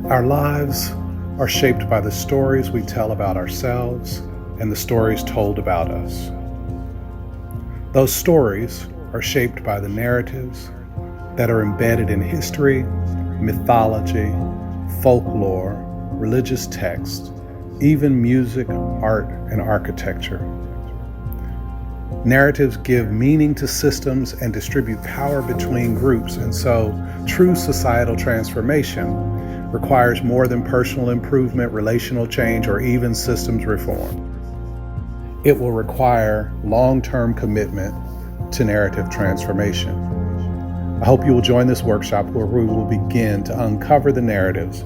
Our lives are shaped by the stories we tell about ourselves and the stories told about us. Those stories are shaped by the narratives that are embedded in history, mythology, folklore, religious texts, even music, art, and architecture. Narratives give meaning to systems and distribute power between groups, and so true societal transformation requires more than personal improvement, relational change, or even systems reform. It will require long-term commitment to narrative transformation. I hope you will join this workshop where we will begin to uncover the narratives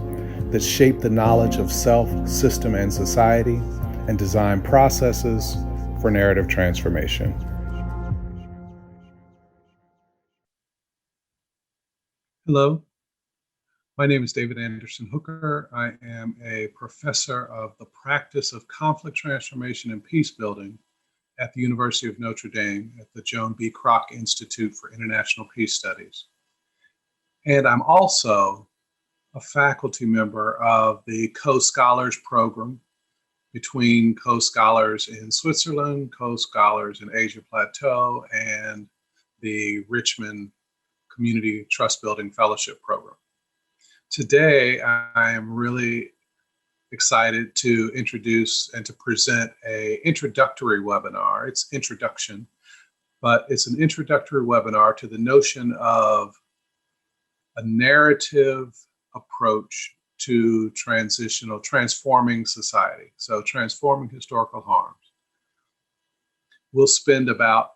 that shape the knowledge of self, system, and society, and design processes for narrative transformation. Hello, my name is David Anderson Hooker. I am a professor of the practice of conflict transformation and peace building at the University of Notre Dame at the Joan B. Kroc Institute for International Peace Studies. And I'm also a faculty member of the Caux Scholars Program between Caux Scholars in Switzerland, Caux Scholars in Asia Plateau, and the Richmond Community Trust Building Fellowship Program. Today, I am really excited to introduce and to present an introductory webinar. It's introduction, but it's an introductory webinar to the notion of a narrative approach to transforming society. So transforming historical harms. We'll spend about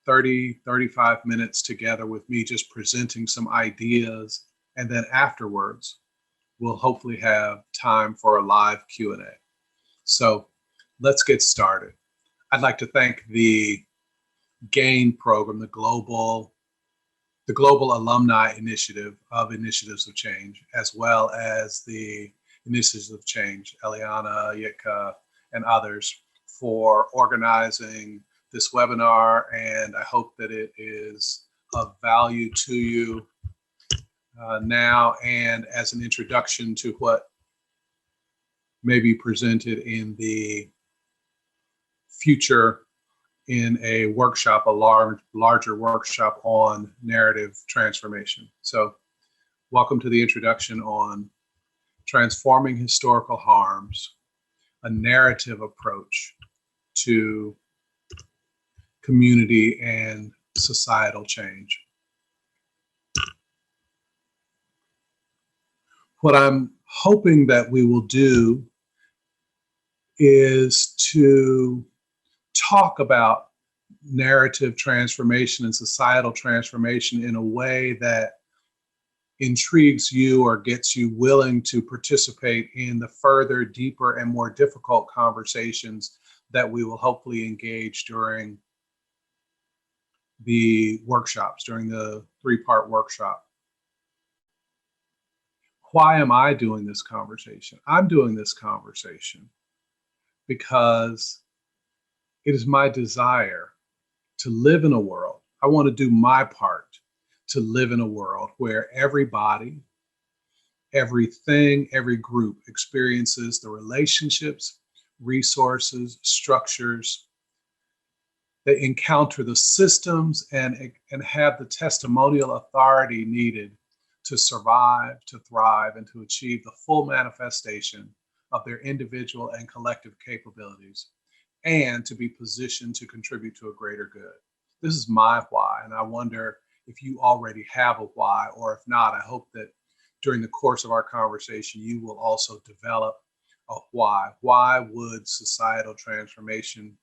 35 minutes together with me just presenting some ideas, and then afterwards, we'll hopefully have time for a live Q&A. So let's get started. I'd like to thank the GAIN program, the Global Alumni Initiative of Initiatives of Change, as well as the Initiatives of Change, Eliana, Yitka, and others, for organizing this webinar, and I hope that it is of value to you now and as an introduction to what may be presented in the future in a workshop, a larger workshop on narrative transformation. So welcome to the introduction on transforming historical harms, a narrative approach to community and societal change. What I'm hoping that we will do is to talk about narrative transformation and societal transformation in a way that intrigues you or gets you willing to participate in the further, deeper, and more difficult conversations that we will hopefully engage during the workshops, during the three-part workshop. Why am I doing this conversation? I'm doing this conversation because it is my desire to live in a world. I want to do my part to live in a world where everybody, everything, every group experiences the relationships, resources, structures, they encounter the systems and have the testimonial authority needed to survive, to thrive, and to achieve the full manifestation of their individual and collective capabilities, and to be positioned to contribute to a greater good. This is my why, and I wonder if you already have a why, or if not, I hope that during the course of our conversation, you will also develop a why. Why would societal transformation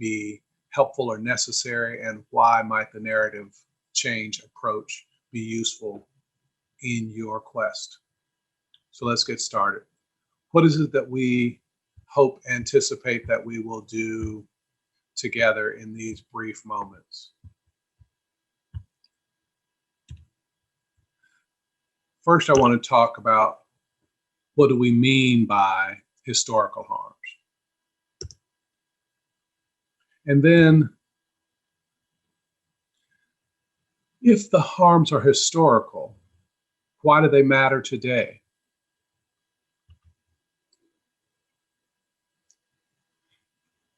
be helpful or necessary, and why might the narrative change approach be useful in your quest? So let's get started. What is it that we anticipate that we will do together in these brief moments? First, I want to talk about what do we mean by historical harms? And then, if the harms are historical, why do they matter today?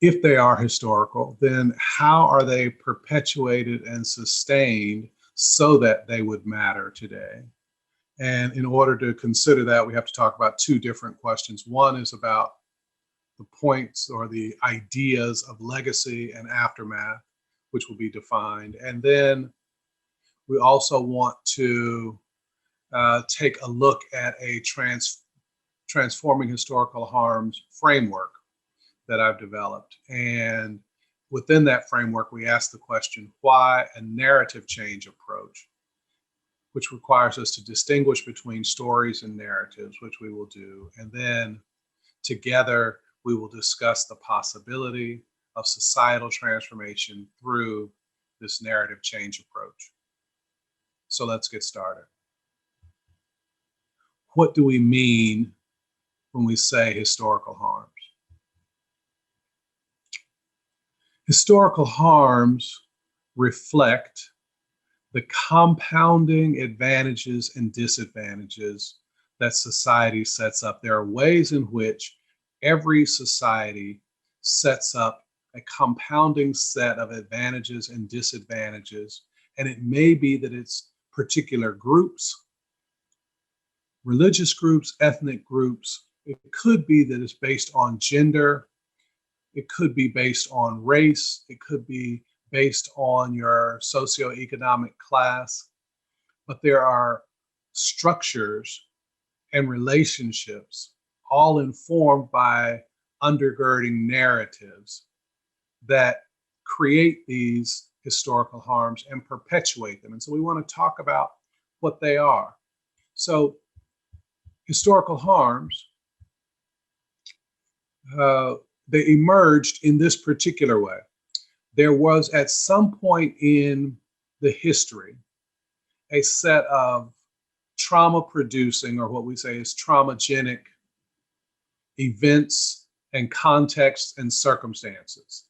if they are historical, then how are they perpetuated and sustained so that they would matter today? And in order to consider that, we have to talk about two different questions. One is about the points or the ideas of legacy and aftermath, which will be defined. And then we also want to take a look at a transforming historical harms framework that I've developed. And within that framework, we ask the question, why a narrative change approach, which requires us to distinguish between stories and narratives, which we will do. And then together, we will discuss the possibility of societal transformation through this narrative change approach. So let's get started. What do we mean when we say historical harms? Historical harms reflect the compounding advantages and disadvantages that society sets up. There are ways in which every society sets up a compounding set of advantages and disadvantages, and it may be that it's particular groups, religious groups, ethnic groups. It could be that it's based on gender. It could be based on race. It could be based on your socioeconomic class. But there are structures and relationships all informed by undergirding narratives that create these historical harms and perpetuate them. And so we want to talk about what they are. So historical harms, they emerged in this particular way. There was at some point in the history a set of trauma producing, or what we say is traumagenic events and contexts and circumstances.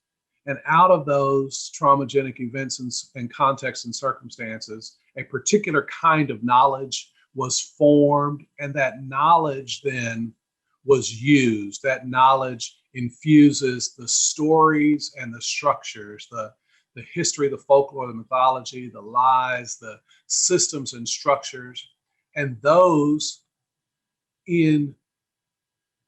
And out of those traumagenic events and contexts and circumstances, a particular kind of knowledge was formed, and that knowledge then was used. That knowledge infuses the stories and the structures, the history, the folklore, the mythology, the lies, the systems and structures, and those in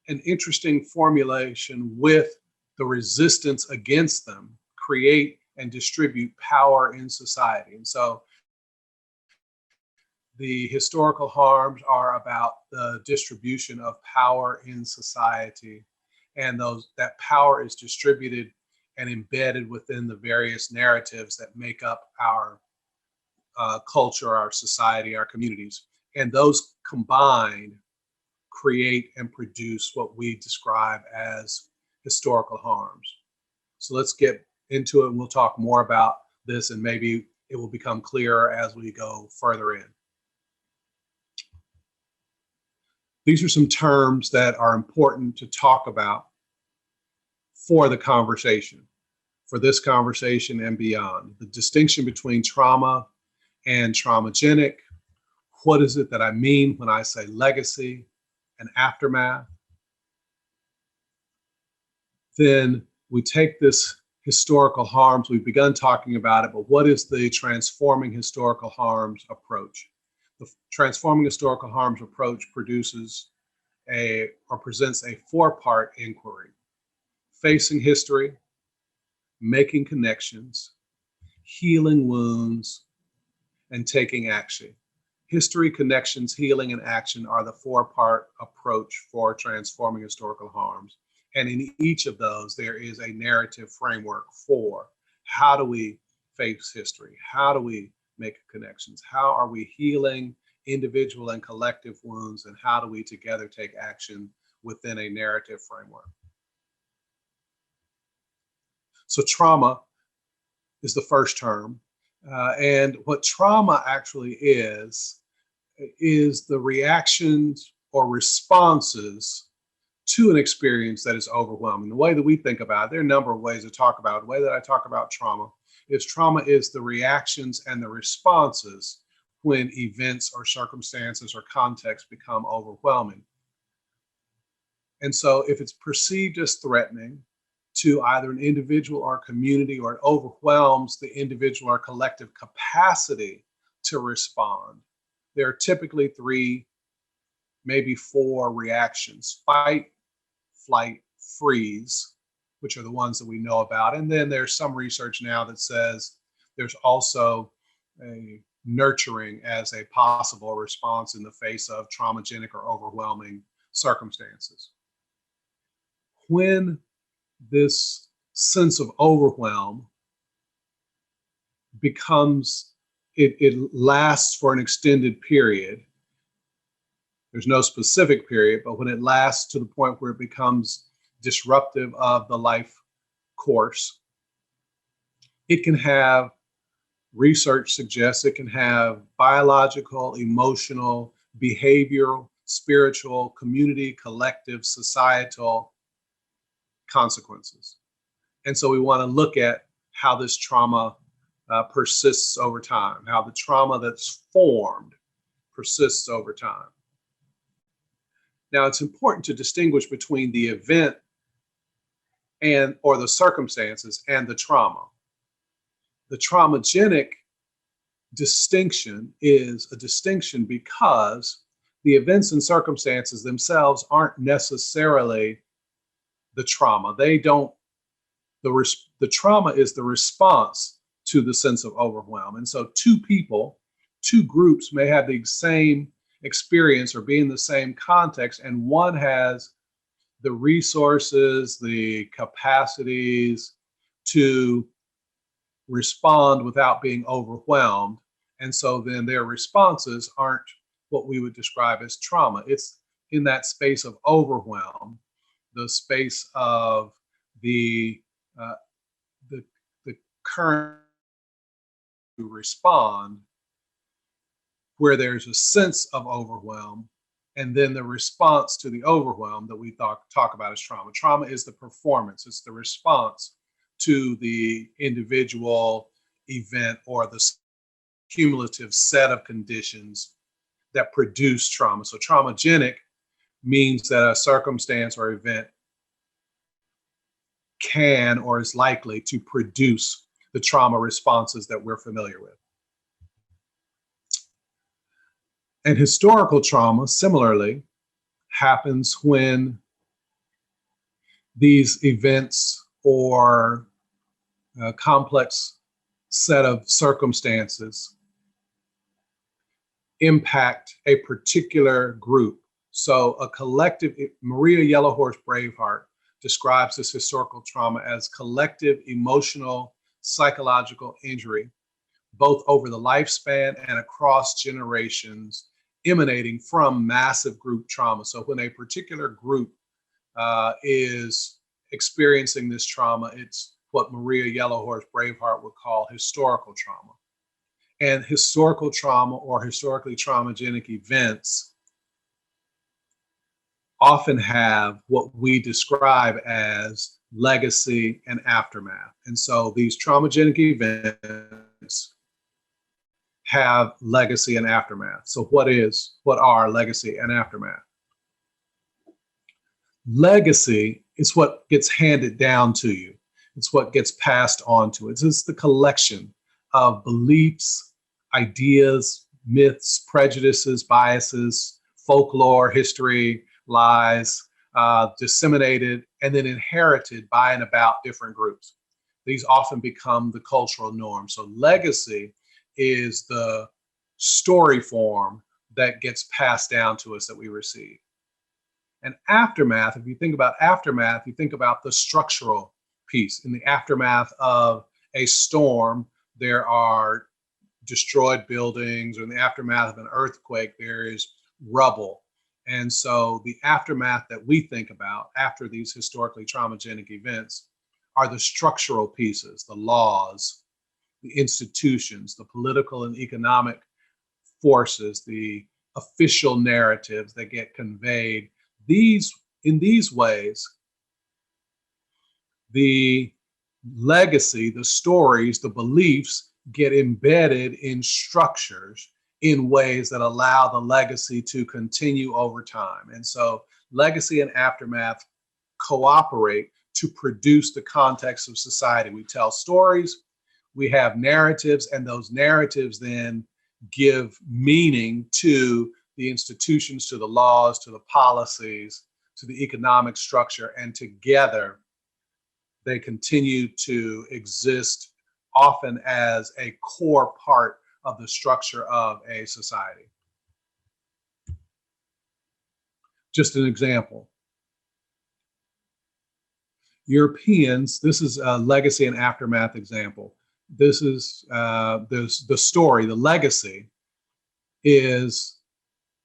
an interesting formulation with the resistance against them create and distribute power in society. And so the historical harms are about the distribution of power in society, and that power is distributed and embedded within the various narratives that make up our culture, our society, our communities. And those combined create and produce what we describe as historical harms. So let's get into it, and we'll talk more about this, and maybe it will become clearer as we go further in. These are some terms that are important to talk about for the conversation, for this conversation and beyond. The distinction between trauma and traumagenic. What is it that I mean when I say legacy and aftermath? Then we take this historical harms, we've begun talking about it, but what is the transforming historical harms approach? The transforming historical harms approach presents a four-part inquiry: facing history, making connections, healing wounds, and taking action. History, connections, healing, and action are the four-part approach for transforming historical harms. And in each of those, there is a narrative framework for how do we face history? How do we make connections? How are we healing individual and collective wounds? And how do we together take action within a narrative framework? So trauma is the first term. And what trauma actually is the reactions or responses to an experience that is overwhelming. The way that we think about it, there are a number of ways to talk about it. The way that I talk about trauma is the reactions and the responses when events or circumstances or contexts become overwhelming. And so if it's perceived as threatening, to either an individual or community, or it overwhelms the individual or collective capacity to respond, there are typically 3, maybe 4 reactions: fight, flight, freeze, which are the ones that we know about. And then there's some research now that says there's also a nurturing as a possible response in the face of traumagenic or overwhelming circumstances. When this sense of overwhelm becomes, it lasts for an extended period. There's no specific period, but when it lasts to the point where it becomes disruptive of the life course, it can have, research suggests it can have biological, emotional, behavioral, spiritual, community, collective, societal consequences. And so we want to look at how this trauma persists over time, how the trauma that's formed persists over time. Now, it's important to distinguish between the event or the circumstances and the trauma. The traumagenic distinction is a distinction because the events and circumstances themselves aren't necessarily the trauma. The trauma is the response to the sense of overwhelm. And so 2 people, 2 groups may have the same experience or be in the same context, and one has the resources, the capacities to respond without being overwhelmed. And so then their responses aren't what we would describe as trauma. It's in that space of overwhelm, the space of the current to respond, where there's a sense of overwhelm, and then the response to the overwhelm that we talk about as trauma. Trauma is the performance, it's the response to the individual event or the cumulative set of conditions that produce trauma. So traumagenic means that a circumstance or event can or is likely to produce the trauma responses that we're familiar with. And historical trauma, similarly, happens when these events or a complex set of circumstances impact a particular group. So a collective, Maria Yellowhorse Braveheart describes this historical trauma as collective emotional, psychological injury, both over the lifespan and across generations, emanating from massive group trauma. So when a particular group is experiencing this trauma, it's what Maria Yellowhorse Braveheart would call historical trauma. And historical trauma or historically traumagenic events often have what we describe as legacy and aftermath. And so these traumagenic events have legacy and aftermath. So what are legacy and aftermath? Legacy is what gets handed down to you. It's what gets passed on to it. It's the collection of beliefs, ideas, myths, prejudices, biases, folklore, history, lies, disseminated and then inherited by and about different groups. These often become the cultural norm. So legacy is the story form that gets passed down to us that we receive. And aftermath, if you think about aftermath, you think about the structural piece. In the aftermath of a storm, there are destroyed buildings, or in the aftermath of an earthquake, there is rubble. And so the aftermath that we think about after these historically traumagenic events are the structural pieces, the laws, the institutions, the political and economic forces, the official narratives that get conveyed. In these ways, the legacy, the stories, the beliefs get embedded in structures in ways that allow the legacy to continue over time. And so legacy and aftermath cooperate to produce the context of society. We tell stories, we have narratives, and those narratives then give meaning to the institutions, to the laws, to the policies, to the economic structure, and together they continue to exist often as a core part of the structure of a society. Just an example. Europeans, this is a legacy and aftermath example. This is the story, the legacy is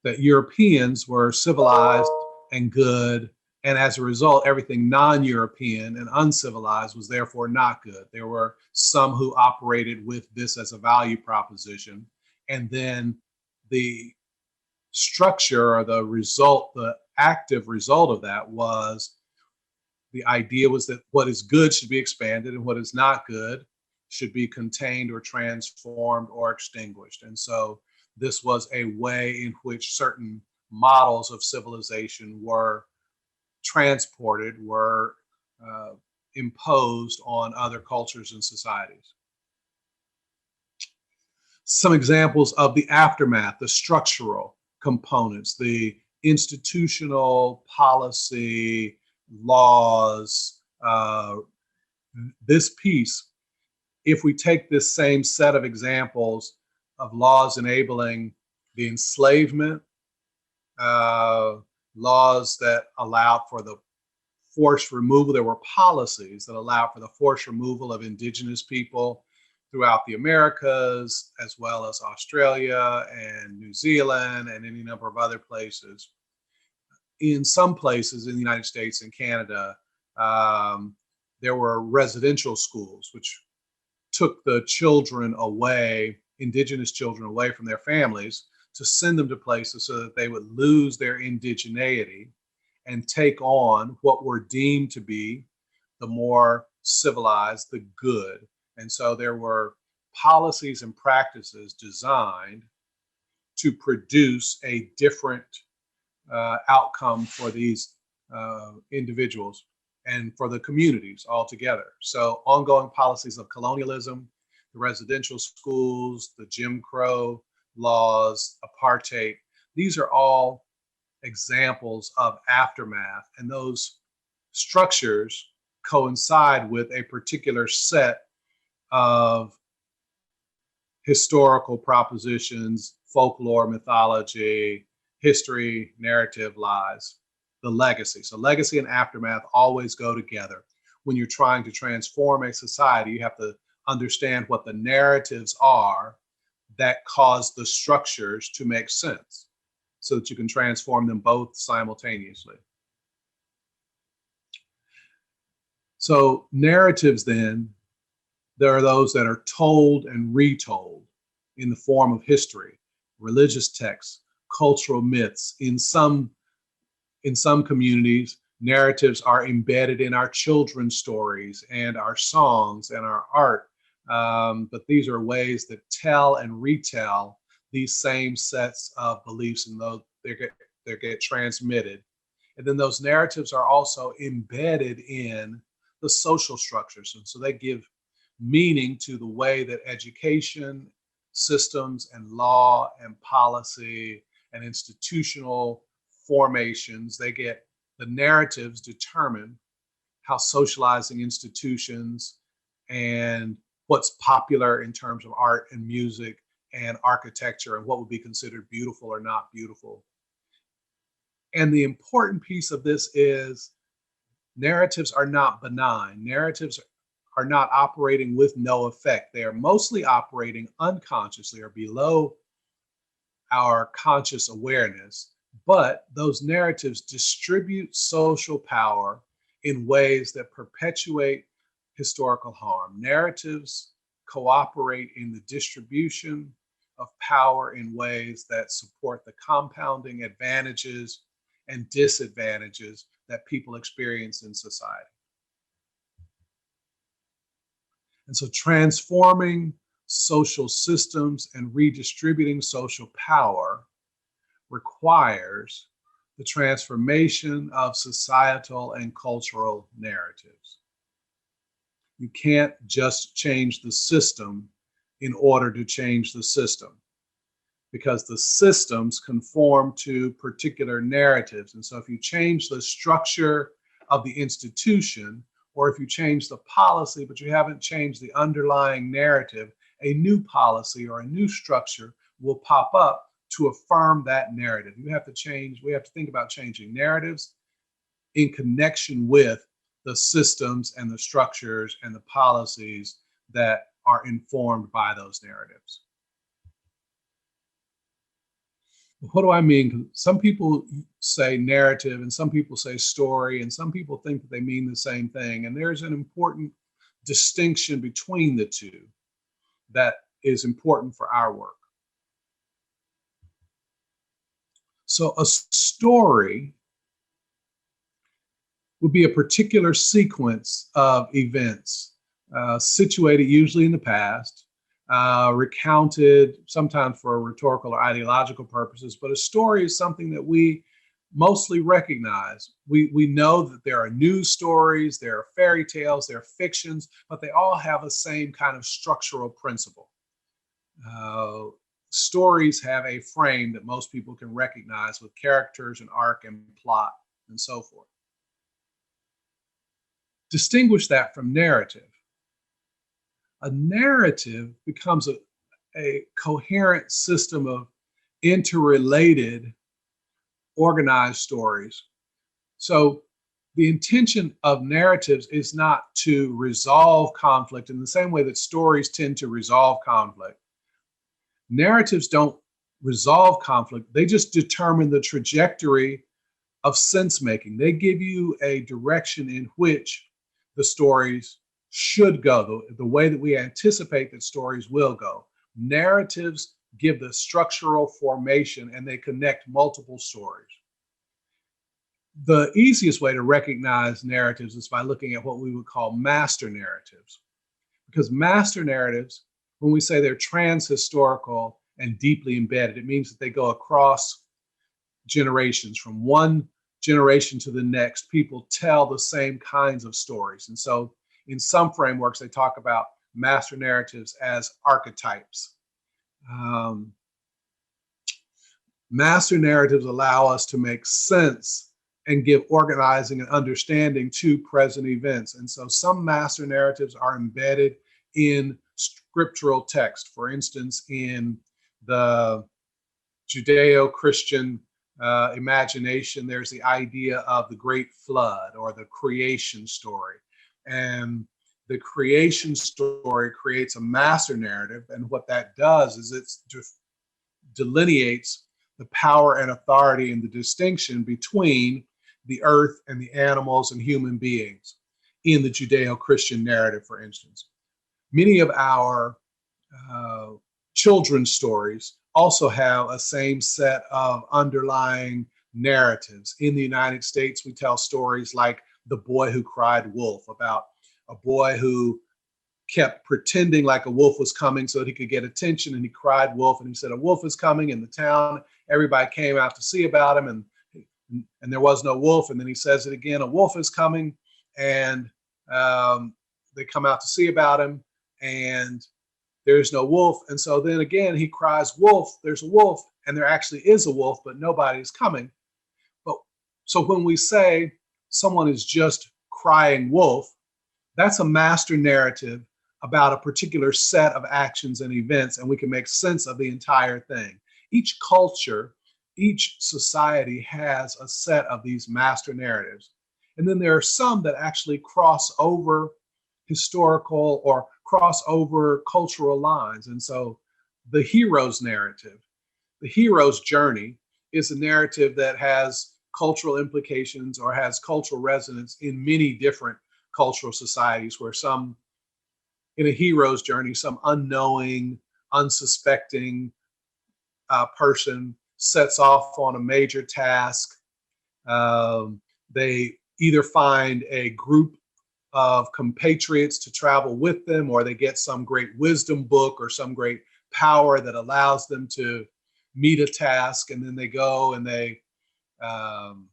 that Europeans were civilized and good, and as a result, everything non-European and uncivilized was therefore not good. There were some who operated with this as a value proposition, and then the structure or the result, the active result of that was the idea was that what is good should be expanded and what is not good should be contained or transformed or extinguished. And so this was a way in which certain models of civilization were transported, were imposed on other cultures and societies. Some examples of the aftermath, the structural components, the institutional policy, laws, this piece, if we take this same set of examples of laws enabling the enslavement, laws that allowed for the forced removal, there were policies that allowed for the forced removal of indigenous people throughout the Americas, as well as Australia and New Zealand and any number of other places. In some places in the United States and Canada, there were residential schools which took the children away, indigenous children away from their families, to send them to places so that they would lose their indigeneity and take on what were deemed to be the more civilized, the good. And so there were policies and practices designed to produce a different outcome for these individuals and for the communities altogether. So ongoing policies of colonialism, the residential schools, the Jim Crow laws, apartheid, these are all examples of aftermath, and those structures coincide with a particular set of historical propositions, folklore, mythology, history, narrative, lies, the legacy. So legacy and aftermath always go together. When you're trying to transform a society, you have to understand what the narratives are that cause the structures to make sense so that you can transform them both simultaneously. So narratives then, there are those that are told and retold in the form of history, religious texts, cultural myths. In some communities, narratives are embedded in our children's stories and our songs and our art. But these are ways that tell and retell these same sets of beliefs, and those they get transmitted. And then those narratives are also embedded in the social structures. And so they give meaning to the way that education systems and law and policy and institutional formations, they get the narratives determine how socializing institutions and what's popular in terms of art and music and architecture and what would be considered beautiful or not beautiful. And the important piece of this is narratives are not benign. Narratives are not operating with no effect. They are mostly operating unconsciously or below our conscious awareness, but those narratives distribute social power in ways that perpetuate historical harm. Narratives cooperate in the distribution of power in ways that support the compounding advantages and disadvantages that people experience in society. And so transforming social systems and redistributing social power requires the transformation of societal and cultural narratives. You can't just change the system in order to change the system, because the systems conform to particular narratives. And so if you change the structure of the institution, or if you change the policy, but you haven't changed the underlying narrative, a new policy or a new structure will pop up to affirm that narrative. We have to think about changing narratives in connection with the systems and the structures and the policies that are informed by those narratives. What do I mean? Some people say narrative and some people say story, and some people think that they mean the same thing. And there's an important distinction between the two that is important for our work. So a story would be a particular sequence of events situated usually in the past, recounted sometimes for rhetorical or ideological purposes. But a story is something that we mostly recognize. We know that there are news stories, there are fairy tales, there are fictions, but they all have the same kind of structural principle. Stories have a frame that most people can recognize with characters and arc and plot and so forth. Distinguish that from narrative. A narrative becomes a coherent system of interrelated, organized stories. So the intention of narratives is not to resolve conflict in the same way that stories tend to resolve conflict. Narratives don't resolve conflict. They just determine the trajectory of sense making. They give you a direction in which the stories should go, the way that we anticipate that stories will go. Narratives give the structural formation and they connect multiple stories. The easiest way to recognize narratives is by looking at what we would call master narratives. Because master narratives, when we say they're trans-historical and deeply embedded, it means that they go across generations. From one generation to the next, people tell the same kinds of stories. And so in some frameworks, they talk about master narratives as archetypes. Master narratives allow us to make sense and give organizing and understanding to present events. And so some master narratives are embedded in scriptural text. For instance, in the Judeo-Christian imagination, there's the idea of the great flood or the creation story. And the creation story creates a master narrative. And what that does is it delineates the power and authority and the distinction between the earth and the animals and human beings in the Judeo-Christian narrative, for instance. Many of our children's stories also have a same set of underlying narratives. In the United States, we tell stories like The Boy Who Cried Wolf, about a boy who kept pretending like a wolf was coming so that he could get attention, and he cried wolf, and he said a wolf is coming in the town. Everybody came out to see about him, and there was no wolf. And then he says it again, a wolf is coming, and they come out to see about him, and there's no wolf. And so then again, he cries wolf, there's a wolf, and there actually is a wolf, but nobody's coming. But so when we say someone is just crying wolf, that's a master narrative about a particular set of actions and events, and we can make sense of the entire thing. Each culture, each society has a set of these master narratives. And then there are some that actually cross over historical or cross over cultural lines. And so the hero's narrative, the hero's journey, is a narrative that has cultural implications or has cultural resonance in many different cultural societies, where some, in a hero's journey, some unknowing, unsuspecting person sets off on a major task. They either find a group of compatriots to travel with them, or they get some great wisdom book or some great power that allows them to meet a task, and then they go and they Um,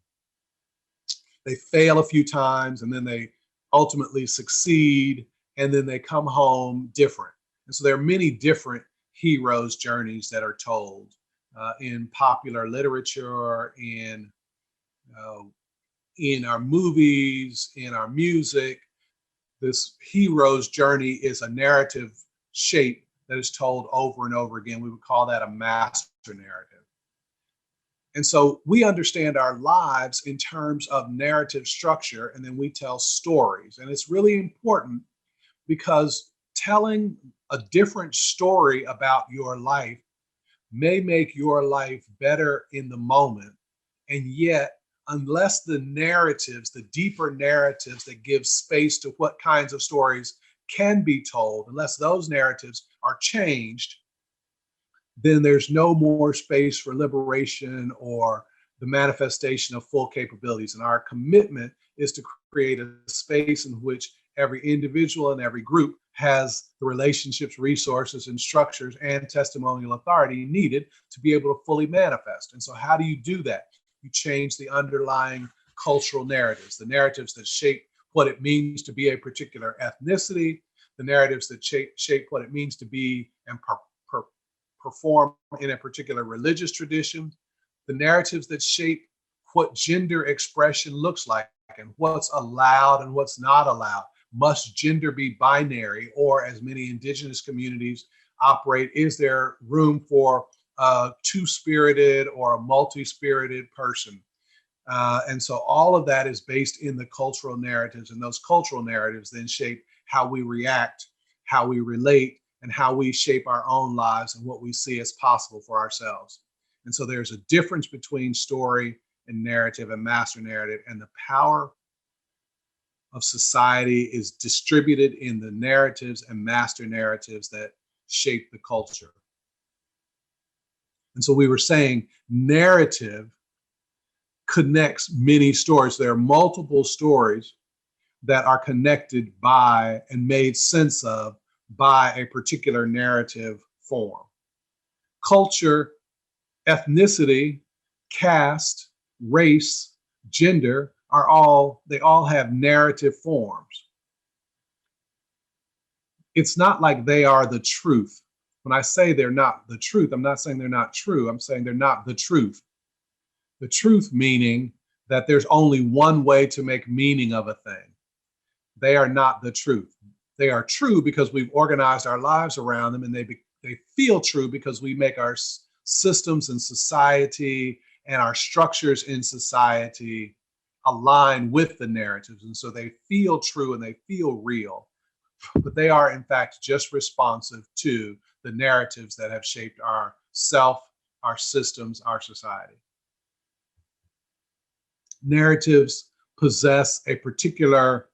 they fail a few times and then they ultimately succeed, and then they come home different. And so there are many different heroes' journeys that are told in popular literature, uh, in our movies, in our music. This hero's journey is a narrative shape that is told over and over again. We would call that a master narrative. And so we understand our lives in terms of narrative structure, and then we tell stories. And it's really important because telling a different story about your life may make your life better in the moment. And yet, unless the narratives, the deeper narratives that give space to what kinds of stories can be told, unless those narratives are changed, then there's no more space for liberation or the manifestation of full capabilities. And our commitment is to create a space in which every individual and every group has the relationships, resources, and structures and testimonial authority needed to be able to fully manifest. And so how do you do that? You change the underlying cultural narratives, the narratives that shape what it means to be a particular ethnicity, the narratives that shape what it means to be and perform in a particular religious tradition, the narratives that shape what gender expression looks like and what's allowed and what's not allowed. Must gender be binary, or as many indigenous communities operate, is there room for a two-spirited or a multi-spirited person? And so all of that is based in the cultural narratives, and those cultural narratives then shape how we react, how we relate, and how we shape our own lives and what we see as possible for ourselves. And so there's a difference between story and narrative and master narrative, and the power of society is distributed in the narratives and master narratives that shape the culture. And so we were saying narrative connects many stories. There are multiple stories that are connected by and made sense of by a particular narrative form. Culture, ethnicity, caste, race, gender they all have narrative forms. It's not like they are the truth. When I say they're not the truth, I'm not saying they're not true. I'm saying they're not the truth. The truth meaning that there's only one way to make meaning of a thing. They are not the truth. They are true because we've organized our lives around them, and they feel true because we make our systems in society and our structures in society align with the narratives. And so they feel true and they feel real, but they are in fact just responsive to the narratives that have shaped our self, our systems, our society. Narratives possess a particular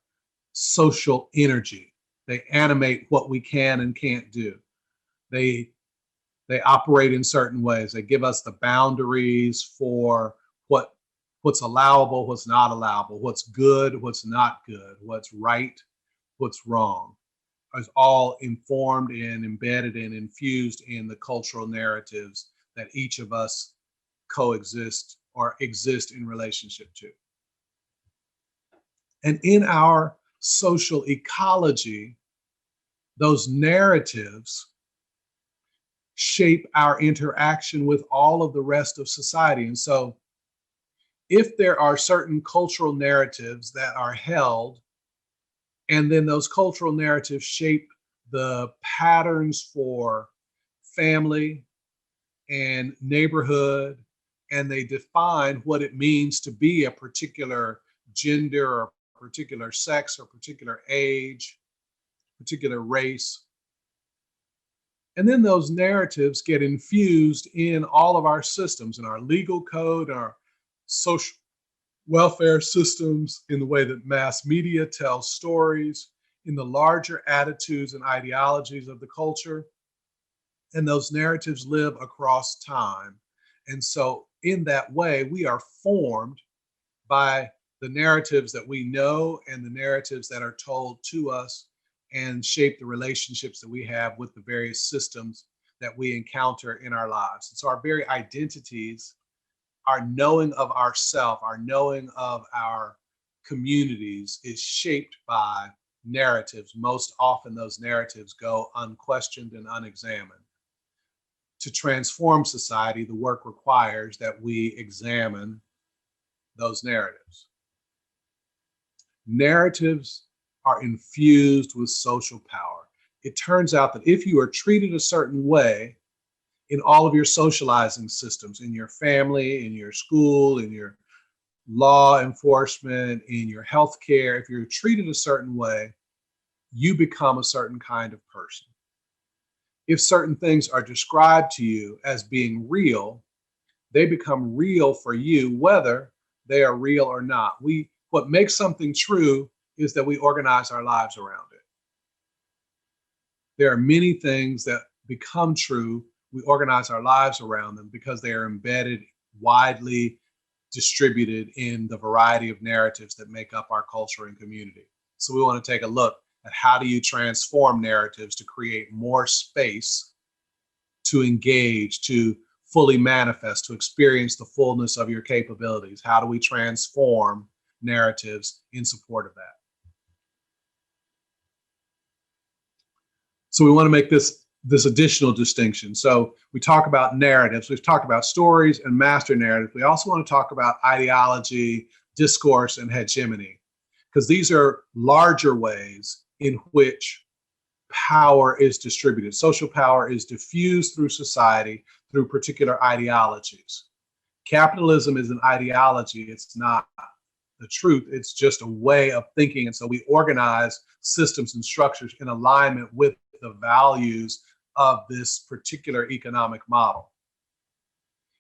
social energy. They animate what we can and can't do. They operate in certain ways. They give us the boundaries for what's allowable, what's not allowable, what's good, what's not good, what's right, what's wrong. Is all informed and embedded and infused in the cultural narratives that each of us coexist or exist in relationship to. And in our social ecology, those narratives shape our interaction with all of the rest of society. And so if there are certain cultural narratives that are held, and then those cultural narratives shape the patterns for family and neighborhood, and they define what it means to be a particular gender or particular sex or particular age, particular race. And then those narratives get infused in all of our systems, in our legal code, our social welfare systems, in the way that mass media tells stories, in the larger attitudes and ideologies of the culture. And those narratives live across time. And so in that way, we are formed by the narratives that we know and the narratives that are told to us, and shape the relationships that we have with the various systems that we encounter in our lives. And so our very identities our knowing of ourself, our knowing of our communities is shaped by narratives. Most often those narratives go unquestioned and unexamined. To transform society, the work requires that we examine those narratives. Narratives are infused with social power. It turns out that if you are treated a certain way in all of your socializing systems, in your family, in your school, in your law enforcement, in your healthcare, if you're treated a certain way, you become a certain kind of person. If certain things are described to you as being real, they become real for you, whether they are real or not. What makes something true is that we organize our lives around it. There are many things that become true. We organize our lives around them because they are embedded, widely distributed in the variety of narratives that make up our culture and community. So we want to take a look at how do you transform narratives to create more space to engage, to fully manifest, to experience the fullness of your capabilities. How do we transform narratives in support of that? So we want to make this additional distinction. So we talk about narratives, we've talked about stories and master narratives. We also want to talk about ideology, discourse, and hegemony, because these are larger ways in which power is distributed. Social power is diffused through society through particular ideologies. Capitalism is an ideology. It's not the truth. It's just a way of thinking. And so we organize systems and structures in alignment with the values of this particular economic model.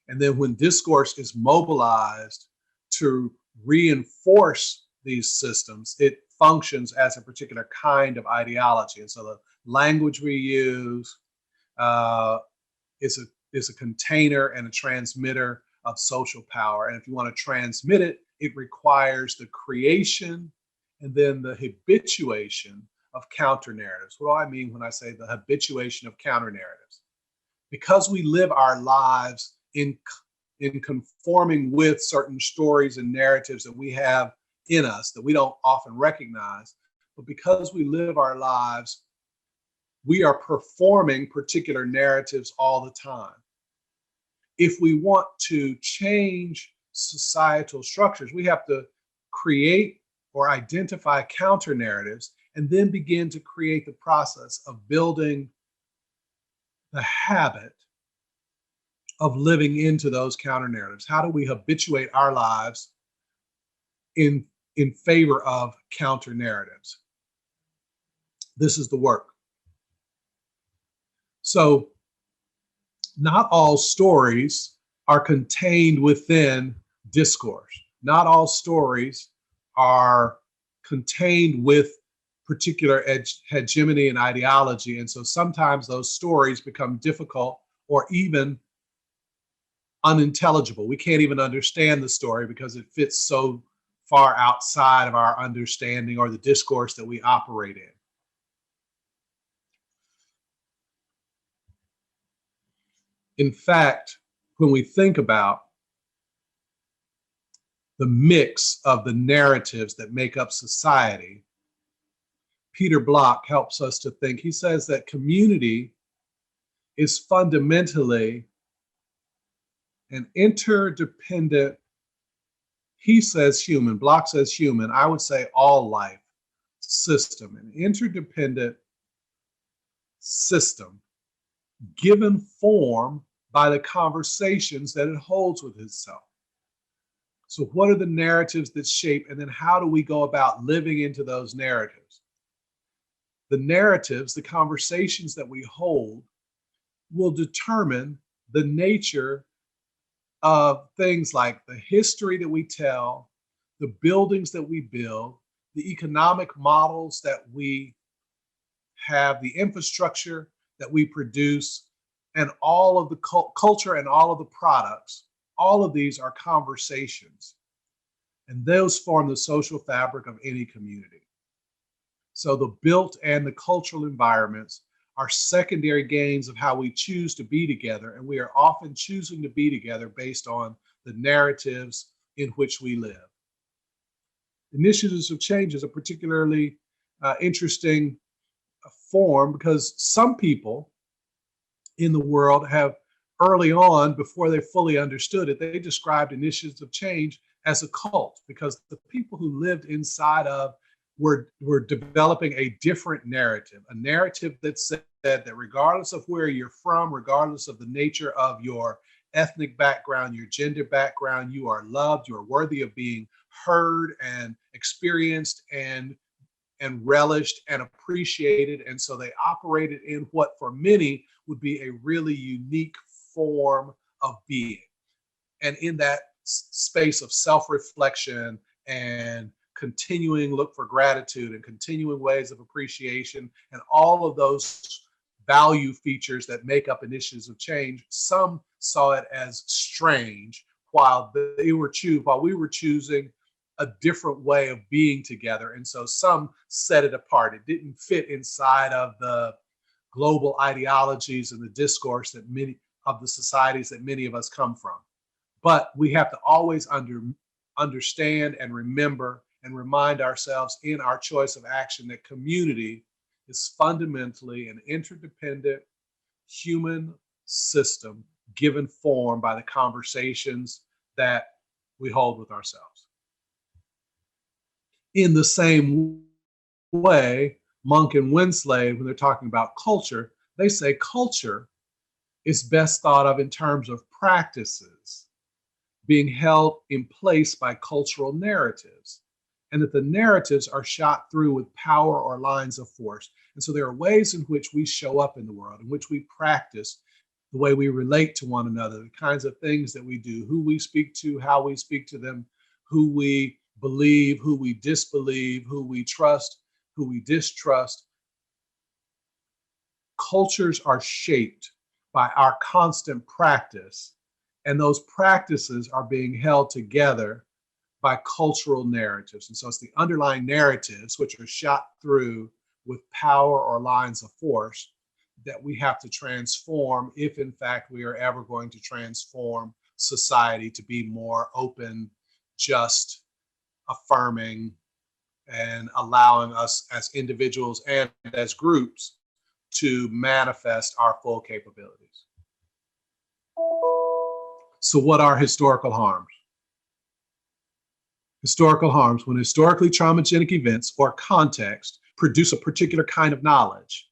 And then when discourse is mobilized to reinforce these systems, it functions as a particular kind of ideology. And so the language we use is a container and a transmitter of social power. And if you want to transmit it, it requires the creation and then the habituation of counter narratives. What do I mean when I say the habituation of counter narratives? Because we live our lives in conforming with certain stories and narratives that we have in us that we don't often recognize, but because we live our lives, we are performing particular narratives all the time. If we want to change societal structures, we have to create or identify counter narratives and then begin to create the process of building the habit of living into those counter narratives. How do we habituate our lives in favor of counter narratives? This is the work. So not all stories are contained within discourse. Not all stories are contained with particular hegemony and ideology. And so sometimes those stories become difficult or even unintelligible. We can't even understand the story because it fits so far outside of our understanding or the discourse that we operate in. In fact, when we think about the mix of the narratives that make up society, Peter Block helps us to think. He says that community is fundamentally an interdependent, he says human, Block says human, I would say all life system, an interdependent system given form by the conversations that it holds with itself. So what are the narratives that shape, and then how do we go about living into those narratives? The narratives, the conversations that we hold will determine the nature of things like the history that we tell, the buildings that we build, the economic models that we have, the infrastructure that we produce, and all of the culture and all of the products. All of these are conversations, and those form the social fabric of any community. So the built and the cultural environments are secondary gains of how we choose to be together, and we are often choosing to be together based on the narratives in which we live. Initiatives of change is a particularly interesting form because some people in the world have early on, before they fully understood it, they described initiatives of change as a cult because the people who lived inside of were developing a different narrative, a narrative that said that regardless of where you're from, regardless of the nature of your ethnic background, your gender background, you are loved, you are worthy of being heard and experienced and relished and appreciated. And so they operated in what for many would be a really unique form of being. And in that space of self-reflection and continuing look for gratitude and continuing ways of appreciation and all of those value features that make up initiatives of change, some saw it as strange while we were choosing a different way of being together. And so some set it apart. It didn't fit inside of the global ideologies and the discourse that many of the societies that many of us come from. But we have to always understand and remember and remind ourselves in our choice of action that community is fundamentally an interdependent human system given form by the conversations that we hold with ourselves. In the same way, Monk and Winslade, when they're talking about culture, they say culture is best thought of in terms of practices being held in place by cultural narratives, and that the narratives are shot through with power or lines of force. And so there are ways in which we show up in the world, in which we practice the way we relate to one another, the kinds of things that we do, who we speak to, how we speak to them, who we believe, who we disbelieve, who we trust, who we distrust. Cultures are shaped by our constant practice, and those practices are being held together by cultural narratives. And so it's the underlying narratives, which are shot through with power or lines of force, that we have to transform if, in fact, we are ever going to transform society to be more open, just, affirming, and allowing us as individuals and as groups to manifest our full capabilities. So what are historical harms? Historical harms, when historically traumagenic events or context produce a particular kind of knowledge,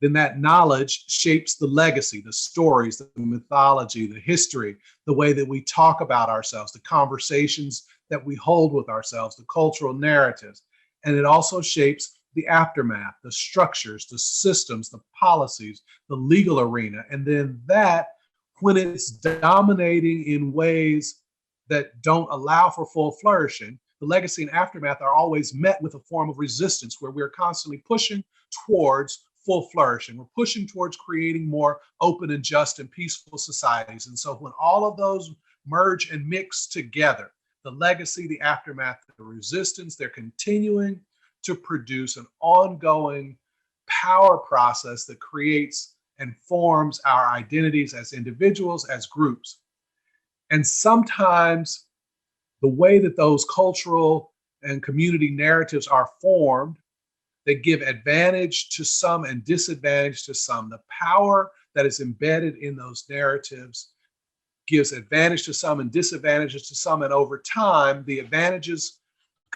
then that knowledge shapes the legacy, the stories, the mythology, the history, the way that we talk about ourselves, the conversations that we hold with ourselves, the cultural narratives. And it also shapes the aftermath, the structures, the systems, the policies, the legal arena. And then that, when it's dominating in ways that don't allow for full flourishing, the legacy and aftermath are always met with a form of resistance where we're constantly pushing towards full flourishing. We're pushing towards creating more open and just and peaceful societies. And so when all of those merge and mix together, the legacy, the aftermath, the resistance, they're continuing to produce an ongoing power process that creates and forms our identities as individuals, as groups. And sometimes the way that those cultural and community narratives are formed, they give advantage to some and disadvantage to some. The power that is embedded in those narratives gives advantage to some and disadvantages to some. And over time, the advantages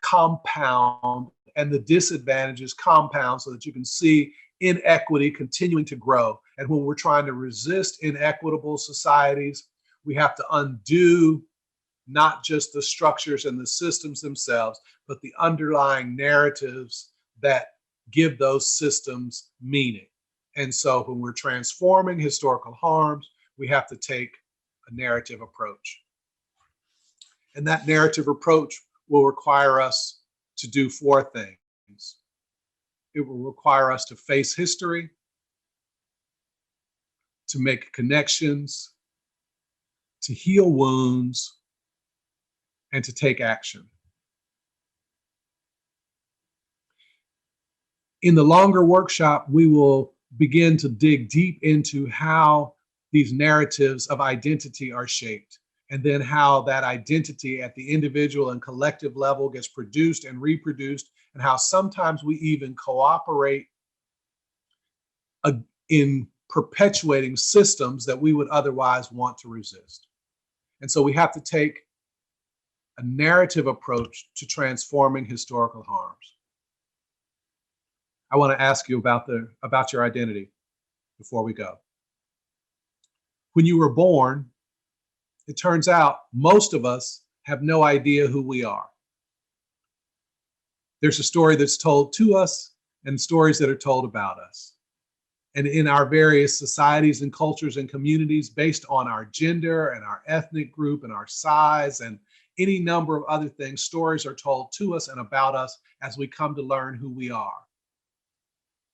compound and the disadvantages compound so that you can see inequity continuing to grow. And when we're trying to resist inequitable societies, we have to undo not just the structures and the systems themselves, but the underlying narratives that give those systems meaning. And so when we're transforming historical harms, we have to take a narrative approach. And that narrative approach will require us to do four things. It will require us to face history, to make connections, to heal wounds, and to take action. In the longer workshop, we will begin to dig deep into how these narratives of identity are shaped. and then how that identity at the individual and collective level gets produced and reproduced, and how sometimes we even cooperate in perpetuating systems that we would otherwise want to resist. And so we have to take a narrative approach to transforming historical harms. I want to ask you about your identity before we go. When you were born, it turns out most of us have no idea who we are. There's a story that's told to us and stories that are told about us. And in our various societies and cultures and communities, based on our gender and our ethnic group and our size and any number of other things, stories are told to us and about us as we come to learn who we are.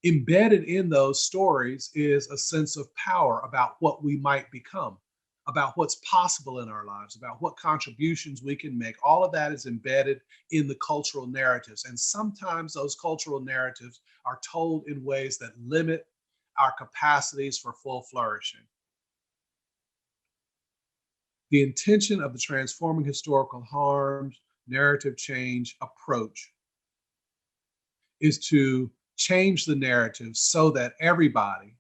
Embedded in those stories is a sense of power about what we might become, about what's possible in our lives, about what contributions we can make. All of that is embedded in the cultural narratives. And sometimes those cultural narratives are told in ways that limit our capacities for full flourishing. The intention of the Transforming Historical Harms narrative change approach is to change the narrative so that everybody,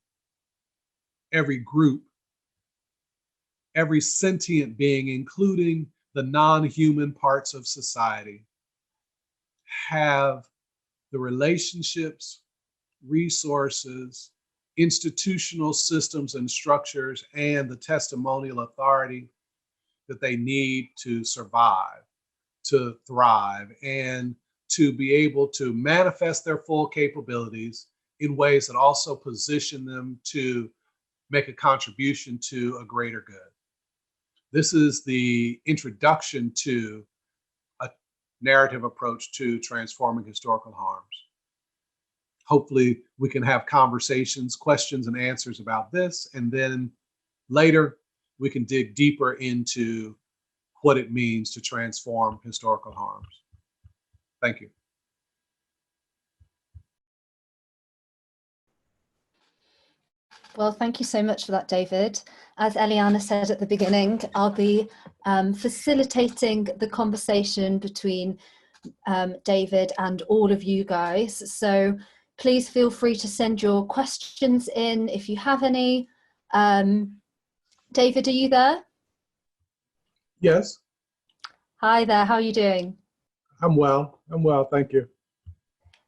every group, every sentient being, including the non-human parts of society, have the relationships, resources, institutional systems and structures, and the testimonial authority that they need to survive, to thrive, and to be able to manifest their full capabilities in ways that also position them to make a contribution to a greater good. This is the introduction to a narrative approach to transforming historical harms. Hopefully, we can have conversations, questions, and answers about this, and then later we can dig deeper into what it means to transform historical harms. Thank you. Well, thank you so much for that, David. As Eliana said at the beginning, I'll be facilitating the conversation between David and all of you guys. So please feel free to send your questions in if you have any. David, are you there? Yes. Hi there, how are you doing? I'm well, thank you.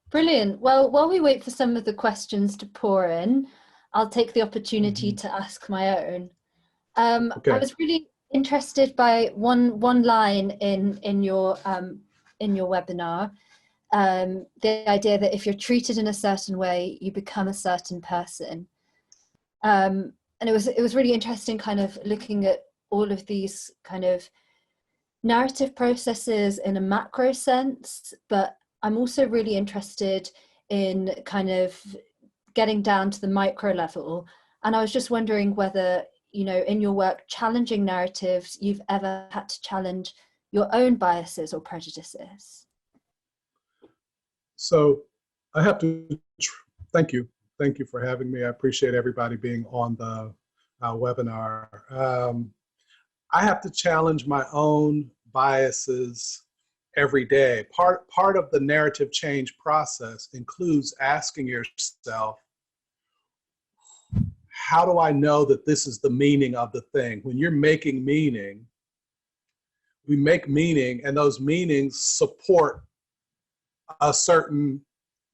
Brilliant. Well, while we wait for some of the questions to pour in, I'll take the opportunity to ask my own. Okay. I was really interested by one line in your webinar, the idea that if you're treated in a certain way, you become a certain person. And it was really interesting, kind of looking at all of these kind of narrative processes in a macro sense, but I'm also really interested in kind of getting down to the micro level. And I was just wondering whether, you know, in your work challenging narratives, you've ever had to challenge your own biases or prejudices. So I have to thank you for having me. I appreciate everybody being on the webinar. I have to challenge my own biases every day. Part of the narrative change process includes asking yourself, how do I know that this is the meaning of the thing? When you're making meaning, we make meaning, and those meanings support a certain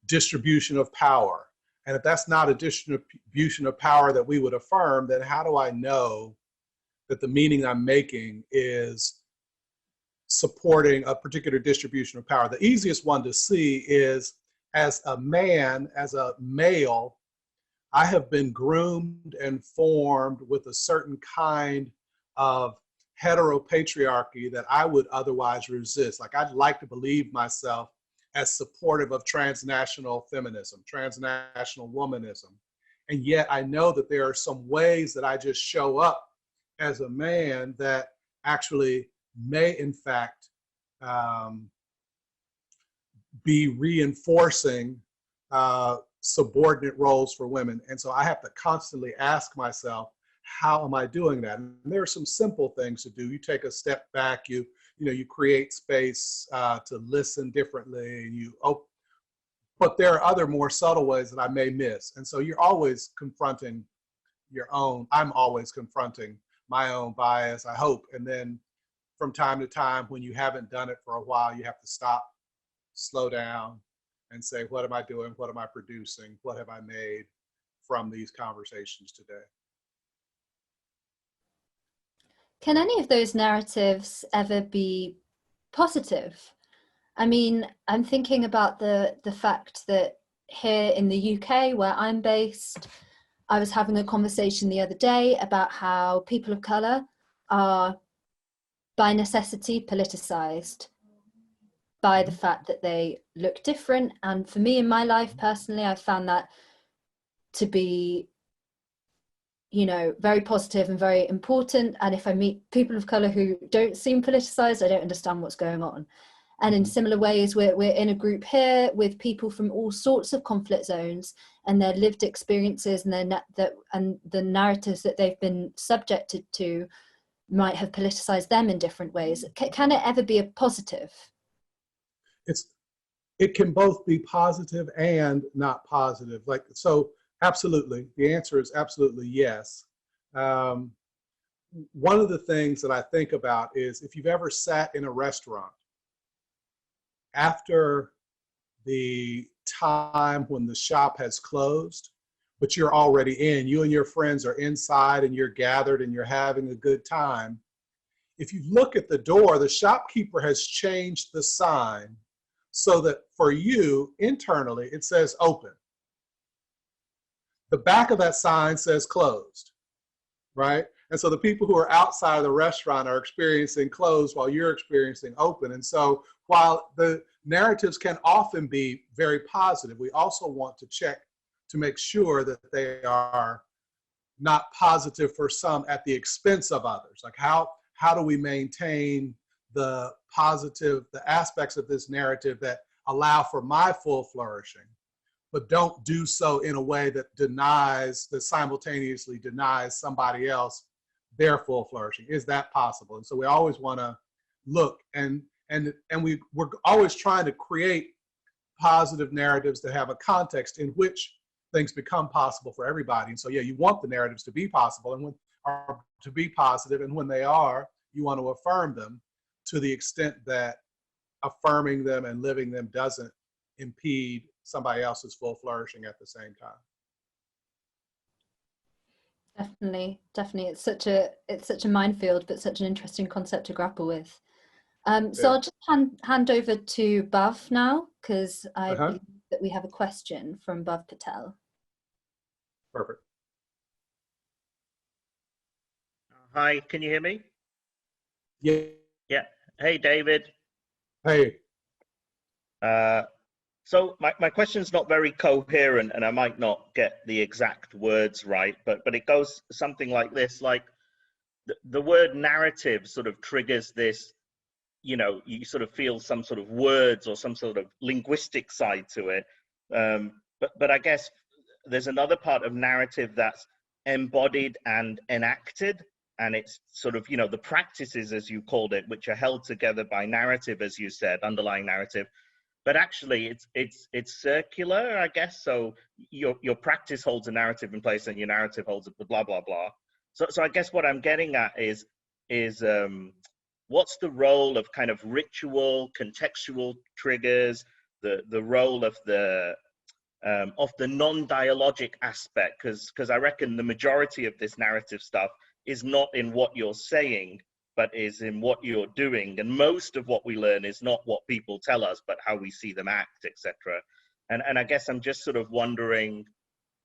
distribution of power. And if that's not a distribution of power that we would affirm, then how do I know that the meaning I'm making is supporting a particular distribution of power? The easiest one to see is as a man, as a male, I have been groomed and formed with a certain kind of heteropatriarchy that I would otherwise resist. Like, I'd like to believe myself as supportive of transnational feminism, transnational womanism. And yet I know that there are some ways that I just show up as a man that actually may in fact be reinforcing subordinate roles for women. And so I have to constantly ask myself, how am I doing that? And there are some simple things to do. You take a step back, you create space to listen differently, and but there are other more subtle ways that I may miss. And so you're always confronting I'm always confronting my own bias, I hope. And then from time to time, when you haven't done it for a while, you have to stop, slow down, and say, what am I doing? What am I producing? What have I made from these conversations today? Can any of those narratives ever be positive? I mean, I'm thinking about the fact that here in the UK, where I'm based, I was having a conversation the other day about how people of colour are by necessity politicized by the fact that they look different. And for me in my life personally, I found that to be, very positive and very important. And if I meet people of colour who don't seem politicized, I don't understand what's going on. And in similar ways, we're in a group here with people from all sorts of conflict zones, and their lived experiences and the narratives that they've been subjected to might have politicized them in different ways. Can it ever be a positive? It can both be positive and not positive. So absolutely, the answer is absolutely yes. One of the things that I think about is if you've ever sat in a restaurant after the time when the shop has closed, but you're already in, you and your friends are inside and you're gathered and you're having a good time. If you look at the door, the shopkeeper has changed the sign so that for you internally, it says open. The back of that sign says closed, right? And so the people who are outside of the restaurant are experiencing closed while you're experiencing open. And so while the narratives can often be very positive, we also want to check to make sure that they are not positive for some at the expense of others. Like how do we maintain the positive, the aspects of this narrative that allow for my full flourishing, but don't do so in a way that simultaneously denies somebody else their full flourishing? Is that possible? And so we always want to look and we're always trying to create positive narratives that have a context in which things become possible for everybody. And so yeah, you want the narratives to be possible and to be positive, and when they are, you want to affirm them to the extent that affirming them and living them doesn't impede somebody else's full flourishing at the same time. Definitely. It's such a minefield, but such an interesting concept to grapple with. So I'll just hand over to Bhav now, because I believe that we have a question from Bhav Patel. Perfect. Hi, can you hear me? Yeah. Yeah. Hey, David. Hey. So my question's not very coherent, and I might not get the exact words right, but it goes something like this: like the word narrative sort of triggers this, you sort of feel some sort of words or some sort of linguistic side to it. But I guess there's another part of narrative that's embodied and enacted, and it's sort of, the practices, as you called it, which are held together by narrative, as you said, underlying narrative. But actually, it's circular, I guess. So your practice holds a narrative in place, and your narrative holds a blah blah blah. So I guess what I'm getting at is what's the role of kind of ritual, contextual triggers, the role of the non-dialogic aspect, because I reckon the majority of this narrative stuff is not in what you're saying, but is in what you're doing. And most of what we learn is not what people tell us, but how we see them act, etc. And I guess I'm just sort of wondering,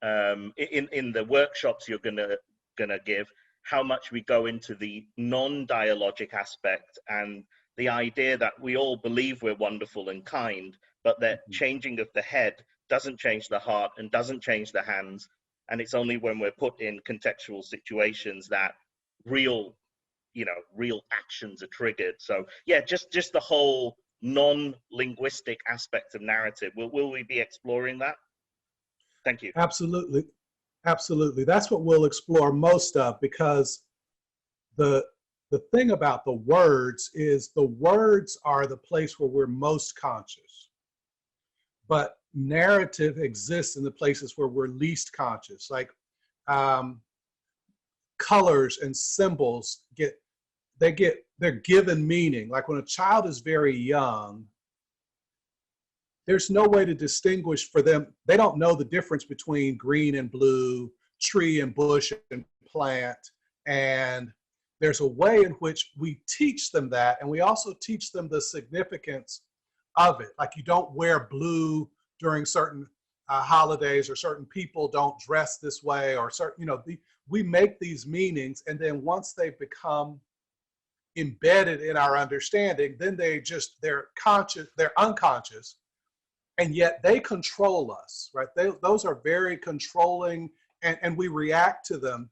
in the workshops you're gonna give, how much we go into the non-dialogic aspect and the idea that we all believe we're wonderful and kind, but that changing of the head doesn't change the heart and doesn't change the hands. And it's only when we're put in contextual situations that real actions are triggered. So yeah, just the whole non-linguistic aspect of narrative. Will we be exploring that? Thank you. Absolutely. Absolutely. That's what we'll explore most of, because the thing about the words is the words are the place where we're most conscious, but narrative exists in the places where we're least conscious. Like colors and symbols they're given meaning. Like when a child is very young, there's no way to distinguish for them. They don't know the difference between green and blue, tree and bush and plant. And there's a way in which we teach them that, and we also teach them the significance of it. Like you don't wear blue during certain holidays, or certain people don't dress this way, or certain, we make these meanings, and then once they become embedded in our understanding, then they're unconscious, and yet they control us, right? Those are very controlling, and we react to them.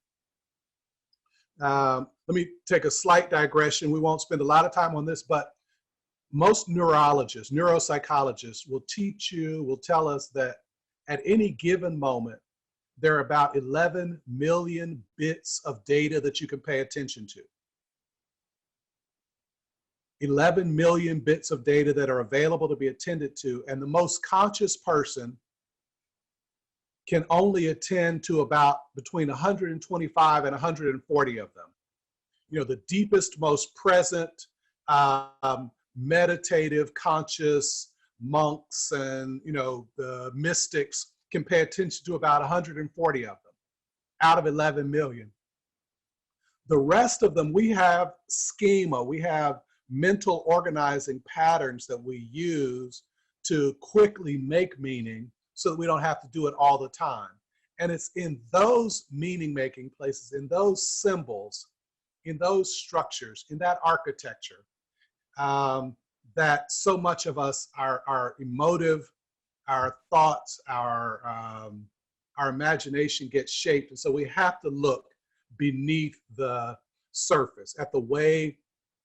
Let me take a slight digression. We won't spend a lot of time on this, but most neurologists, neuropsychologists will tell us that at any given moment, there are about 11 million bits of data that you can pay attention to. 11 million bits of data that are available to be attended to, and the most conscious person can only attend to about between 125 and 140 of them. The deepest, most present, meditative, conscious monks and the mystics can pay attention to about 140 of them out of 11 million. The rest of them, we have schema, we have mental organizing patterns that we use to quickly make meaning so that we don't have to do it all the time. And it's in those meaning-making places, in those symbols, in those structures, in that architecture, that so much of us, our emotive, our thoughts, our imagination gets shaped. And so we have to look beneath the surface at the way.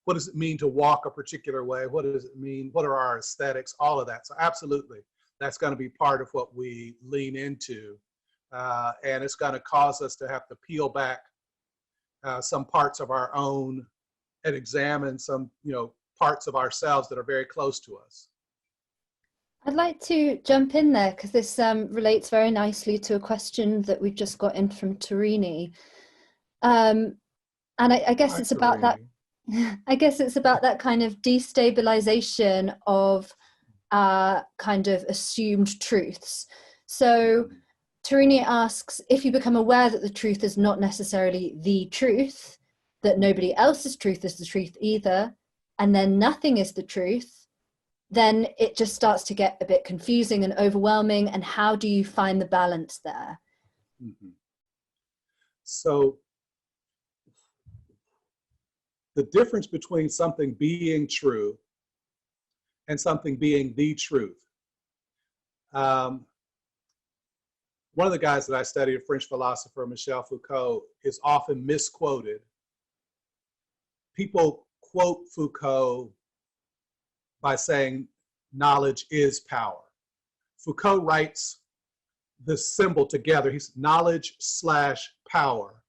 What does it mean to walk a particular way? What does it mean? What are our aesthetics? All of that. So absolutely, that's going to be part of what we lean into. And it's going to cause us to have to peel back some parts of our own and examine some, parts of ourselves that are very close to us. I'd like to jump in there because this relates very nicely to a question that we've just got in from Torini. And I guess it's about that. I guess it's about that kind of destabilization of kind of assumed truths. So Torini asks, if you become aware that the truth is not necessarily the truth, that nobody else's truth is the truth either, and then nothing is the truth, then it just starts to get a bit confusing and overwhelming. And how do you find the balance there? Mm-hmm. So the difference between something being true and something being the truth. One of the guys that I studied, a French philosopher, Michel Foucault, is often misquoted. People quote Foucault by saying knowledge is power. Foucault writes the symbol together. He's knowledge/power.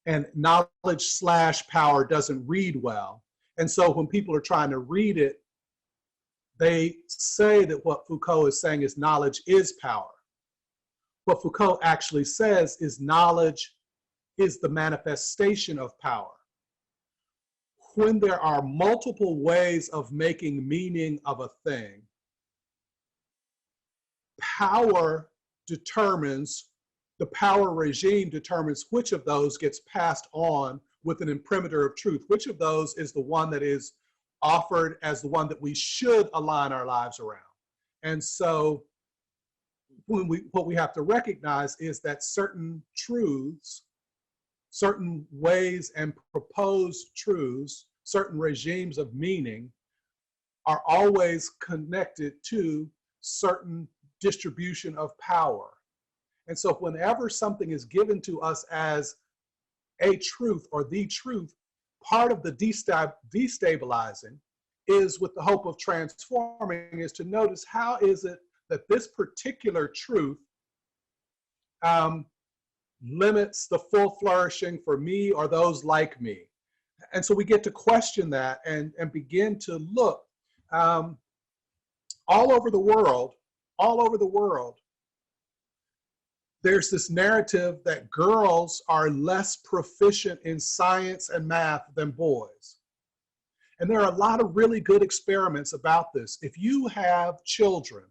And knowledge/power doesn't read well. And so when people are trying to read it, they say that what Foucault is saying is knowledge is power. What Foucault actually says is knowledge is the manifestation of power. When there are multiple ways of making meaning of a thing, power determines, the power regime determines which of those gets passed on with an imprimatur of truth, which of those is the one that is offered as the one that we should align our lives around. And so what we have to recognize is that certain truths, certain ways and proposed truths, certain regimes of meaning are always connected to certain distribution of power. And so whenever something is given to us as a truth or the truth, part of the destabilizing is, with the hope of transforming, is to notice how is it that this particular truth limits the full flourishing for me or those like me? And so we get to question that and begin to look all over the world, there's this narrative that girls are less proficient in science and math than boys. And there are a lot of really good experiments about this. If you have children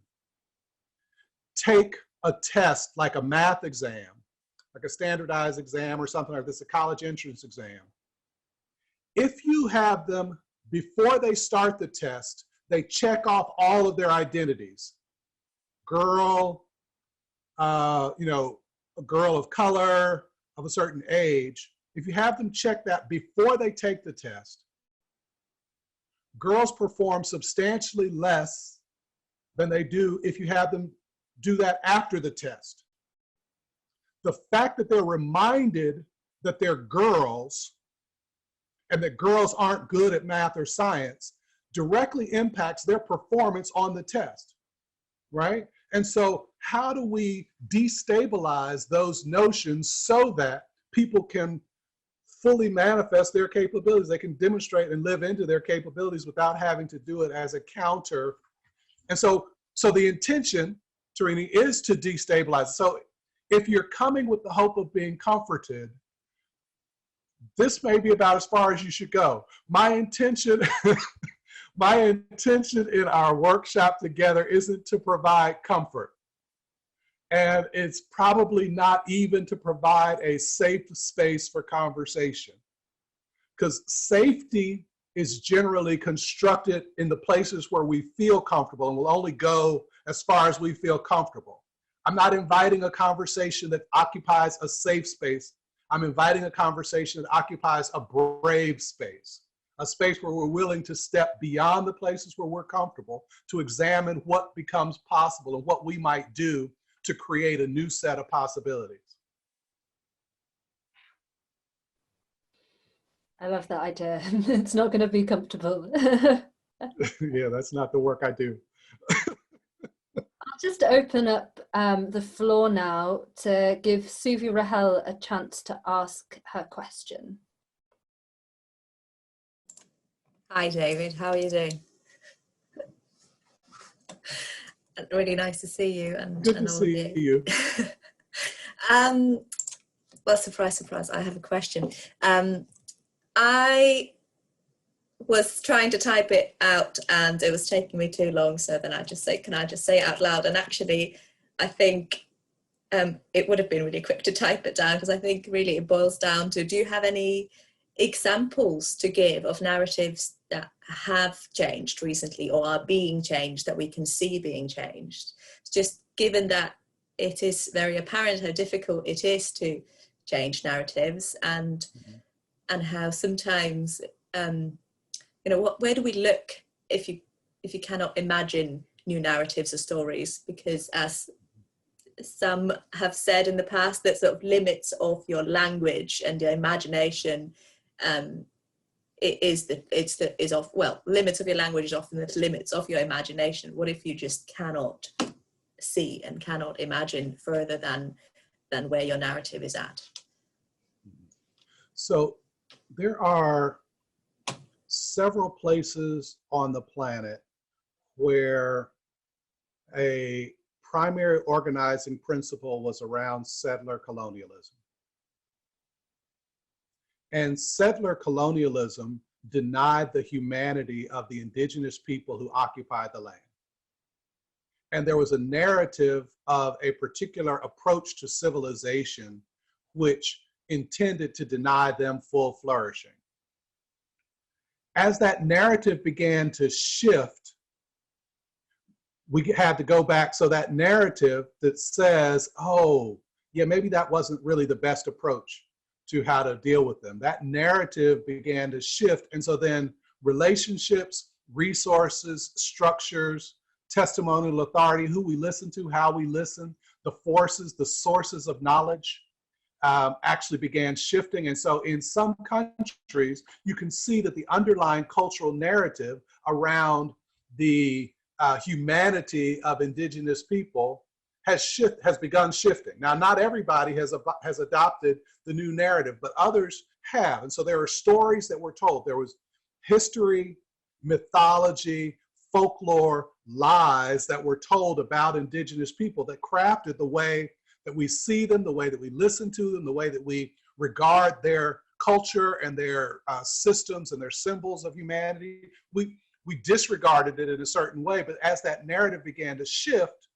take a test like a math exam, like a standardized exam or something like this, a college entrance exam, if you have them, before they start the test, they check off all of their identities. Girl, you know, a girl of color, of a certain age. If you have them check that before they take the test, girls perform substantially less than they do if you have them do that after the test. The fact that they're reminded that they're girls and that girls aren't good at math or science directly impacts their performance on the test, right? And so how do we destabilize those notions so that people can fully manifest their capabilities? They can demonstrate and live into their capabilities without having to do it as a counter. And so the intention, Tarini, is to destabilize. So if you're coming with the hope of being comforted, this may be about as far as you should go. My intention, my intention in our workshop together isn't to provide comfort. And it's probably not even to provide a safe space for conversation. Because safety is generally constructed in the places where we feel comfortable, and we'll only go as far as we feel comfortable. I'm not inviting a conversation that occupies a safe space. I'm inviting a conversation that occupies a brave space, a space where we're willing to step beyond the places where we're comfortable to examine what becomes possible and what we might do to create a new set of possibilities. I love that idea. It's not going to be comfortable. Yeah, that's not the work I do. I'll just open up the floor now to give Suvi Rahel a chance to ask her question. Hi, David. How are you doing? Really nice to see you. And good to see you. Well, surprise, surprise, I have a question. I was trying to type it out and it was taking me too long, so then I just say, can I just say it out loud? And actually, I think it would have been really quick to type it down, because I think really it boils down to, do you have any examples to give of narratives that have changed recently or are being changed, that we can see being changed? Just given that it is very apparent how difficult it is to change narratives, and how sometimes you know, where do we look if you cannot imagine new narratives or stories? Because as some have said in the past, that sort of limits of your language and your imagination limits of your language is often the limits of your imagination. What if you just cannot see and cannot imagine further than where your narrative is at? So there are several places on the planet where a primary organizing principle was around settler colonialism. And settler colonialism denied the humanity of the indigenous people who occupied the land. And there was a narrative of a particular approach to civilization which intended to deny them full flourishing. As that narrative began to shift, we had to go back. So that narrative that says, oh, yeah, maybe that wasn't really the best approach to how to deal with them. That narrative began to shift. And so then relationships, resources, structures, testimonial authority, who we listen to, how we listen, the forces, the sources of knowledge actually began shifting. And so in some countries, you can see that the underlying cultural narrative around the humanity of indigenous people has begun shifting. Now, not everybody has adopted the new narrative, but others have. And so there are stories that were told. There was history, mythology, folklore, lies that were told about indigenous people that crafted the way that we see them, the way that we listen to them, the way that we regard their culture and their systems and their symbols of humanity. We disregarded it in a certain way, but as that narrative began to shift,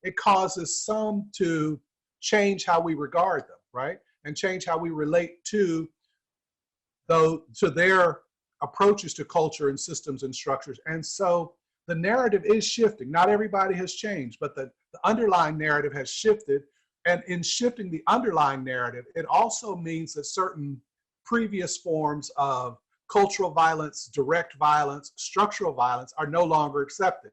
it causes some to change how we regard them, right? And change how we relate to their approaches to culture and systems and structures. And so the narrative is shifting. Not everybody has changed, but the underlying narrative has shifted. And in shifting the underlying narrative, it also means that certain previous forms of cultural violence, direct violence, structural violence are no longer accepted,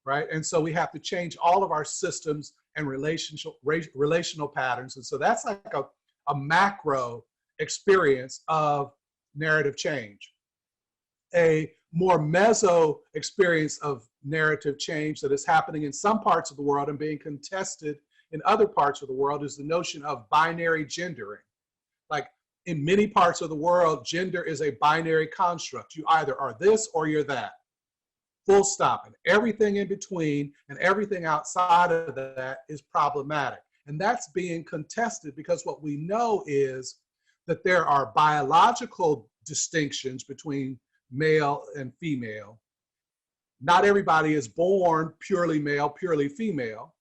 right? And so we have to change all of our systems and relational patterns. And so that's like a macro experience of narrative change. A more meso experience of narrative change that is happening in some parts of the world and being contested in other parts of the world is the notion of binary gendering. Like in many parts of the world, gender is a binary construct. You either are this or you're that. Full stop. And everything in between and everything outside of that is problematic. And that's being contested because what we know is that there are biological distinctions between male and female. Not everybody is born purely male, purely female,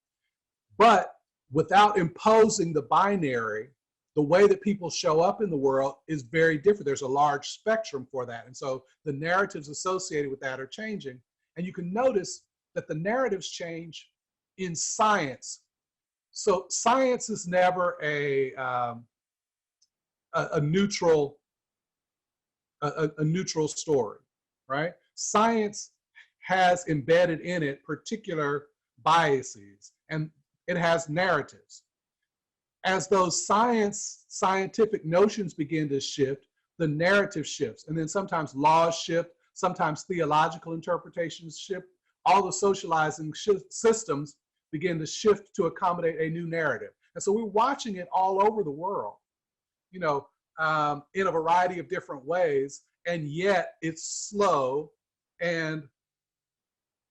but without imposing the binary, the way that people show up in the world is very different. There's a large spectrum for that. And so the narratives associated with that are changing. And you can notice that the narratives change in science. So science is never a neutral story, right? Science has embedded in it particular biases, and it has narratives. As those scientific notions begin to shift, the narrative shifts, and then sometimes laws shift, sometimes theological interpretations shift. All the socializing systems begin to shift to accommodate a new narrative. And so we're watching it all over the world, you know, in a variety of different ways, and yet it's slow. And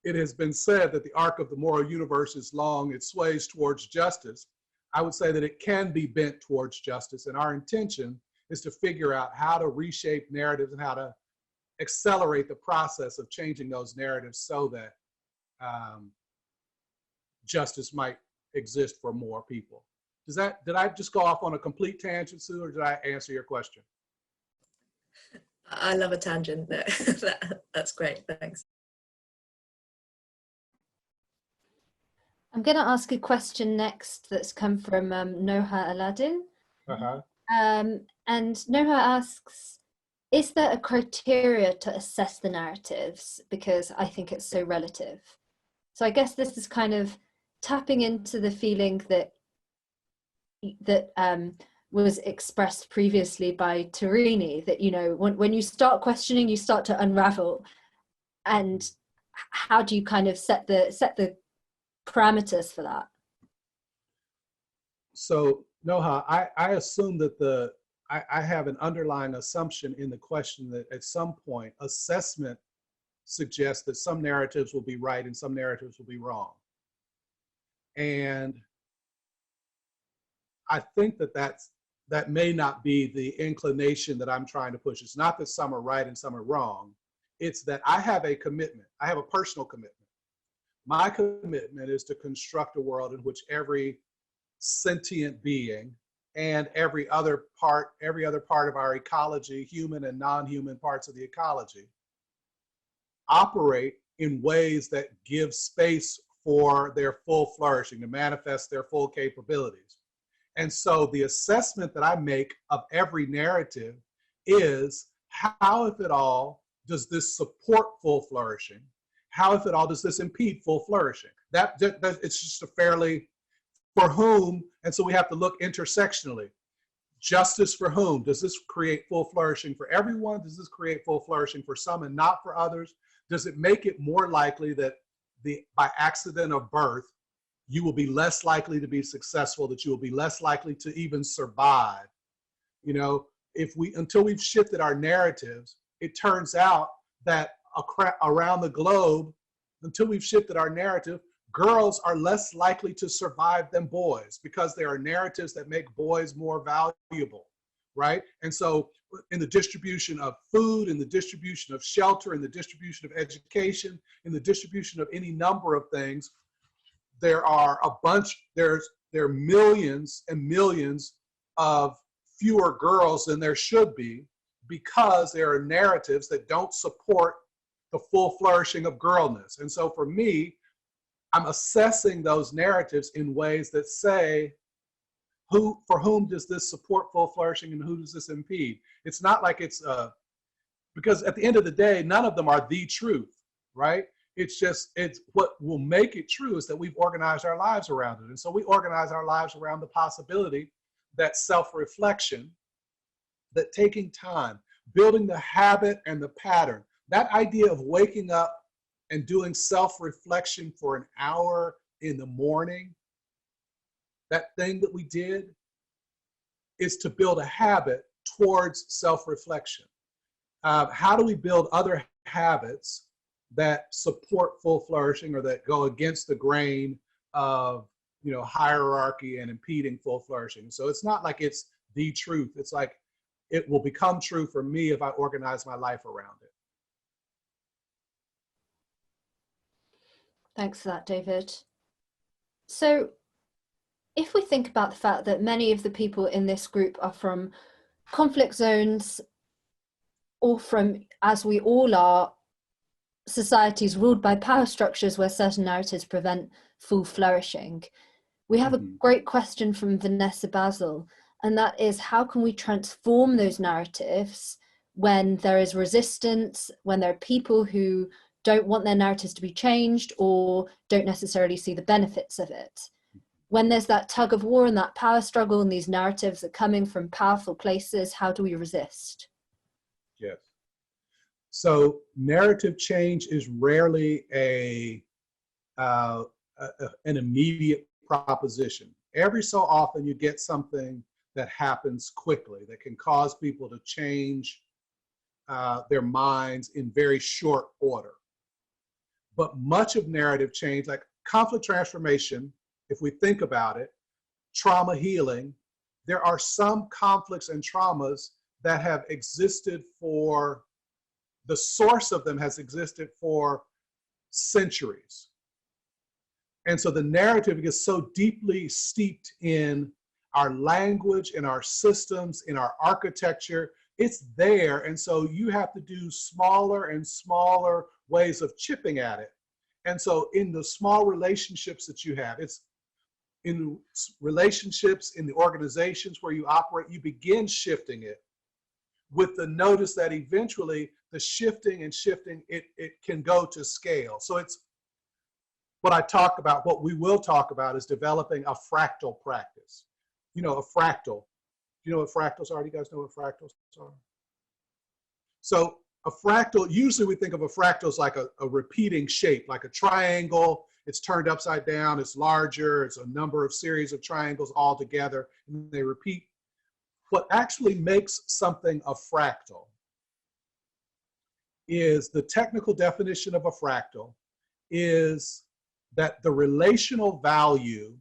it has been said that the arc of the moral universe is long, it sways towards justice. I would say that it can be bent towards justice, and our intention is to figure out how to reshape narratives and how to accelerate the process of changing those narratives so that justice might exist for more people. Did I just go off on a complete tangent, Sue, or did I answer your question? I love a tangent. That's great, thanks. I'm going to ask a question next that's come from Noha Aladdin. And Noha asks, is there a criteria to assess the narratives? Because I think it's so relative. So I guess this is kind of tapping into the feeling that was expressed previously by Tarini, that, you know, when you start questioning, you start to unravel. And how do you kind of set the parameters for that? So Noha, I assume that I have an underlying assumption in the question that at some point assessment suggests that some narratives will be right and some narratives will be wrong. And I think that may not be the inclination that I'm trying to push. It's not that some are right and some are wrong. It's that I have a commitment. I have a personal commitment. My commitment is to construct a world in which every sentient being and every other part of our ecology, human and non-human parts of the ecology, operate in ways that give space for their full flourishing, to manifest their full capabilities. And so the assessment that I make of every narrative is, how, if at all, does this support full flourishing? How, if at all, does this impede full flourishing? That it's just a fairly, for whom, and so we have to look intersectionally. Justice for whom? Does this create full flourishing for everyone? Does this create full flourishing for some and not for others? Does it make it more likely that by accident of birth, you will be less likely to be successful, that you will be less likely to even survive. You know, until we've shifted our narratives, it turns out that around the globe, until we've shifted our narrative, girls are less likely to survive than boys, because there are narratives that make boys more valuable, right? And so in the distribution of food, in the distribution of shelter, in the distribution of education, in the distribution of any number of things, there are millions and millions of fewer girls than there should be, because there are narratives that don't support the full flourishing of girlness. And so for me, I'm assessing those narratives in ways that say, for whom does this support full flourishing and who does this impede? It's not like because at the end of the day, none of them are the truth, right? It's what will make it true is that we've organized our lives around it. And so we organize our lives around the possibility that self-reflection, that taking time, building the habit and the pattern, that idea of waking up and doing self-reflection for an hour in the morning, that thing that we did, is to build a habit towards self-reflection. How do we build other habits that support full flourishing, or that go against the grain of, you know, hierarchy and impeding full flourishing? So it's not like it's the truth. It's like it will become true for me if I organize my life around it. Thanks for that, David. So if we think about the fact that many of the people in this group are from conflict zones, or from, as we all are, societies ruled by power structures where certain narratives prevent full flourishing, we have a great question from Vanessa Basil, and that is, how can we transform those narratives when there is resistance, when there are people who don't want their narratives to be changed or don't necessarily see the benefits of it? When there's that tug of war and that power struggle and these narratives are coming from powerful places, how do we resist? Yes. So narrative change is rarely an immediate proposition. Every so often you get something that happens quickly that can cause people to change their minds in very short order. But much of narrative change, like conflict transformation, if we think about it, trauma healing, there are some conflicts and traumas that have existed for, the source of them has existed for centuries. And so the narrative gets so deeply steeped in our language, in our systems, in our architecture, it's there. And so you have to do smaller and smaller ways of chipping at it. And so in the small relationships that you have, it's in relationships, in the organizations where you operate, you begin shifting it with the notice that eventually the shifting, it can go to scale. So it's what I talk about, what we will talk about is developing a fractal practice. You know, a fractal. Do you know what fractals are? Do you guys know what fractals are? So a fractal, usually we think of a fractal as like a repeating shape, like a triangle. It's turned upside down, it's larger, it's a number of series of triangles all together, and they repeat. What actually makes something a fractal is, the technical definition of a fractal is that the relational value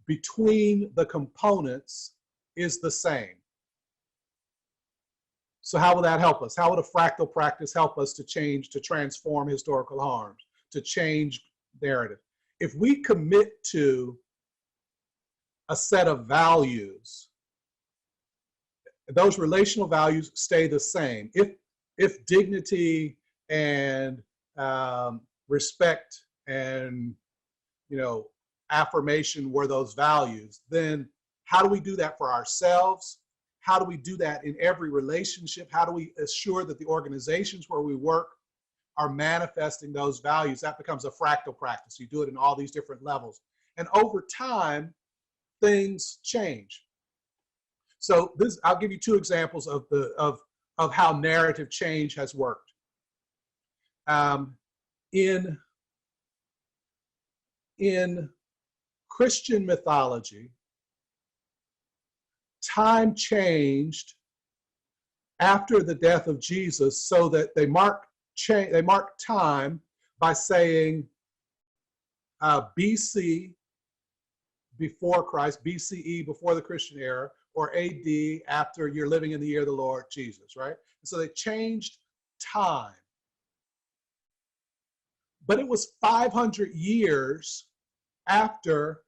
between the components is the same. So how will that help us? How would a fractal practice help us to change, to transform historical harms, to change narrative? If we commit to a set of values, those relational values stay the same. If dignity and respect and, you know, affirmation were those values, then how do we do that for ourselves? How do we do that in every relationship? How do we assure that the organizations where we work are manifesting those values? That becomes a fractal practice. You do it in all these different levels. And over time, things change. So this, I'll give you two examples of how narrative change has worked. In Christian mythology, time changed after the death of Jesus, so that they mark time by saying BC, before Christ, BCE, before the Christian era, or AD, after you're living in the year of the Lord Jesus, right? And so they changed time. But it was 500 years after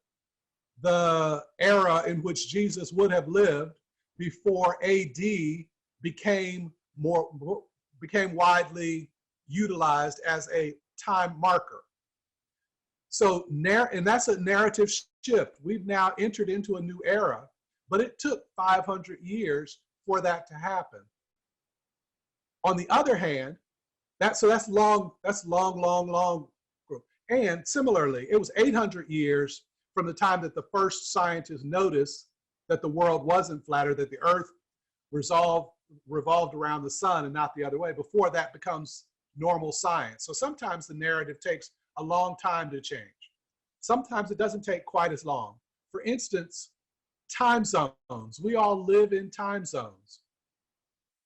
the era in which Jesus would have lived before AD became widely utilized as a time marker. So, and that's a narrative shift. We've now entered into a new era, but it took 500 years for that to happen. On the other hand, that's long. And similarly, it was 800 years from the time that the first scientists noticed that the world wasn't flat, or that the earth revolved around the sun and not the other way, before that becomes normal science. So sometimes the narrative takes a long time to change. Sometimes it doesn't take quite as long. For instance, time zones. We all live in time zones.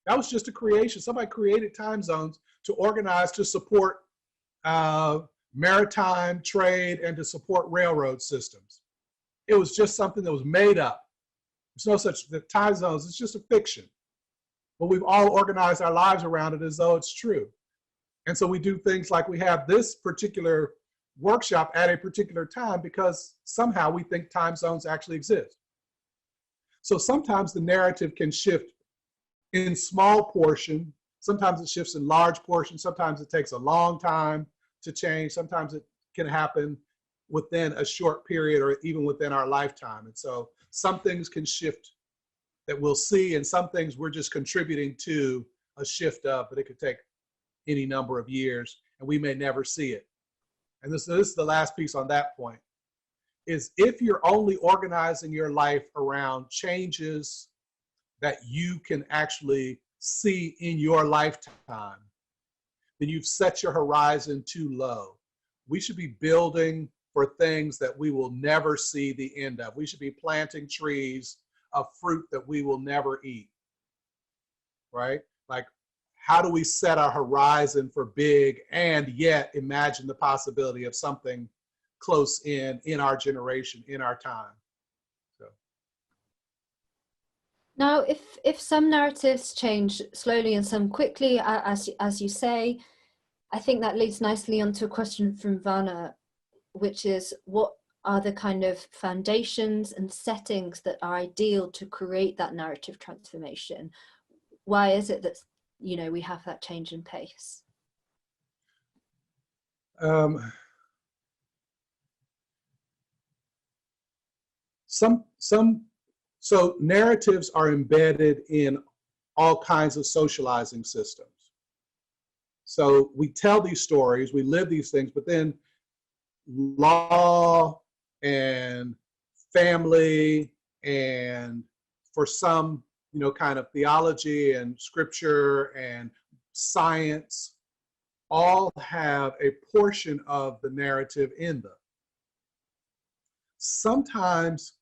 That was just a creation. Somebody created time zones to organize, to support maritime trade and to support railroad systems. It was just something that was made up. There's no such time zones. It's just a fiction. But we've all organized our lives around it as though it's true. And so we do things like we have this particular workshop at a particular time because somehow we think time zones actually exist. So sometimes the narrative can shift in small portion. Sometimes it shifts in large portions. Sometimes it takes a long time to change. Sometimes it can happen within a short period or even within our lifetime. And so some things can shift that we'll see, and some things we're just contributing to a shift of, but it could take any number of years and we may never see it. And this is the last piece on that point, is if you're only organizing your life around changes that you can actually see in your lifetime, then you've set your horizon too low. We should be building for things that we will never see the end of. We should be planting trees of fruit that we will never eat, right? Like, how do we set our horizon for big and yet imagine the possibility of something close in our generation, in our time? So. Now, if some narratives change slowly and some quickly, as you say, I think that leads nicely onto a question from Vanna, which is, what are the kind of foundations and settings that are ideal to create that narrative transformation? Why is it that, you know, we have that change in pace? So narratives are embedded in all kinds of socializing systems. So we tell these stories, we live these things, but then law and family and, for some, you know, kind of theology and scripture and science all have a portion of the narrative in them. Sometimes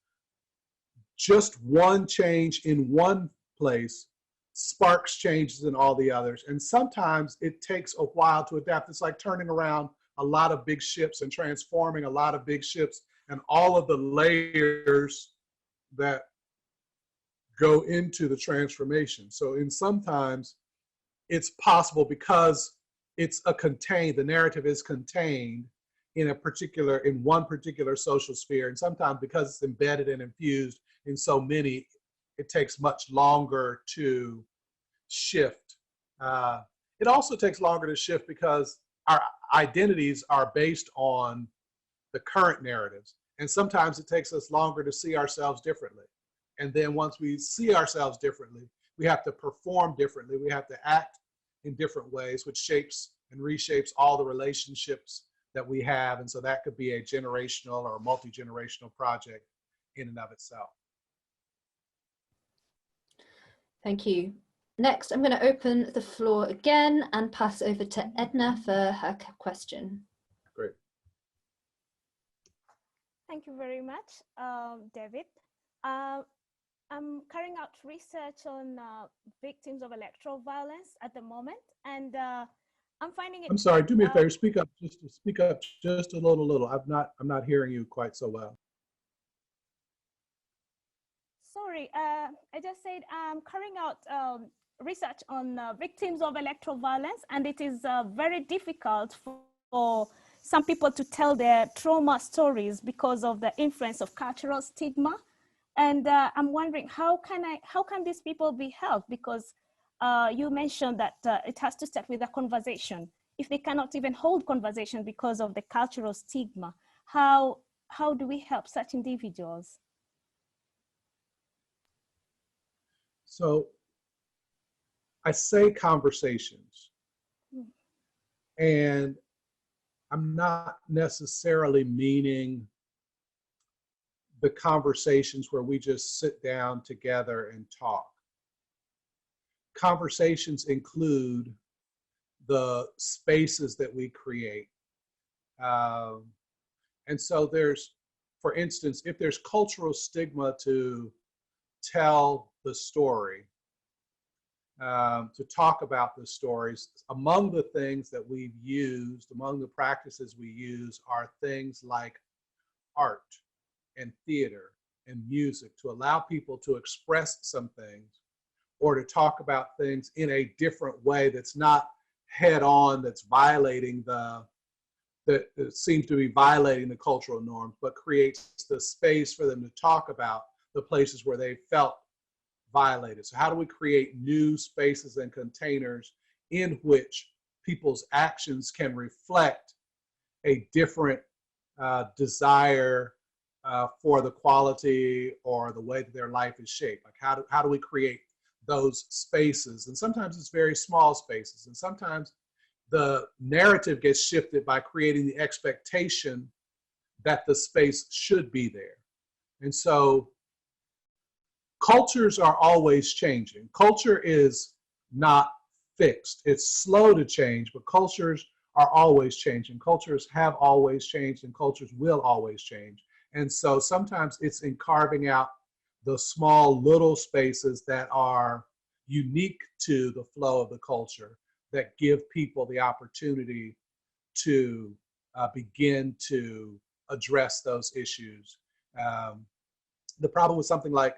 just one change in one place sparks changes in all the others. And sometimes it takes a while to adapt. It's like turning around a lot of big ships and transforming a lot of big ships and all of the layers that go into the transformation. So in sometimes it's possible because it's the narrative is contained in one particular social sphere. And sometimes because it's embedded and infused in so many, it takes much longer to shift. It also takes longer to shift because our identities are based on the current narratives. And sometimes it takes us longer to see ourselves differently. And then once we see ourselves differently, we have to perform differently. We have to act in different ways, which shapes and reshapes all the relationships that we have. And so that could be a generational or a multi-generational project in and of itself. Thank you. Next, I'm going to open the floor again and pass over to Edna for her question. Great. Thank you very much, David. I'm carrying out research on victims of electoral violence at the moment, and I'm finding it. I'm sorry. Do me a favor. Speak up. Speak up just a little. I'm not hearing you quite so well. Sorry, I just said I'm carrying out research on victims of electoral violence, and it is very difficult for some people to tell their trauma stories because of the influence of cultural stigma. And I'm wondering, how can these people be helped? Because you mentioned that it has to start with a conversation. If they cannot even hold conversation because of the cultural stigma, how do we help such individuals? So I say conversations, and I'm not necessarily meaning the conversations where we just sit down together and talk. Conversations include the spaces that we create. And so there's, for instance, if there's cultural stigma to tell the story, to talk about the stories, among the things that we've used, among the practices we use are things like art and theater and music to allow people to express some things or to talk about things in a different way that's not head on, that's violating that seems to be violating the cultural norms, but creates the space for them to talk about the places where they felt violated. So how do we create new spaces and containers in which people's actions can reflect a different desire for the quality or the way that their life is shaped? Like how do we create those spaces? And sometimes it's very small spaces, and sometimes the narrative gets shifted by creating the expectation that the space should be there. And so cultures are always changing. Culture is not fixed. It's slow to change, but cultures are always changing. Cultures have always changed, and cultures will always change. And so sometimes it's in carving out the small little spaces that are unique to the flow of the culture that give people the opportunity to begin to address those issues. The problem with something like,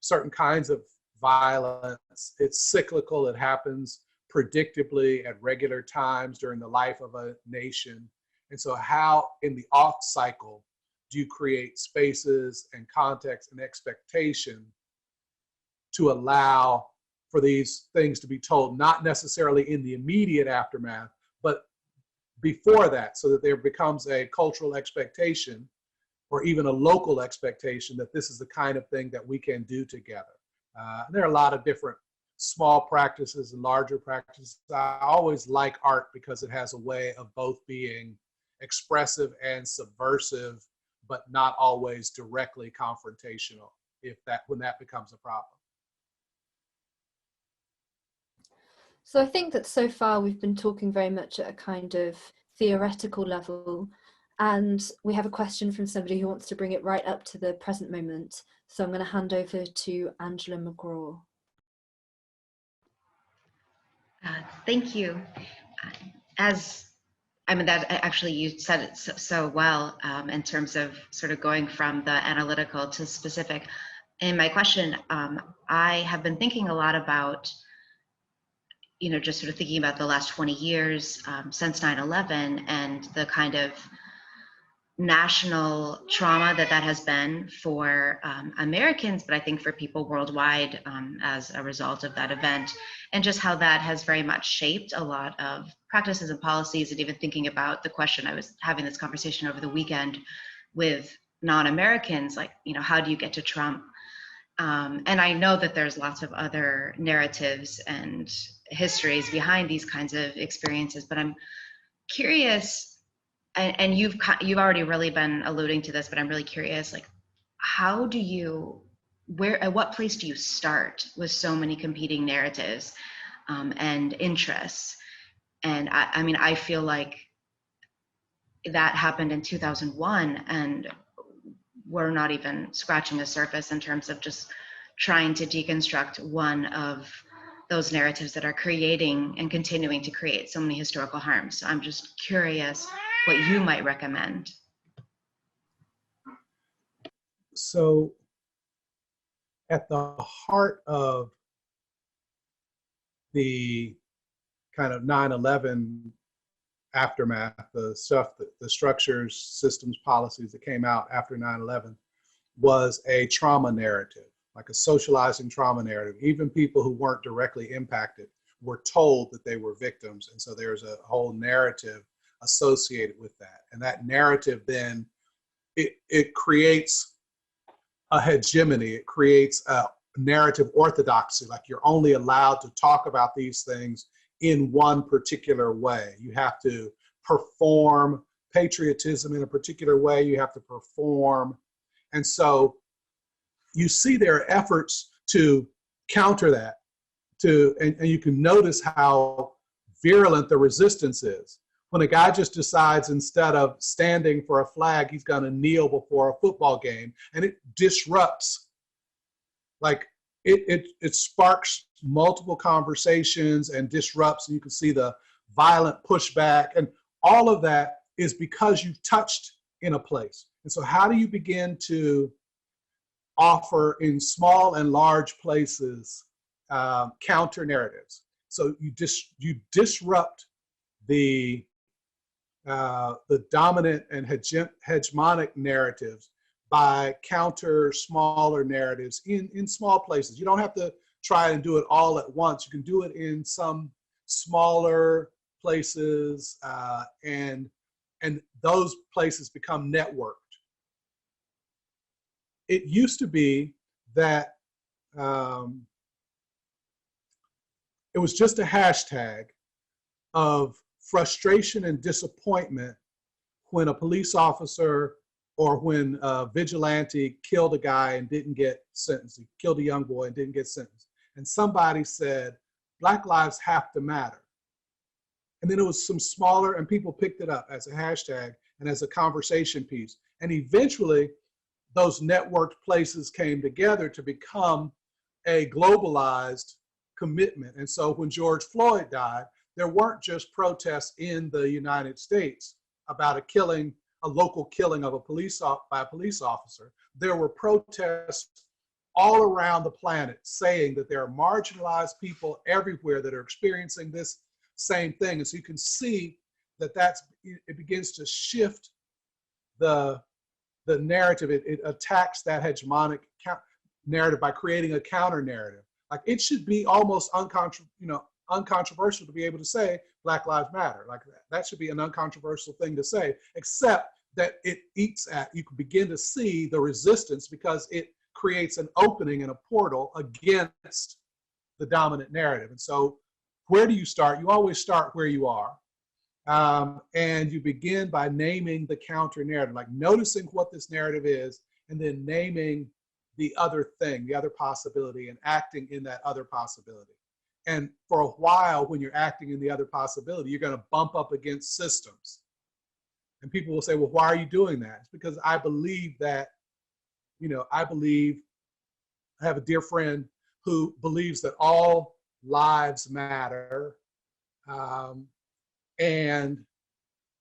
certain kinds of violence, it's cyclical. It happens predictably at regular times during the life of a nation. And so how in the off cycle do you create spaces and context and expectation to allow for these things to be told, not necessarily in the immediate aftermath, but before that, so that there becomes a cultural expectation or even a local expectation that this is the kind of thing that we can do together. And there are a lot of different small practices and larger practices. I always like art because it has a way of both being expressive and subversive, but not always directly confrontational when that becomes a problem. So I think that so far we've been talking very much at a kind of theoretical level, and we have a question from somebody who wants to bring it right up to the present moment. So I'm going to hand over to Angela McGraw. Thank you. That actually you said it so well in terms of sort of going from the analytical to specific. In my question, I have been thinking a lot about, just sort of thinking about the last 20 years since 9/11 and the kind of national trauma that has been for Americans, but I think for people worldwide as a result of that event, and just how that has very much shaped a lot of practices and policies, and even thinking about the question, I was having this conversation over the weekend with non-Americans, like, how do you get to Trump? And I know that there's lots of other narratives and histories behind these kinds of experiences, but I'm curious, and you've already really been alluding to this, but I'm really curious, like, at what place do you start with so many competing narratives and interests? And I feel like that happened in 2001, and we're not even scratching the surface in terms of just trying to deconstruct one of those narratives that are creating and continuing to create so many historical harms. So I'm just curious what you might recommend. So at the heart of the kind of 9/11 aftermath, the stuff, the structures, systems, policies that came out after 9/11 was a trauma narrative, like a socializing trauma narrative. Even people who weren't directly impacted were told that they were victims. And so there's a whole narrative associated with that. And that narrative then, it creates a hegemony. It creates a narrative orthodoxy, like you're only allowed to talk about these things in one particular way. You have to perform patriotism in a particular way. You have to perform. And so you see there are efforts to counter that, and you can notice how virulent the resistance is. When a guy just decides instead of standing for a flag, he's going to kneel before a football game, and it disrupts, like it sparks multiple conversations and disrupts, and you can see the violent pushback, and all of that is because you've touched in a place. And so how do you begin to offer in small and large places counter narratives? So you disrupt the dominant and hegemonic narratives by counter smaller narratives in small places. You don't have to try and do it all at once. You can do it in some smaller places, and those places become networked. It used to be that it was just a hashtag of frustration and disappointment when a police officer or when a vigilante killed a guy and didn't get sentenced. He killed a young boy and didn't get sentenced. And somebody said, Black lives have to matter. And then it was some smaller, and people picked it up as a hashtag and as a conversation piece. And eventually, those networked places came together to become a globalized commitment. And so when George Floyd died, there weren't just protests in the United States about a local killing of by a police officer. There were protests all around the planet saying that there are marginalized people everywhere that are experiencing this same thing. And so you can see that it begins to shift the narrative. It attacks that hegemonic narrative by creating a counter narrative. Like, it should be almost uncontroversial to be able to say Black Lives Matter. Like that should be an uncontroversial thing to say, except that you can begin to see the resistance because it creates an opening and a portal against the dominant narrative. And so where do you start? You always start where you are. And you begin by naming the counter narrative, like noticing what this narrative is, and then naming the other thing, the other possibility, and acting in that other possibility. And for a while, when you're acting in the other possibility, you're going to bump up against systems. And people will say, well, why are you doing that? It's because I believe that, I have a dear friend who believes that all lives matter. And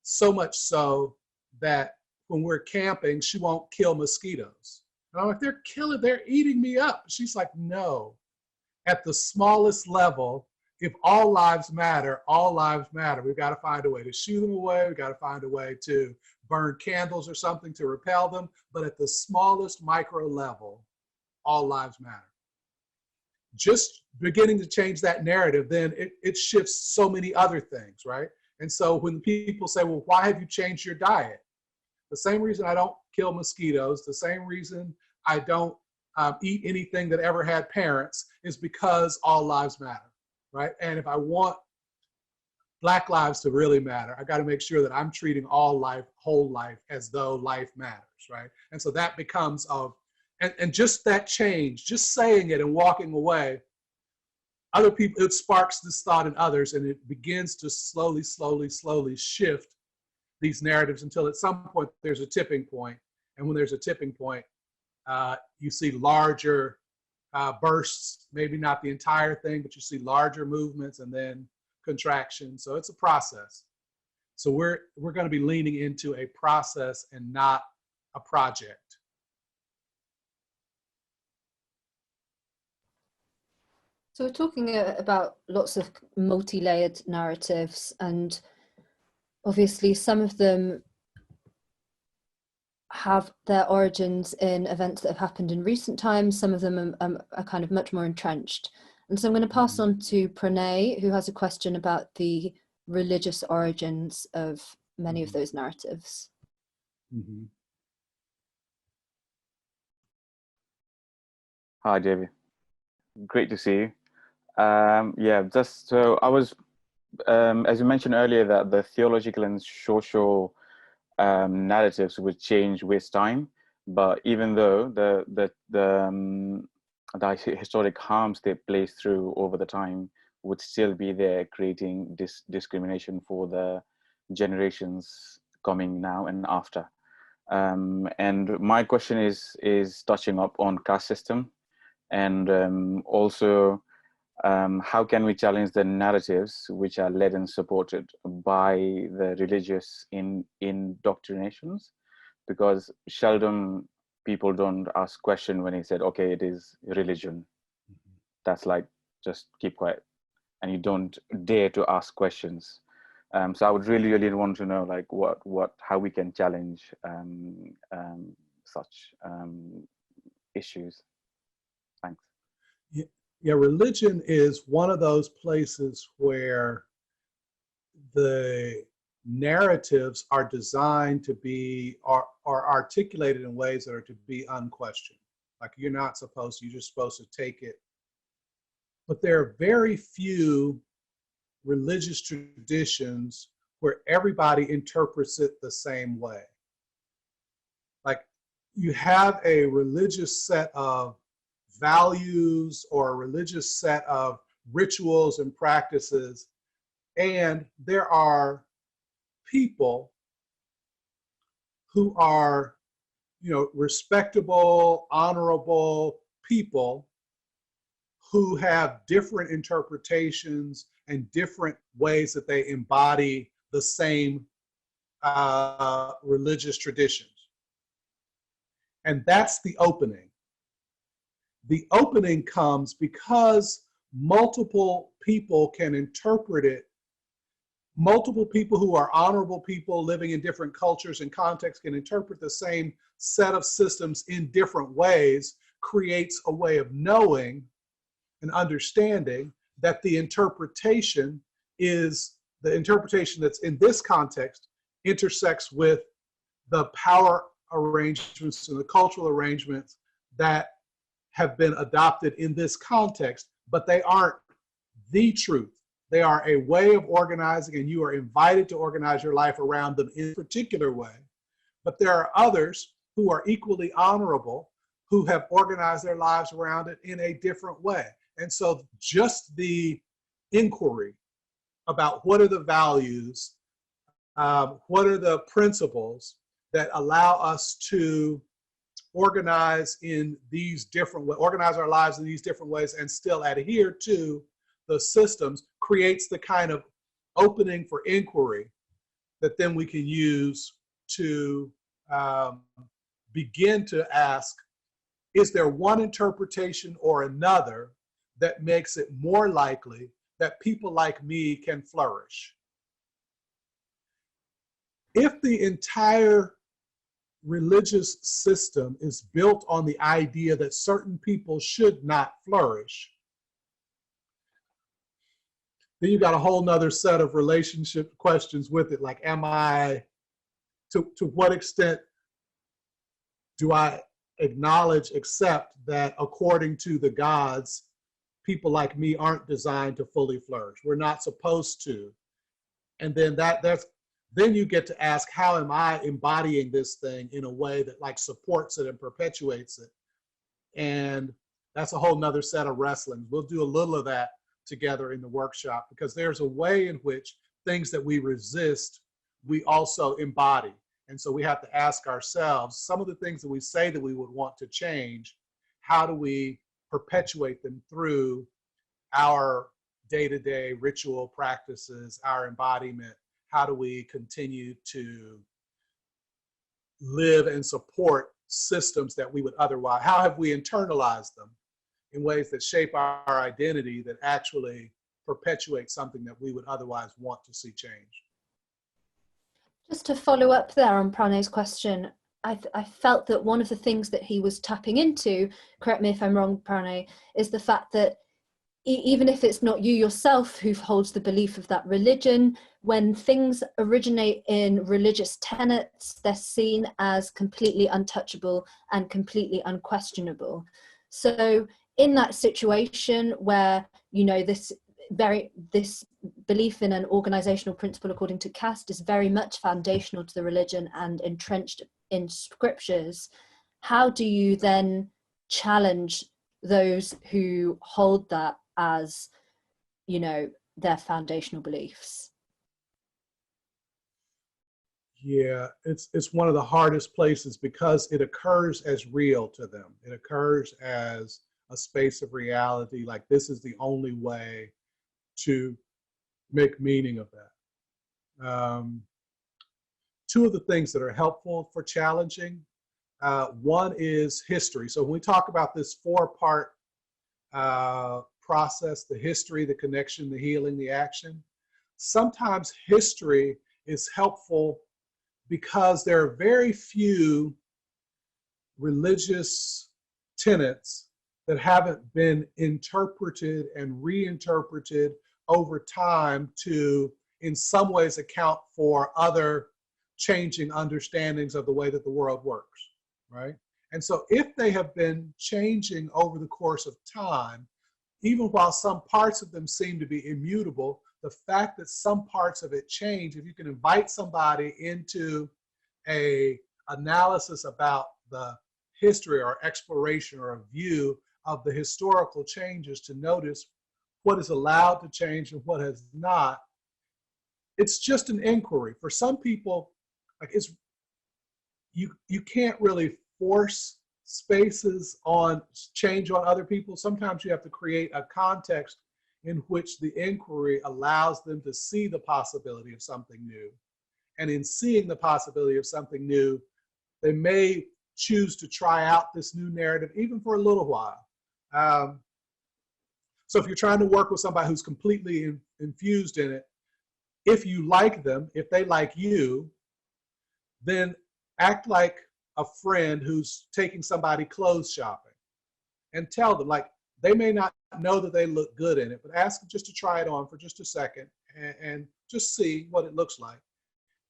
so much so that when we're camping, she won't kill mosquitoes. And I'm like, they're eating me up. She's like, no. At the smallest level, if all lives matter, all lives matter. We've got to find a way to shoo them away. We've got to find a way to burn candles or something to repel them. But at the smallest micro level, all lives matter. Just beginning to change that narrative, then it shifts so many other things, right? And so when people say, well, why have you changed your diet? The same reason I don't kill mosquitoes, the same reason I don't eat anything that ever had parents is because all lives matter, right? And if I want Black lives to really matter, I got to make sure that I'm treating all life, whole life, as though life matters, right? And so that becomes and just that change, just saying it and walking away, other people, it sparks this thought in others, and it begins to slowly shift these narratives until at some point there's a tipping point. And when there's a tipping point, you see larger bursts, maybe not the entire thing, but you see larger movements and then contraction. So it's a process. So we're going to be leaning into a process and not a project. So we're talking about lots of multi-layered narratives, and obviously some of them have their origins in events that have happened in recent times. Some of them are kind of much more entrenched. And so I'm going to pass on to Pranay, who has a question about the religious origins of many of those narratives. Mm-hmm. Hi, David. Great to see you. Yeah, just so I was, as you mentioned earlier, that the theological and social narratives would change with time, but even though the historic harms they place through over the time would still be there, creating discrimination for the generations coming now and after. And my question is touching up on caste system, and also how can we challenge the narratives which are led and supported by the religious indoctrinations? Because seldom people don't ask question when he said, okay, it is religion. That's like, just keep quiet. And you don't dare to ask questions. So I would really want to know, like, how we can challenge such issues. Thanks. Yeah, religion is one of those places where the narratives are designed to be, are articulated in ways that are to be unquestioned. Like you're just supposed to take it. But there are very few religious traditions where everybody interprets it the same way. Like you have a religious set of values or a religious set of rituals and practices, and there are people who are, respectable, honorable people who have different interpretations and different ways that they embody the same religious traditions. And that's the opening. The opening comes because multiple people can interpret it. Multiple people who are honorable people living in different cultures and contexts can interpret the same set of systems in different ways, creates a way of knowing and understanding that the interpretation that's in this context intersects with the power arrangements and the cultural arrangements that have been adopted in this context, but they aren't the truth. They are a way of organizing, and you are invited to organize your life around them in a particular way. But there are others who are equally honorable who have organized their lives around it in a different way. And so just the inquiry about what are the values, what are the principles that allow us to organize in these different ways, organize our lives in these different ways and still adhere to the systems, creates the kind of opening for inquiry that then we can use to begin to ask, is there one interpretation or another that makes it more likely that people like me can flourish? If the entire religious system is built on the idea that certain people should not flourish, then you got a whole nother set of relationship questions with it. Like, to what extent do I accept that according to the gods, people like me aren't designed to fully flourish? We're not supposed to. And then then you get to ask, how am I embodying this thing in a way that like supports it and perpetuates it? And that's a whole nother set of wrestling. We'll do a little of that together in the workshop, because there's a way in which things that we resist we also embody. And so we have to ask ourselves, some of the things that we say that we would want to change, how do we perpetuate them through our day-to-day ritual practices, our embodiment? How do we continue to live and support systems that we would otherwise, how have we internalized them in ways that shape our identity that actually perpetuate something that we would otherwise want to see change? Just to follow up there on Pranay's question, I felt that one of the things that he was tapping into, correct me if I'm wrong, Pranay, is the fact that even if it's not you yourself who holds the belief of that religion, when things originate in religious tenets, they're seen as completely untouchable and completely unquestionable. So in that situation where, you know, this belief in an organizational principle according to caste is very much foundational to the religion and entrenched in scriptures, how do you then challenge those who hold that as, you know, their foundational beliefs? Yeah, it's one of the hardest places because it occurs as real to them. It occurs as a space of reality, like this is the only way to make meaning of that. Two of the things that are helpful for challenging, one is history. So when we talk about this four-part process, the history, the connection, the healing, the action, sometimes history is helpful because there are very few religious tenets that haven't been interpreted and reinterpreted over time to, in some ways, account for other changing understandings of the way that the world works, right? And so if they have been changing over the course of time, even while some parts of them seem to be immutable, the fact that some parts of it change, if you can invite somebody into a analysis about the history or exploration or a view of the historical changes to notice what is allowed to change and what has not, it's just an inquiry. For some people, like you can't really force spaces on change on other people. Sometimes you have to create a context in which the inquiry allows them to see the possibility of something new. And in seeing the possibility of something new, they may choose to try out this new narrative even for a little while. So if you're trying to work with somebody who's completely infused in it, if you like them, if they like you, then act like a friend who's taking somebody clothes shopping and tell them, like, they may not know that they look good in it, but ask them just to try it on for just a second and just see what it looks like.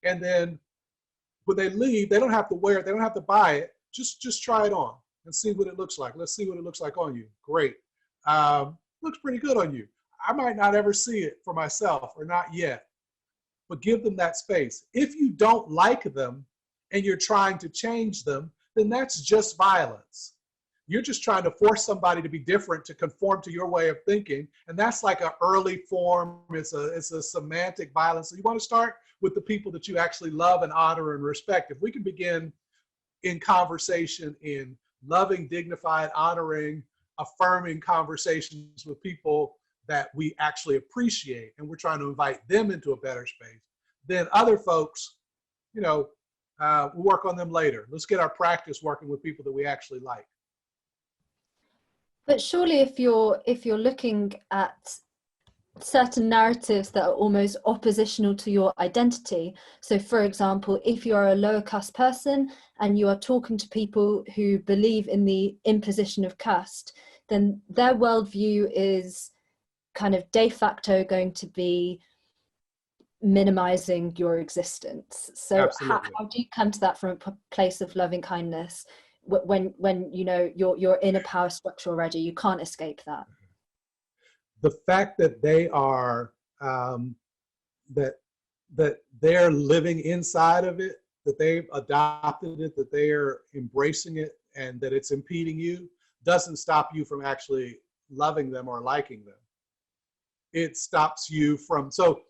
And then when they leave, they don't have to wear it, they don't have to buy it, just try it on and see what it looks like. Let's see what it looks like on you. Great. Looks pretty good on you. I might not ever see it for myself, or not yet, but give them that space. If you don't like them and you're trying to change them, then that's just violence. You're just trying to force somebody to be different, to conform to your way of thinking. And that's like an early form. It's a semantic violence. So you want to start with the people that you actually love and honor and respect. If we can begin in conversation, in loving, dignified, honoring, affirming conversations with people that we actually appreciate, and we're trying to invite them into a better space, then other folks, you know, we'll work on them later. Let's get our practice working with people that we actually like. But surely if you're looking at certain narratives that are almost oppositional to your identity, so for example, if you're a lower caste person and you are talking to people who believe in the imposition of caste, then their worldview is kind of de facto going to be minimizing your existence. So how do you come to that from a place of loving kindness when you know you're in a power structure already? You can't escape that. The fact that they are that they're living inside of it, that they've adopted it, that they are embracing it, and that it's impeding you, doesn't stop you from actually loving them or liking them. It stops you from, so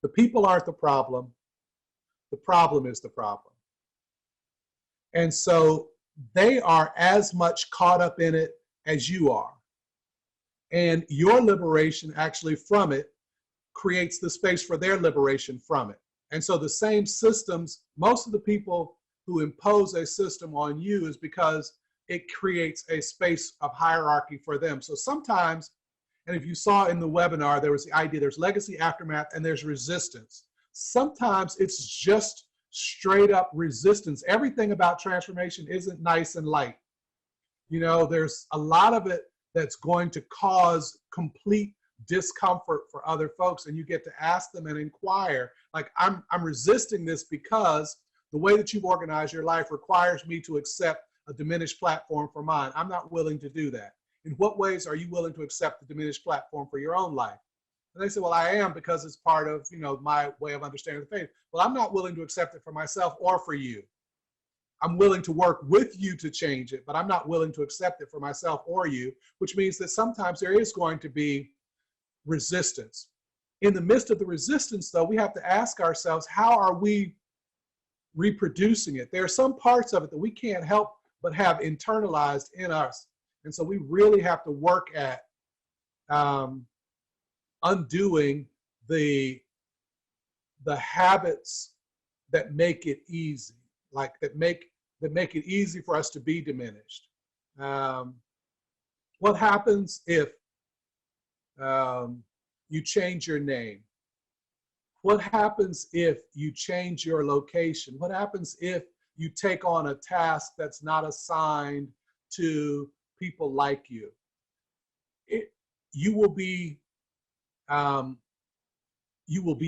The people aren't the problem. The problem is the problem. And so they are as much caught up in it as you are. And your liberation actually from it creates the space for their liberation from it. And so the same systems, most of the people who impose a system on you is because it creates a space of hierarchy for them. So sometimes, and if you saw in the webinar, there was the idea there's legacy, aftermath, and there's resistance. Sometimes it's just straight up resistance. Everything about transformation isn't nice and light. You know, there's a lot of it that's going to cause complete discomfort for other folks, and you get to ask them and inquire, like, I'm resisting this because the way that you've organized your life requires me to accept a diminished platform for mine. I'm not willing to do that. In what ways are you willing to accept the diminished platform for your own life? And they say, well, I am, because it's part of, you know, my way of understanding the faith. Well, I'm not willing to accept it for myself or for you. I'm willing to work with you to change it, but I'm not willing to accept it for myself or you, which means that sometimes there is going to be resistance. In the midst of the resistance, though, we have to ask ourselves, how are we reproducing it? There are some parts of it that we can't help but have internalized in us. And so we really have to work at undoing the habits that make it easy, like that make it easy for us to be diminished. What happens if you change your name? What happens if you change your location? What happens if you take on a task that's not assigned to people like you? You will be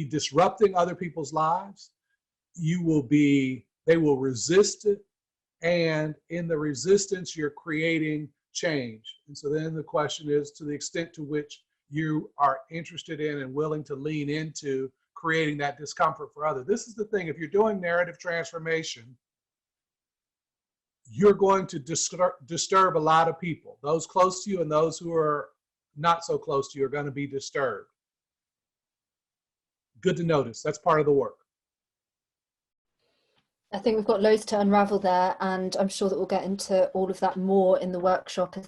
disrupting other people's lives. They will resist it. And in the resistance, you're creating change. And so then the question is, to the extent to which you are interested in and willing to lean into creating that discomfort for others. This is the thing, if you're doing narrative transformation, you're going to disturb a lot of people. Those close to you and those who are not so close to you are going to be disturbed. Good to notice. That's part of the work. I think we've got loads to unravel there, and I'm sure that we'll get into all of that more in the workshop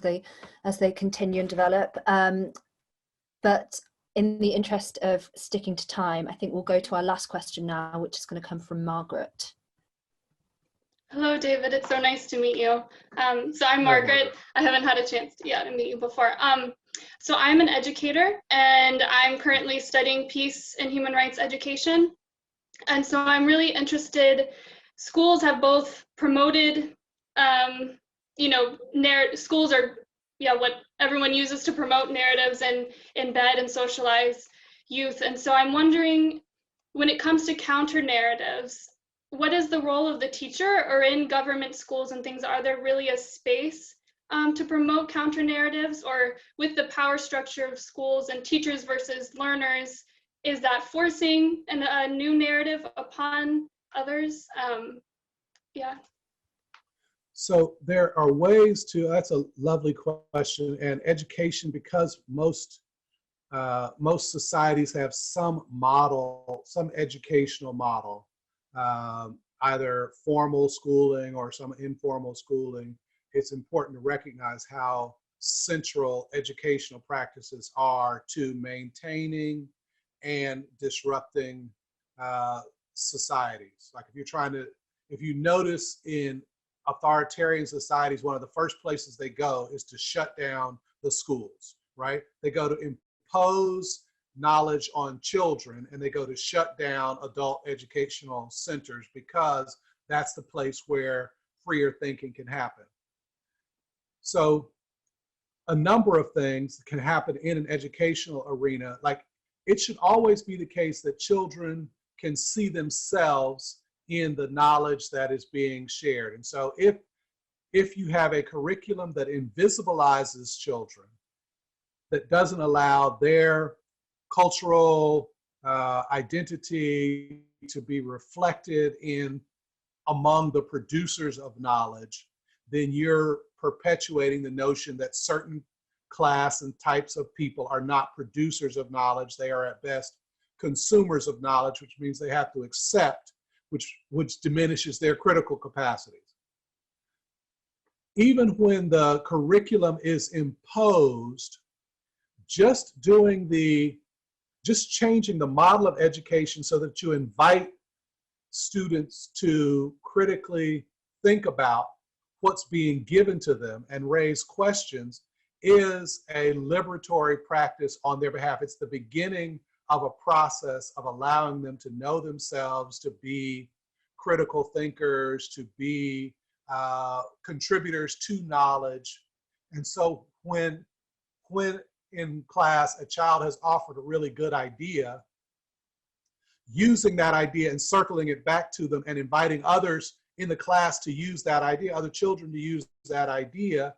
as they continue and develop. But in the interest of sticking to time, I think we'll go to our last question now, which is going to come from Margaret. Hello, David. It's so nice to meet you. So I'm Margaret. I haven't had a chance to meet you before. So I'm an educator, and I'm currently studying peace and human rights education. And so I'm really interested. Schools have both promoted, schools are what everyone uses to promote narratives and embed and socialize youth. And so I'm wondering, when it comes to counter narratives, what is the role of the teacher, or in government schools and things? Are there really a space to promote counter narratives, or with the power structure of schools and teachers versus learners, is that forcing a new narrative upon others? So there are ways to, that's a lovely question, and education, because most societies have some model, some educational model, either formal schooling or some informal schooling. It's important to recognize how central educational practices are to maintaining and disrupting societies. Like if you notice in authoritarian societies, one of the first places they go is to shut down the schools, right? They go to impose knowledge on children, and they go to shut down adult educational centers, because that's the place where freer thinking can happen. So a number of things can happen in an educational arena. Like, it should always be the case that children can see themselves in the knowledge that is being shared. And so if you have a curriculum that invisibilizes children, that doesn't allow their cultural identity to be reflected among the producers of knowledge, then you're perpetuating the notion that certain class and types of people are not producers of knowledge. They are at best consumers of knowledge, which means they have to accept, which diminishes their critical capacities. Even when the curriculum is imposed, just changing the model of education so that you invite students to critically think about what's being given to them and raise questions is a liberatory practice on their behalf. It's the beginning of a process of allowing them to know themselves, to be critical thinkers, to be contributors to knowledge. And so when in class a child has offered a really good idea, using that idea and circling it back to them and inviting others in the class to use that idea, other children to use that idea,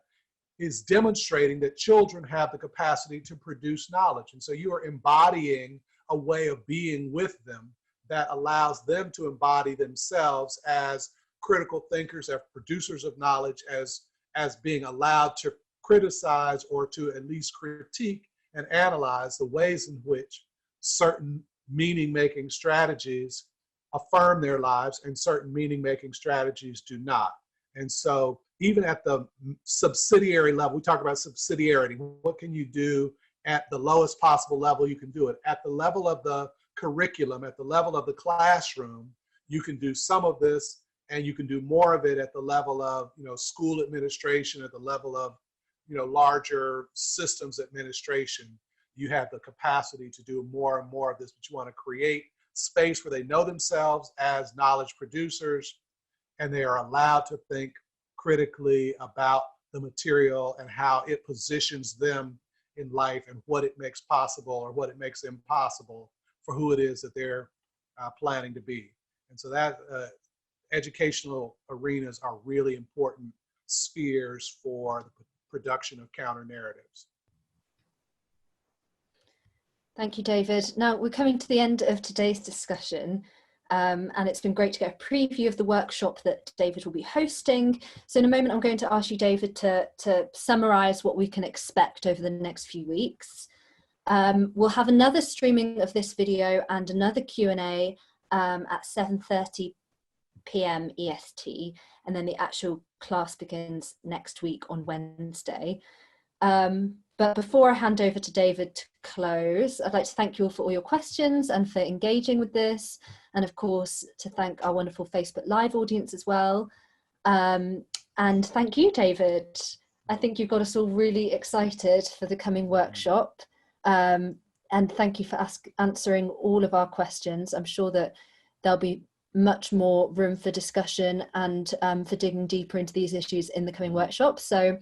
is demonstrating that children have the capacity to produce knowledge. And so you are embodying a way of being with them that allows them to embody themselves as critical thinkers, as producers of knowledge, as being allowed to criticize or to at least critique and analyze the ways in which certain meaning-making strategies affirm their lives and certain meaning-making strategies do not. And so even at the subsidiary level, we talk about subsidiarity. What can you do at the lowest possible level you can do it? At the level of the curriculum, at the level of the classroom, you can do some of this, and you can do more of it at the level of, school administration, at the level of, larger systems administration. You have the capacity to do more and more of this, but you want to create space where they know themselves as knowledge producers, and they are allowed to think critically about the material and how it positions them in life and what it makes possible or what it makes impossible for who it is that they're planning to be. And so that educational arenas are really important spheres for the production of counter narratives. Thank you, David. Now we're coming to the end of today's discussion, and it's been great to get a preview of the workshop that David will be hosting. So in a moment, I'm going to ask you, David, to summarize what we can expect over the next few weeks. We'll have another streaming of this video and another Q&A at 7:30 p.m. EST, and then the actual class begins next week on Wednesday. But before I hand over to David to close, I'd like to thank you all for all your questions and for engaging with this, and of course to thank our wonderful Facebook Live audience as well. And thank you, David. I think you've got us all really excited for the coming workshop. And thank you for answering all of our questions. I'm sure that there'll be much more room for discussion and for digging deeper into these issues in the coming workshop. So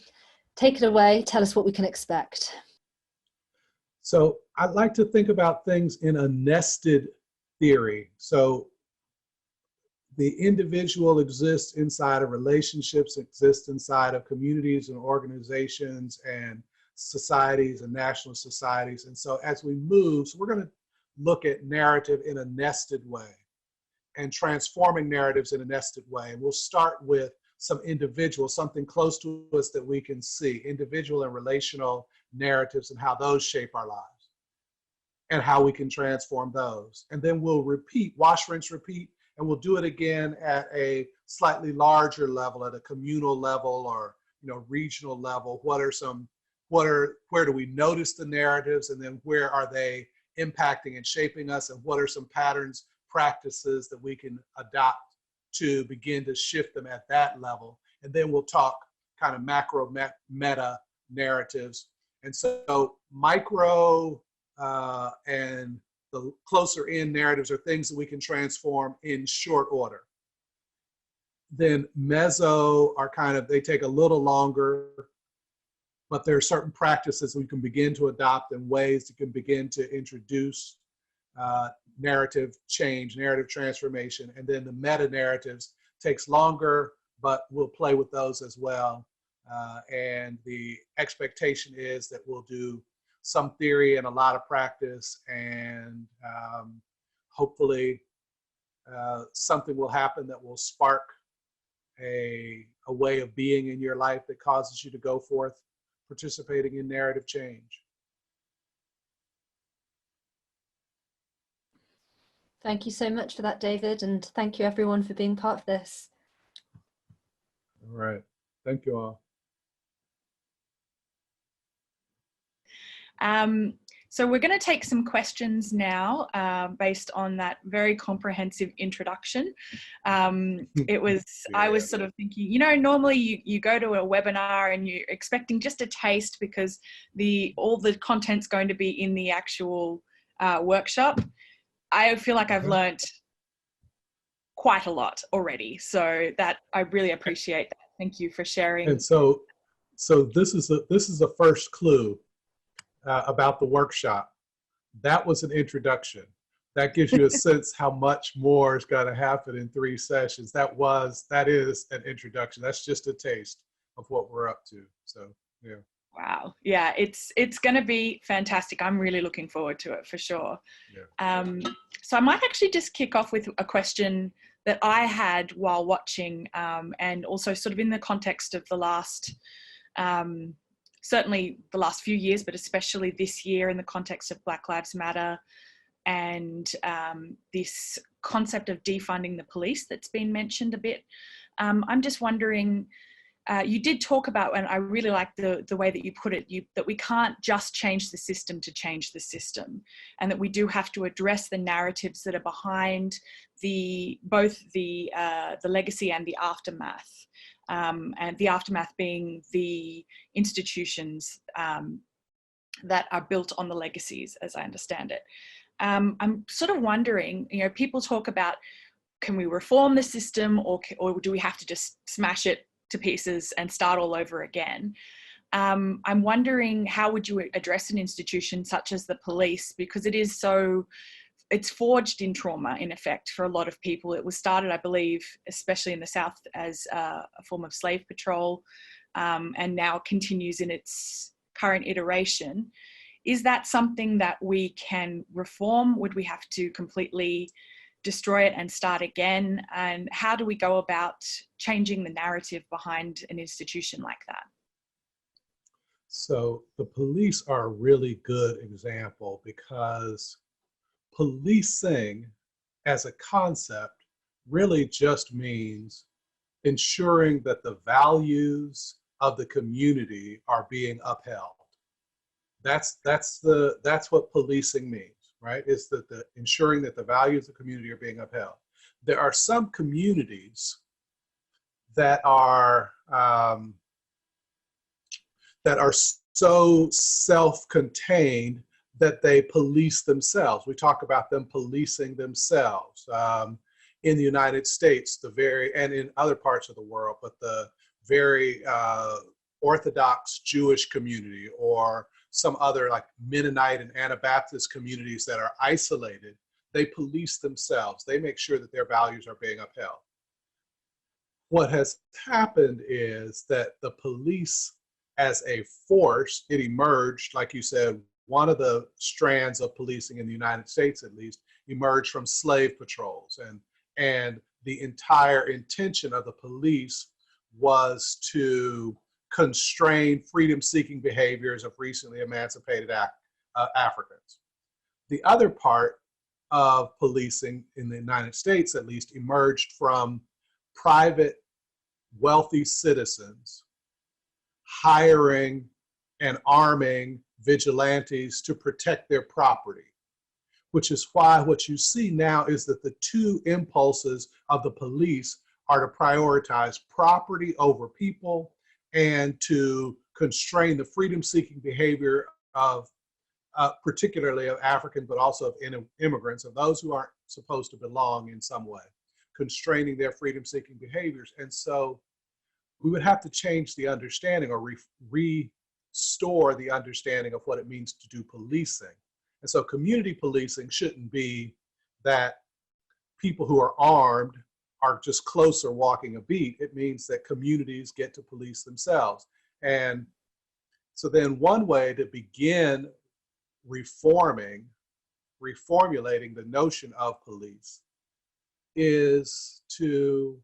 take it away, tell us what we can expect. So I'd like to think about things in a nested theory. So the individual exists inside of relationships, exists inside of communities and organizations and societies and national societies. And so as we move, so we're going to look at narrative in a nested way and transforming narratives in a nested way. And we'll start with some individual, something close to us that we can see, individual and relational narratives and how those shape our lives and how we can transform those. And then we'll repeat, wash, rinse, repeat, and we'll do it again at a slightly larger level, at a communal level or regional level. Where do we notice the narratives, and then where are they impacting and shaping us, and what are some patterns, practices that we can adopt to begin to shift them at that level. And then we'll talk kind of macro meta narratives. And so micro and the closer in narratives are things that we can transform in short order. Then meso are they take a little longer, but there are certain practices we can begin to adopt and ways that can begin to introduce narrative change, narrative transformation. And then the meta narratives takes longer, but we'll play with those as well. And the expectation is that we'll do some theory and a lot of practice, and hopefully something will happen that will spark a way of being in your life that causes you to go forth participating in narrative change. Thank you so much for that, David, and thank you everyone for being part of this. All right. Thank you all. So we're going to take some questions now based on that very comprehensive introduction. It was, I was sort of thinking, you know, normally you go to a webinar and you're expecting just a taste because all the content's going to be in the actual workshop. I feel like I've learnt quite a lot already, so that I really appreciate that. Thank you for sharing. And so this is the first clue about the workshop. That was an introduction. That gives you a sense how much more is going to happen in 3 sessions. That is an introduction. That's just a taste of what we're up to. So yeah. Wow. Yeah, it's going to be fantastic. I'm really looking forward to it for sure. Yeah. So I might actually just kick off with a question that I had while watching, and also sort of in the context of the last, certainly the last few years, but especially this year in the context of Black Lives Matter and this concept of defunding the police that's been mentioned a bit. I'm just wondering, you did talk about, and I really like the way that you put it, that we can't just change the system to change the system, and that we do have to address the narratives that are behind both the legacy and the aftermath. And the aftermath being the institutions that are built on the legacies, as I understand it. I'm sort of wondering, you know, people talk about, can we reform the system, or do we have to just smash it to pieces and start all over again? I'm wondering, how would you address an institution such as the police, because it's forged in trauma, in effect, for a lot of people. It was started, I believe, especially in the South, as a form of slave patrol, and now continues in its current iteration. Is that something that we can reform? Would we have to completely destroy it and start again? And how do we go about changing the narrative behind an institution like that? So the police are a really good example, because policing as a concept really just means ensuring that the values of the community are being upheld. That's what policing means, right? It's that ensuring that the values of the community are being upheld. There are some communities that are so self-contained that they police themselves. We talk about them policing themselves in the United States, and in other parts of the world, but the very Orthodox Jewish community, or some other like Mennonite and Anabaptist communities that are isolated, they police themselves. They make sure that their values are being upheld. What has happened is that the police as a force, it emerged, like you said, one of the strands of policing in the United States, at least, emerged from slave patrols. And the entire intention of the police was to constrain freedom-seeking behaviors of recently emancipated Africans. The other part of policing in the United States, at least, emerged from private wealthy citizens hiring and arming vigilantes to protect their property, which is why what you see now is that the two impulses of the police are to prioritize property over people and to constrain the freedom-seeking behavior of particularly of Africans, but also of immigrants, of those who aren't supposed to belong in some way, constraining their freedom-seeking behaviors. And so we would have to change the understanding, or restore the understanding of what it means to do policing. And so community policing shouldn't be that people who are armed are just closer walking a beat. It means that communities get to police themselves. And so then one way to begin reformulating the notion of police is to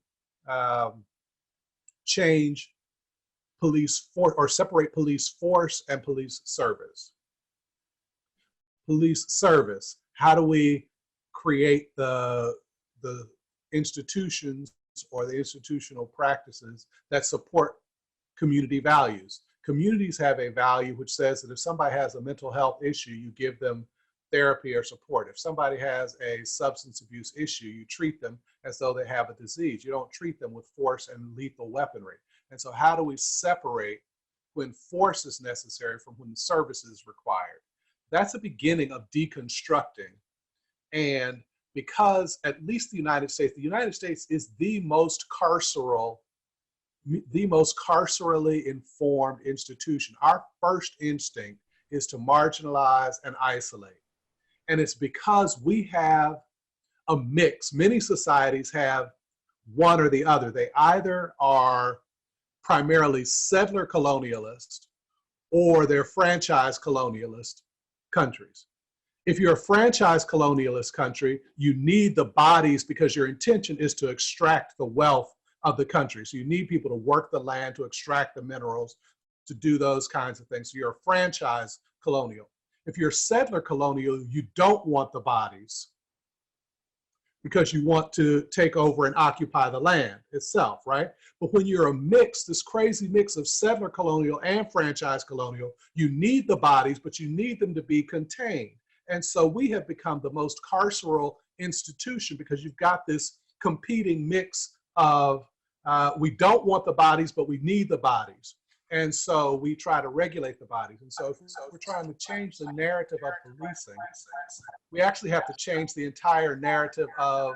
change police force, or separate police force and police service. Police service, how do we create the institutions or the institutional practices that support community values. Communities have a value which says that if somebody has a mental health issue, you give them therapy or support. If somebody has a substance abuse issue, you treat them as though they have a disease. You don't treat them with force and lethal weaponry. And so how do we separate when force is necessary from when service is required? That's the beginning of deconstructing. And because at least the United States is the most carcerally informed institution. Our first instinct is to marginalize and isolate. And it's because we have a mix. Many societies have one or the other. They either are primarily settler colonialist or they're franchise colonialist countries. If you're a franchise colonialist country, you need the bodies because your intention is to extract the wealth of the country. So you need people to work the land, to extract the minerals, to do those kinds of things. So you're a franchise colonial. If you're settler colonial, you don't want the bodies because you want to take over and occupy the land itself, right? But when you're a mix, this crazy mix of settler colonial and franchise colonial, you need the bodies, but you need them to be contained. And so we have become the most carceral institution because you've got this competing mix of we don't want the bodies, but we need the bodies. And so we try to regulate the bodies. And so if we're trying to change the narrative of policing, we actually have to change the entire narrative of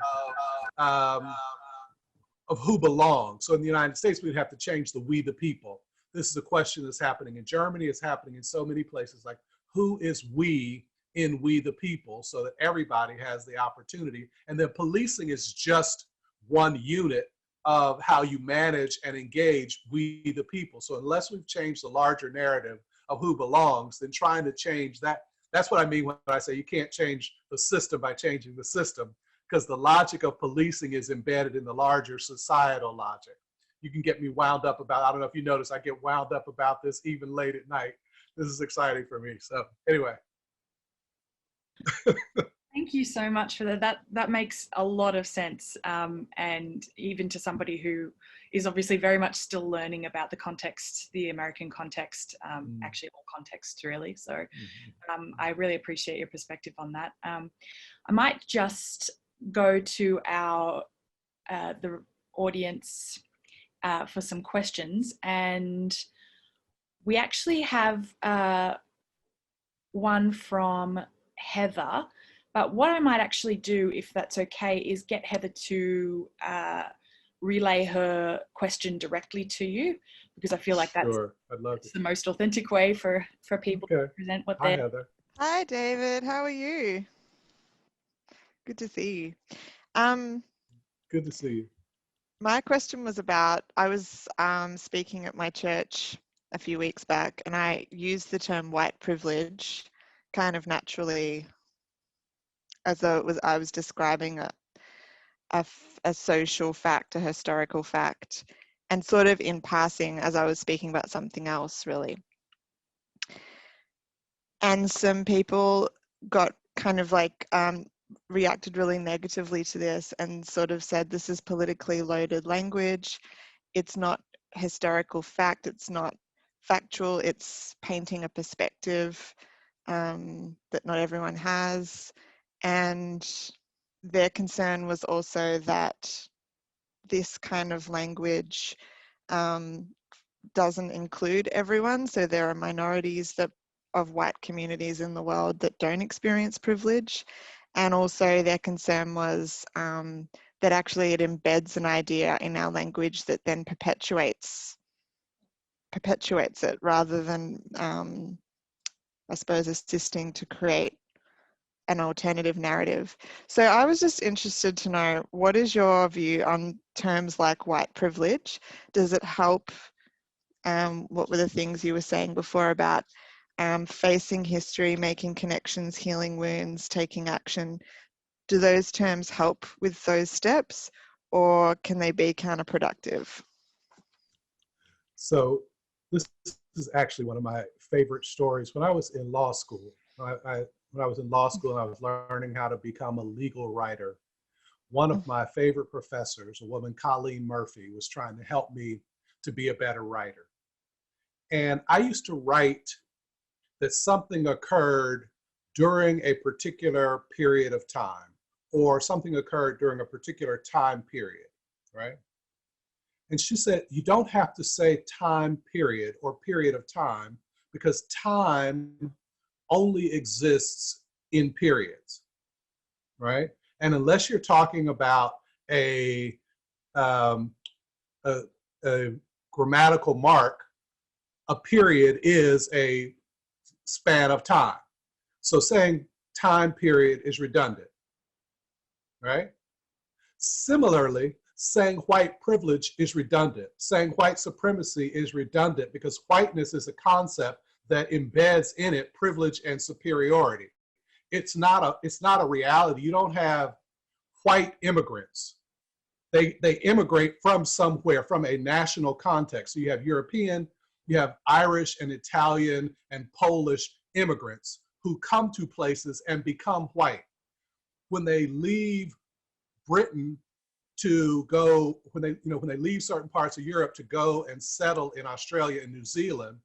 who belongs. So in the United States, we'd have to change the we the people. This is a question that's happening in Germany. It's happening in so many places. Like, who is we in we the people, so that everybody has the opportunity. And then policing is just one unit of how you manage and engage we the people. So unless we've changed the larger narrative of who belongs, then trying to change that, that's what I mean when I say you can't change the system by changing the system, because the logic of policing is embedded in the larger societal logic. You can get me wound up about, I don't know if you notice, I get wound up about this even late at night. This is exciting for me. So anyway. Thank you so much for that. That makes a lot of sense. And even to somebody who is obviously very much still learning about the context, the American context, actually all contexts really. So I really appreciate your perspective on that. I might just go to our the audience for some questions, and we actually have one from Heather. But what I might actually do, if that's okay, is get Heather to relay her question directly to you, because I feel like that's the most authentic way for people to present what they're. Hi, Heather. Hi, David. How are you? Good to see you. Good to see you. My question was about, I was speaking at my church a few weeks back, and I used the term white privilege kind of naturally, as though I was describing a social fact, a historical fact, and sort of in passing as I was speaking about something else, really. And some people got kind of like reacted really negatively to this and sort of said, this is politically loaded language. It's not historical fact. It's not factual. It's painting a perspective that not everyone has. And their concern was also that this kind of language doesn't include everyone. So there are minorities of white communities in the world that don't experience privilege. And also their concern was that actually it embeds an idea in our language that then perpetuates it, rather than, I suppose, assisting to create an alternative narrative. So I was just interested to know, what is your view on terms like white privilege? Does it help? What were the things you were saying before about facing history, making connections, healing wounds, taking action? Do those terms help with those steps, or can they be counterproductive? So this is actually one of my favorite stories. When I was in law school, I when I was in law school and I was learning how to become a legal writer, one of my favorite professors, a woman, Colleen Murphy, was trying to help me to be a better writer. And I used to write that something occurred during a particular period of time, or something occurred during a particular time period, right? And she said, you don't have to say time period or period of time, because time only exists in periods, right? And unless you're talking about a grammatical mark, a period is a span of time. So saying time period is redundant, right? Similarly, saying white privilege is redundant. Saying white supremacy is redundant because whiteness is a concept that embeds in it privilege and superiority. It's not a reality. You don't have white immigrants. They immigrate from somewhere, from a national context. So you have European, you have Irish and Italian and Polish immigrants who come to places and become white. When they leave Britain to go, when they leave certain parts of Europe to go and settle in Australia and New Zealand,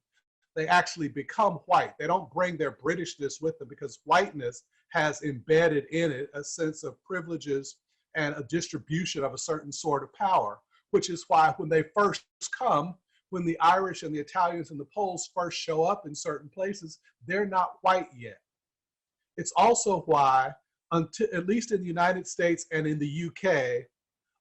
they actually become white. They don't bring their Britishness with them because whiteness has embedded in it a sense of privileges and a distribution of a certain sort of power, which is why when they first come, when the Irish and the Italians and the Poles first show up in certain places, they're not white yet. It's also why, until, at least in the United States and in the UK,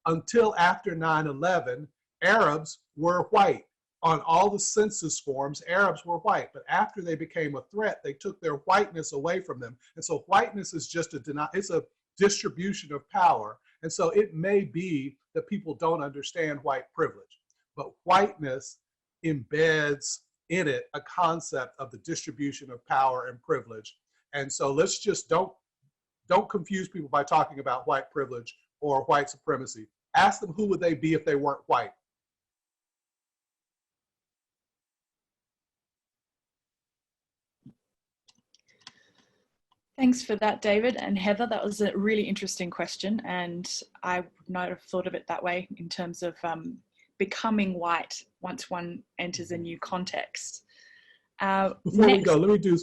until after 9/11, Arabs were white. On all the census forms, Arabs were white, but after they became a threat, they took their whiteness away from them. And so whiteness is just it's a distribution of power. And so it may be that people don't understand white privilege, but whiteness embeds in it a concept of the distribution of power and privilege. And so let's just don't confuse people by talking about white privilege or white supremacy. Ask them who would they be if they weren't white. Thanks for that, David and Heather. That was a really interesting question, and I would not have thought of it that way in terms of becoming white once one enters a new context. Before we go, let me do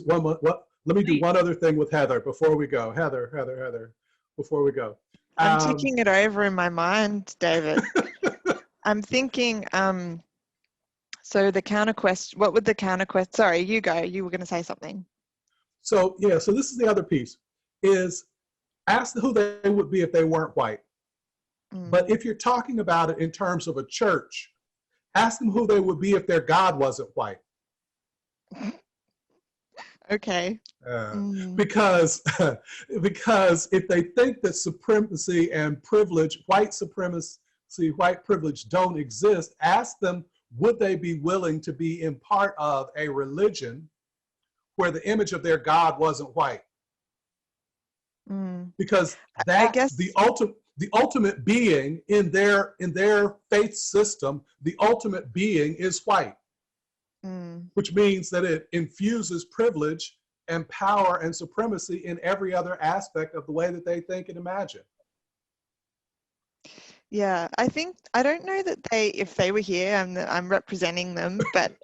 one other thing with Heather before we go. Heather, before we go. I'm ticking it over in my mind, David. I'm thinking, so the counter question, what would the counter question, sorry, you go, you were going to say something. So yeah, so this is the other piece, is ask who they would be if they weren't white. But if you're talking about it in terms of a church, ask them who they would be if their God wasn't white. Okay. Because if they think that supremacy and privilege, white supremacy, white privilege don't exist, ask them, would they be willing to be in part of a religion where the image of their God wasn't white? Because that's the ultimate being in their faith system. The ultimate being is white, which means that it infuses privilege and power and supremacy in every other aspect of the way that they think and imagine. Yeah, I don't know that if they were here, I'm representing them, but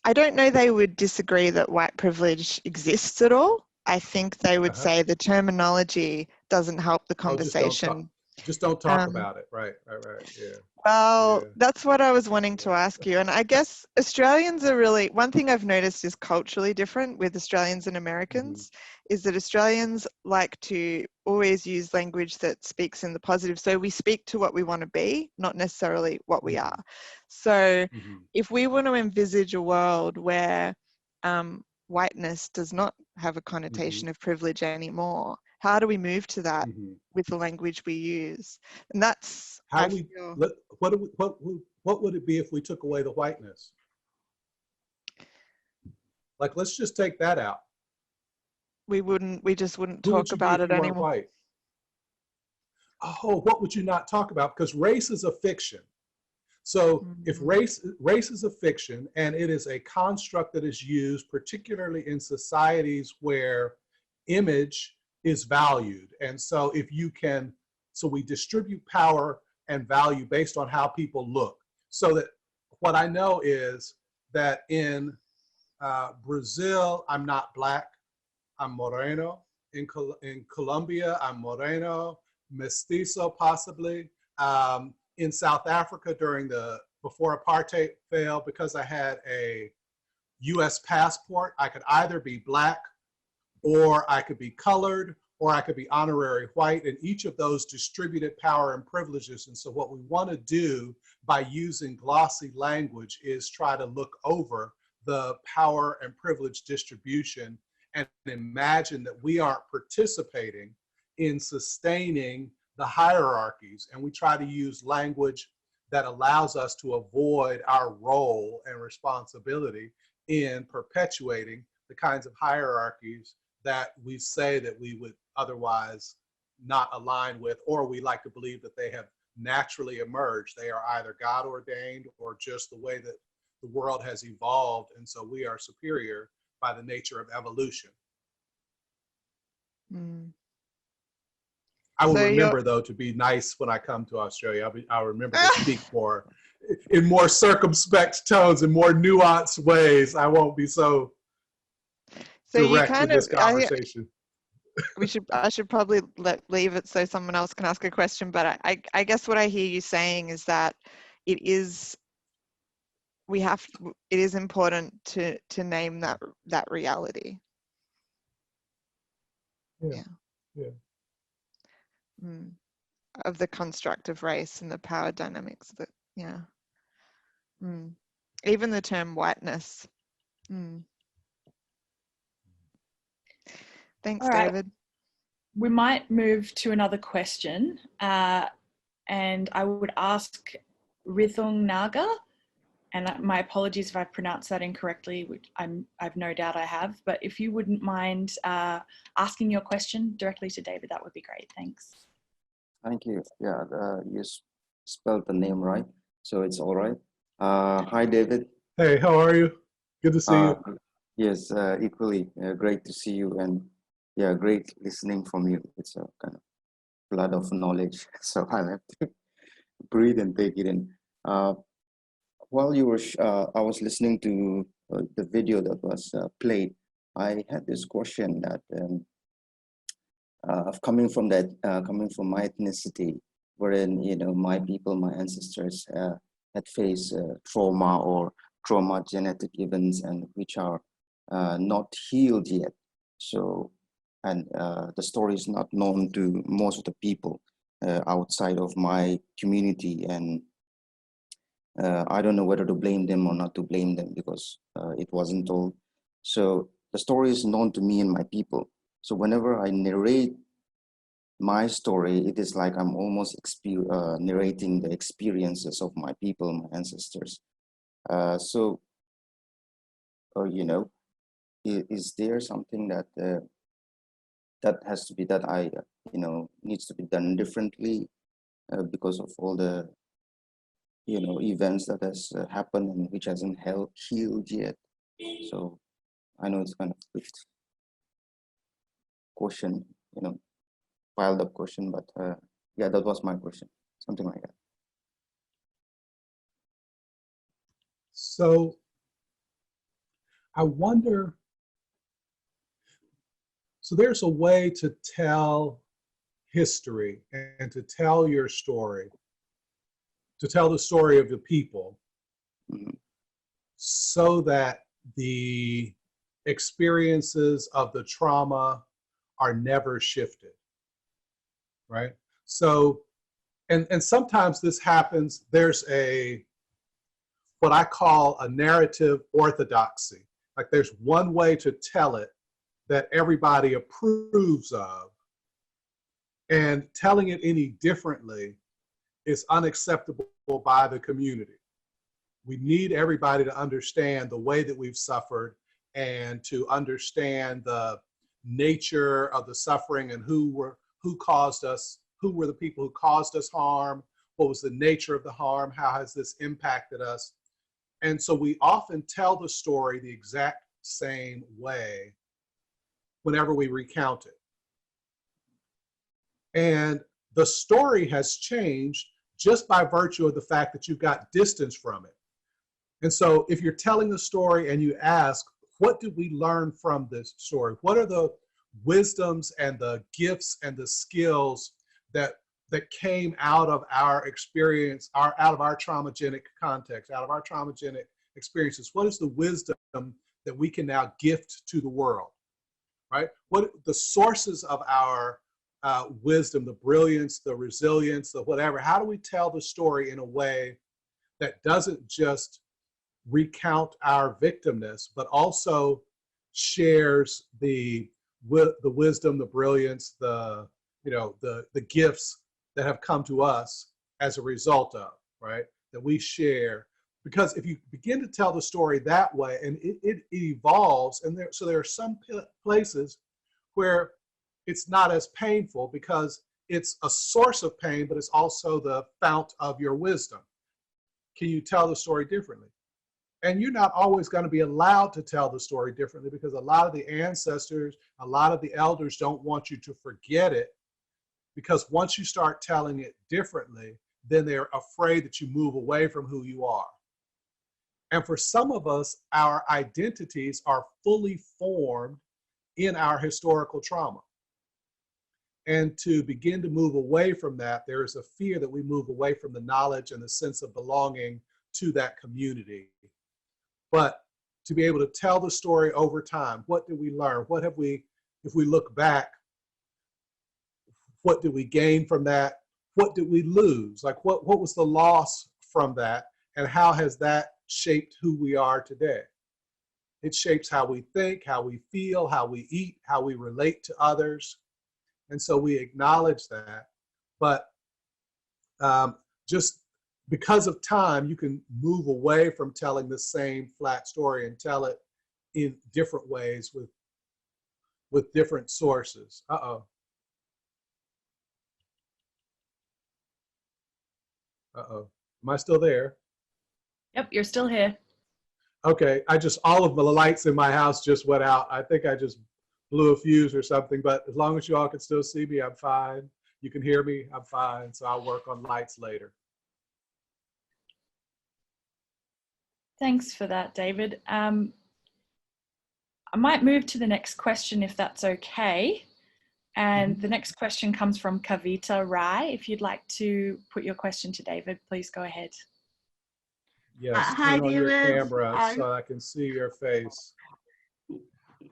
I don't know they would disagree that white privilege exists at all. I think they would say the terminology doesn't help the conversation. Just don't talk about it. Right, yeah. Well, that's what I was wanting to ask you. And I guess Australians are really, one thing I've noticed is culturally different with Australians and Americans, is that Australians like to always use language that speaks in the positive. So we speak to what we want to be, not necessarily what we are. So if we want to envisage a world where whiteness does not have a connotation of privilege anymore, how do we move to that with the language we use? And that's what would it be if we took away the whiteness? Like, let's just take that out. We just wouldn't talk about it anymore. White? Oh, what would you not talk about? Because race is a fiction. So if race is a fiction, and it is a construct that is used particularly in societies where image is valued. And so if you can, so we distribute power and value based on how people look. So that what I know is that in Brazil, I'm not black, I'm moreno. In Colombia, I'm moreno, mestizo possibly. In South Africa before apartheid fell, because I had a US passport, I could either be black or I could be colored or I could be honorary white, and each of those distributed power and privileges. And so what we want to do by using glossy language is try to look over the power and privilege distribution and imagine that we aren't participating in sustaining the hierarchies. And we try to use language that allows us to avoid our role and responsibility in perpetuating the kinds of hierarchies that we say that we would otherwise not align with, or we like to believe that they have naturally emerged. They are either God ordained or just the way that the world has evolved, and so we are superior by the nature of evolution. I will remember, though, to be nice when I come to Australia. I'll remember to speak more in more circumspect tones and more nuanced ways. I won't be so direct in this conversation. I should probably leave it so someone else can ask a question, but I guess what I hear you saying is that it is important to name that reality. Yeah. Of the construct of race and the power dynamics that, even the term whiteness. Thanks, All right. David. We might move to another question, and I would ask Rithung Naga, and my apologies if I pronounced that incorrectly, which I've no doubt I have, but if you wouldn't mind asking your question directly to David, that would be great. Thanks. Thank you. Yeah, you spelled the name right, so it's all right. Hi, David. Hey, how are you? Good to see you. Yes, equally great to see you, and yeah, great listening from you. It's a kind of flood of knowledge, so I have to breathe and take it in. While you were, I was listening to the video that was played. I had this question that coming from my ethnicity, wherein my people, my ancestors had faced trauma genetic events, and which are not healed yet. So, and the story is not known to most of the people outside of my community, and I don't know whether to blame them or not to blame them, because it wasn't told. So the story is known to me and my people. So whenever I narrate my story, it is like I'm almost narrating the experiences of my people, my ancestors. Is there something that has to be, that I needs to be done differently because of all the events that has happened and which hasn't healed yet? So I know it's kind of a question, piled up question, but yeah, that was my question, something like that. So I wonder, so there's a way to tell history and to tell your story, to tell the story of the people, so that the experiences of the trauma are never shifted, right? So, and sometimes this happens, there's what I call a narrative orthodoxy. Like there's one way to tell it that everybody approves of, and telling it any differently is unacceptable by the community. We need everybody to understand the way that we've suffered, and to understand the nature of the suffering, and who were the people who caused us harm, what was the nature of the harm, how has this impacted us. And so we often tell the story the exact same way, whenever we recount it. And the story has changed just by virtue of the fact that you've got distance from it. And so if you're telling the story and you ask, what did we learn from this story? What are the wisdoms and the gifts and the skills that came out of our experience, out of our traumagenic context, out of our traumagenic experiences? What is the wisdom that we can now gift to the world, right? What the sources of our wisdom, the brilliance, the resilience, the whatever? How do we tell the story in a way that doesn't just recount our victimness, but also shares the wisdom, the brilliance, the gifts that have come to us as a result of, right? That we share. Because if you begin to tell the story that way, and it evolves, and so there are some places where it's not as painful because it's a source of pain, but it's also the fount of your wisdom. Can you tell the story differently? And you're not always going to be allowed to tell the story differently, because a lot of the ancestors, a lot of the elders don't want you to forget it, because once you start telling it differently, then they're afraid that you move away from who you are. And for some of us, our identities are fully formed in our historical trauma. And to begin to move away from that, there is a fear that we move away from the knowledge and the sense of belonging to that community. But to be able to tell the story over time, what did we learn? What have we, if we look back, what did we gain from that? What did we lose? Like what was the loss from that? And how has that shaped who we are today? It shapes how we think, how we feel, how we eat, how we relate to others. And so we acknowledge that. But just because of time, you can move away from telling the same flat story and tell it in different ways with different sources. Uh-oh. Uh-oh. Am I still there? Yep, you're still here. Okay, all of the lights in my house just went out. I think I just blew a fuse or something, but as long as you all can still see me, I'm fine. You can hear me, I'm fine. So I'll work on lights later. Thanks for that, David. I might move to the next question if that's okay. And the next question comes from Kavita Rai. If you'd like to put your question to David, please go ahead. Yes, hi, turn on your David. camera so I can see your face.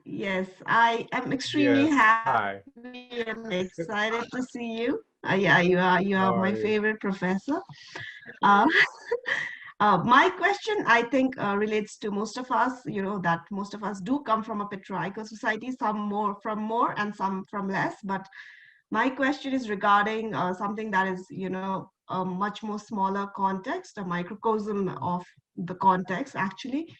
Yes, I am extremely happy and excited to see you. Yeah, you are my favorite professor. My question, I think, relates to most of us, that most of us do come from a patriarchal society, some more and some from less. But my question is regarding something that is, a much more smaller context, a microcosm of the context, actually.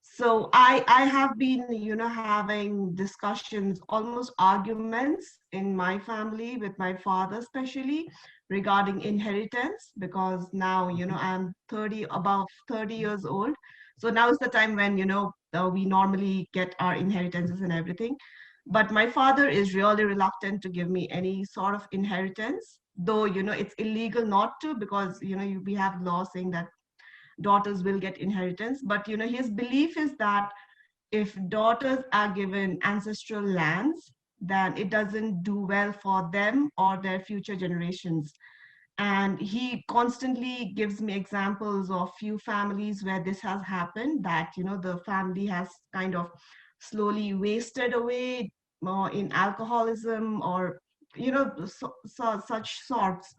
So I have been, having discussions, almost arguments in my family with my father, especially regarding inheritance, because now, I'm about 30 years old. So now is the time when, we normally get our inheritances and everything. But my father is really reluctant to give me any sort of inheritance, though, it's illegal not to, because, we have law saying that daughters will get inheritance. But his belief is that if daughters are given ancestral lands, then it doesn't do well for them or their future generations. And he constantly gives me examples of few families where this has happened, that the family has kind of slowly wasted away in alcoholism or such sorts.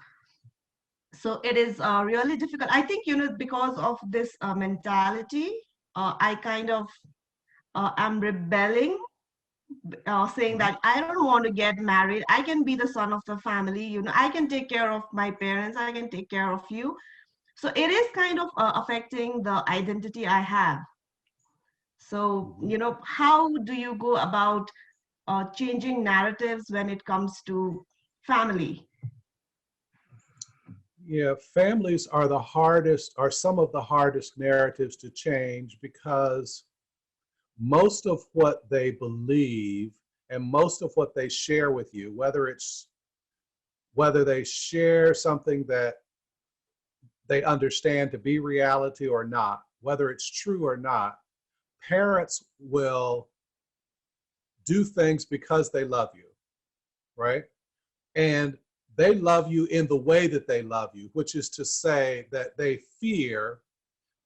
So it is really difficult. I think, because of this mentality, I kind of am rebelling, saying that I don't want to get married. I can be the son of the family. I can take care of my parents. I can take care of you. So it is kind of affecting the identity I have. So, how do you go about changing narratives when it comes to family? Yeah, families are some of the hardest narratives to change, because most of what they believe And most of what they share with you, whether they share something that they understand to be reality or not, whether it's true or not, parents will do things because they love you, right? And they love you in the way that they love you, which is to say that they fear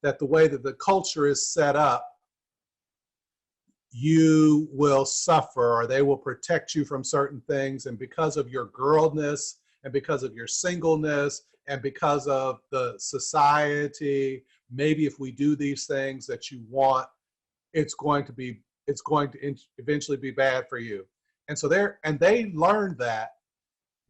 that the way that the culture is set up, you will suffer, or they will protect you from certain things. And because of your girlness, and because of your singleness, and because of the society, maybe if we do these things that you want, it's going to eventually be bad for you. And so they learned that,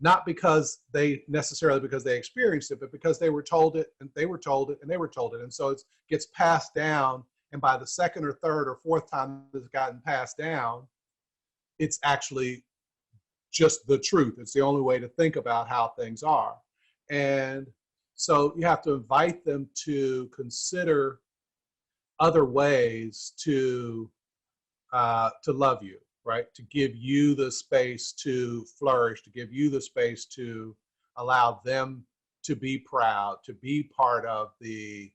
not because they experienced it, but because they were told it, and they were told it, and they were told it. And so it gets passed down. And by the second or third or fourth time it's gotten passed down, it's actually just the truth. It's the only way to think about how things are. And so you have to invite them to consider other ways to love you, right? To give you the space to flourish, to give you the space to allow them to be proud, to be part of the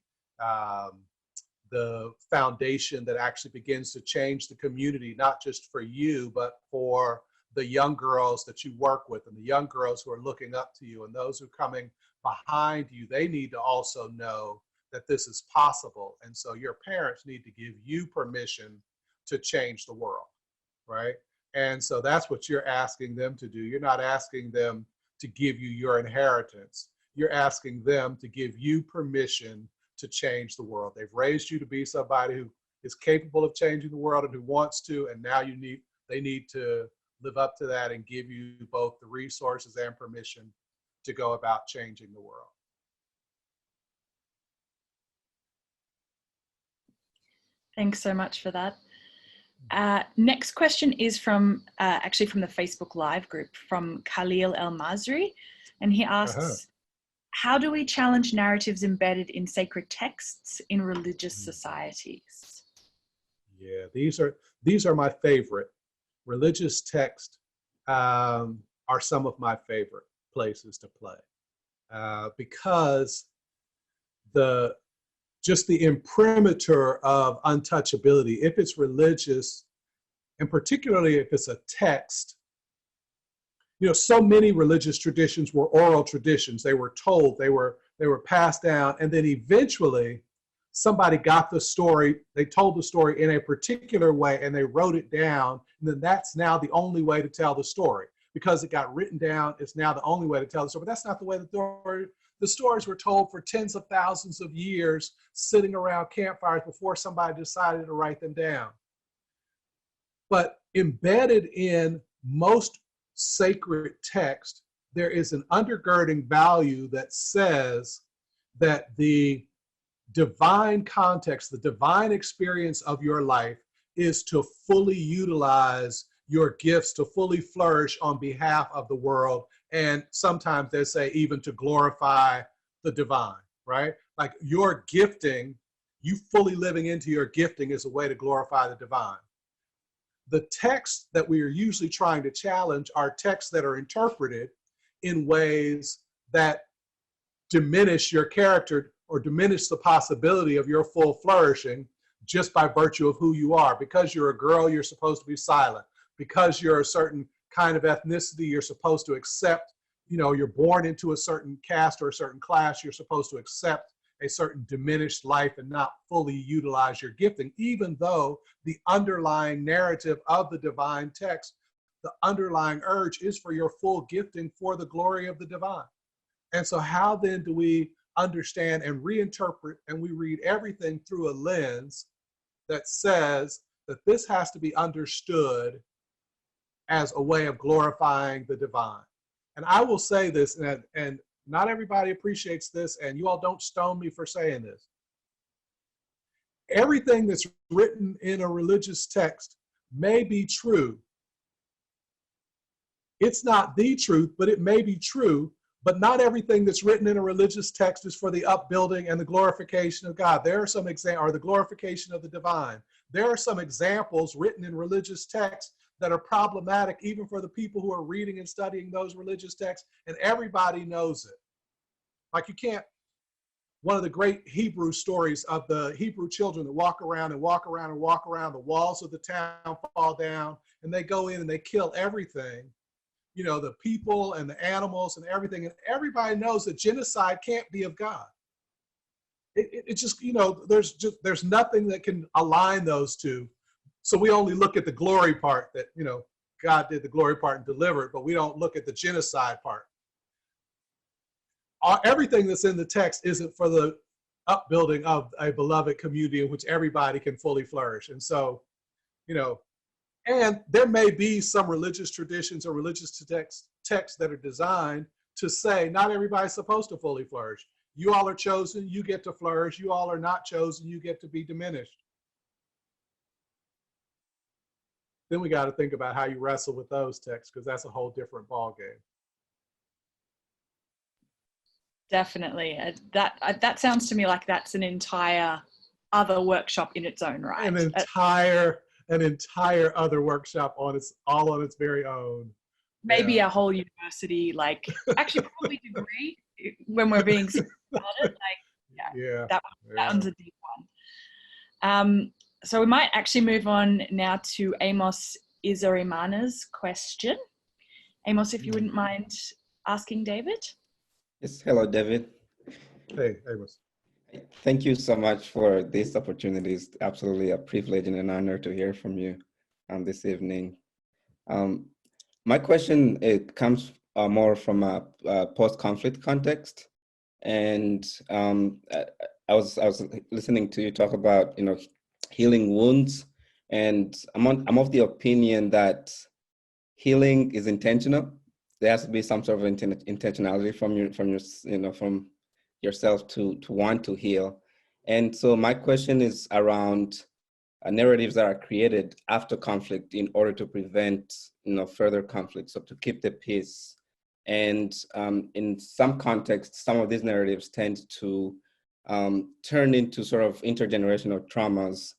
foundation that actually begins to change the community, not just for you, but for the young girls that you work with, and the young girls who are looking up to you, and those who are coming behind you. They need to also know that this is possible. And so your parents need to give you permission to change the world, right? And so that's what you're asking them to do. You're not asking them to give you your inheritance. You're asking them to give you permission to change the world. They've raised you to be somebody who is capable of changing the world and who wants to, and now they need to live up to that and give you both the resources and permission to go about changing the world. Thanks so much for that. Next question is from actually from the Facebook Live group, from Khalil El Mazri, and he asks, how do we challenge narratives embedded in sacred texts in religious societies? Yeah, these are my favorite. Religious texts are some of my favorite places to play because just the imprimatur of untouchability, if it's religious, and particularly if it's a text. You know, so many religious traditions were oral traditions. They were told, they were passed down, and then eventually somebody got the story, they told the story in a particular way, and they wrote it down, and then that's now the only way to tell the story. Because it got written down, it's now the only way to tell the story. But that's not the way the stories were told for tens of thousands of years, sitting around campfires before somebody decided to write them down. But embedded in most sacred text, there is an undergirding value that says that the divine context, the divine experience of your life is to fully utilize your gifts, to fully flourish on behalf of the world, and sometimes they say even to glorify the divine, right? Like your gifting, you fully living into your gifting is a way to glorify the divine. The texts that we are usually trying to challenge are texts that are interpreted in ways that diminish your character or diminish the possibility of your full flourishing just by virtue of who you are. Because you're a girl, you're supposed to be silent. Because you're a certain kind of ethnicity, you're supposed to accept, you know, you're born into a certain caste or a certain class, you're supposed to accept a certain diminished life and not fully utilize your gifting, even though the underlying narrative of the divine text, the underlying urge is for your full gifting for the glory of the divine. And so how then do we understand and reinterpret, and we read everything through a lens that says that this has to be understood as a way of glorifying the divine? And I will say this, and not everybody appreciates this, and you all don't stone me for saying this. Everything that's written in a religious text may be true. It's not the truth, but it may be true. But not everything that's written in a religious text is for the upbuilding and the glorification of God. There are some examples, or the glorification of the divine. There are some examples written in religious texts that are problematic even for the people who are reading and studying those religious texts, and everybody knows it. Like you can't, one of the great Hebrew stories of the Hebrew children that walk around and walk around and walk around, the walls of the town fall down, and they go in and they kill everything, you know, the people and the animals and everything, and everybody knows that genocide can't be of God. It just, you know, there's nothing that can align those two. So we only look at the glory part, that, you know, God did the glory part and delivered, but we don't look at the genocide part. Everything that's in the text isn't for the upbuilding of a beloved community in which everybody can fully flourish. And so, you know, and there may be some religious traditions or religious texts that are designed to say not everybody's supposed to fully flourish. You all are chosen, you get to flourish. You all are not chosen, you get to be diminished. Then we got to think about how you wrestle with those texts, because that's a whole different ballgame. Definitely. That sounds to me like that's an entire other workshop in its own right. An entire other workshop on its very own. Maybe a whole university, like actually probably degree when we're being about it. Like, that one's a deep one. So we might actually move on now to Amos Izarimana's question. Amos, if you wouldn't mind asking David. Yes, hello, David. Hey, Amos. Thank you so much for this opportunity. It's absolutely a privilege and an honor to hear from you this evening. My question, it comes more from a post-conflict context. And I was listening to you talk about, you know, healing wounds. And I'm of the opinion that healing is intentional. There has to be some sort of intentionality from yourself to want to heal. And so my question is around narratives that are created after conflict in order to prevent, you know, further conflict, so to keep the peace. And in some contexts, some of these narratives tend to turn into sort of intergenerational traumas,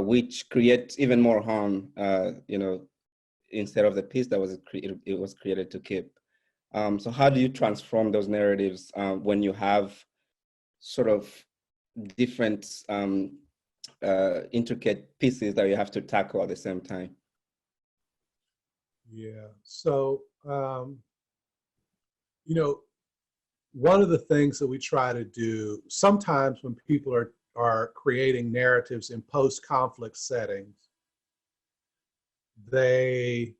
which create even more harm, you know, instead of the peace that it was created to keep. So how do you transform those narratives when you have sort of different intricate pieces that you have to tackle at the same time? Yeah, so, you know, one of the things that we try to do sometimes when people are creating narratives in post-conflict settings, they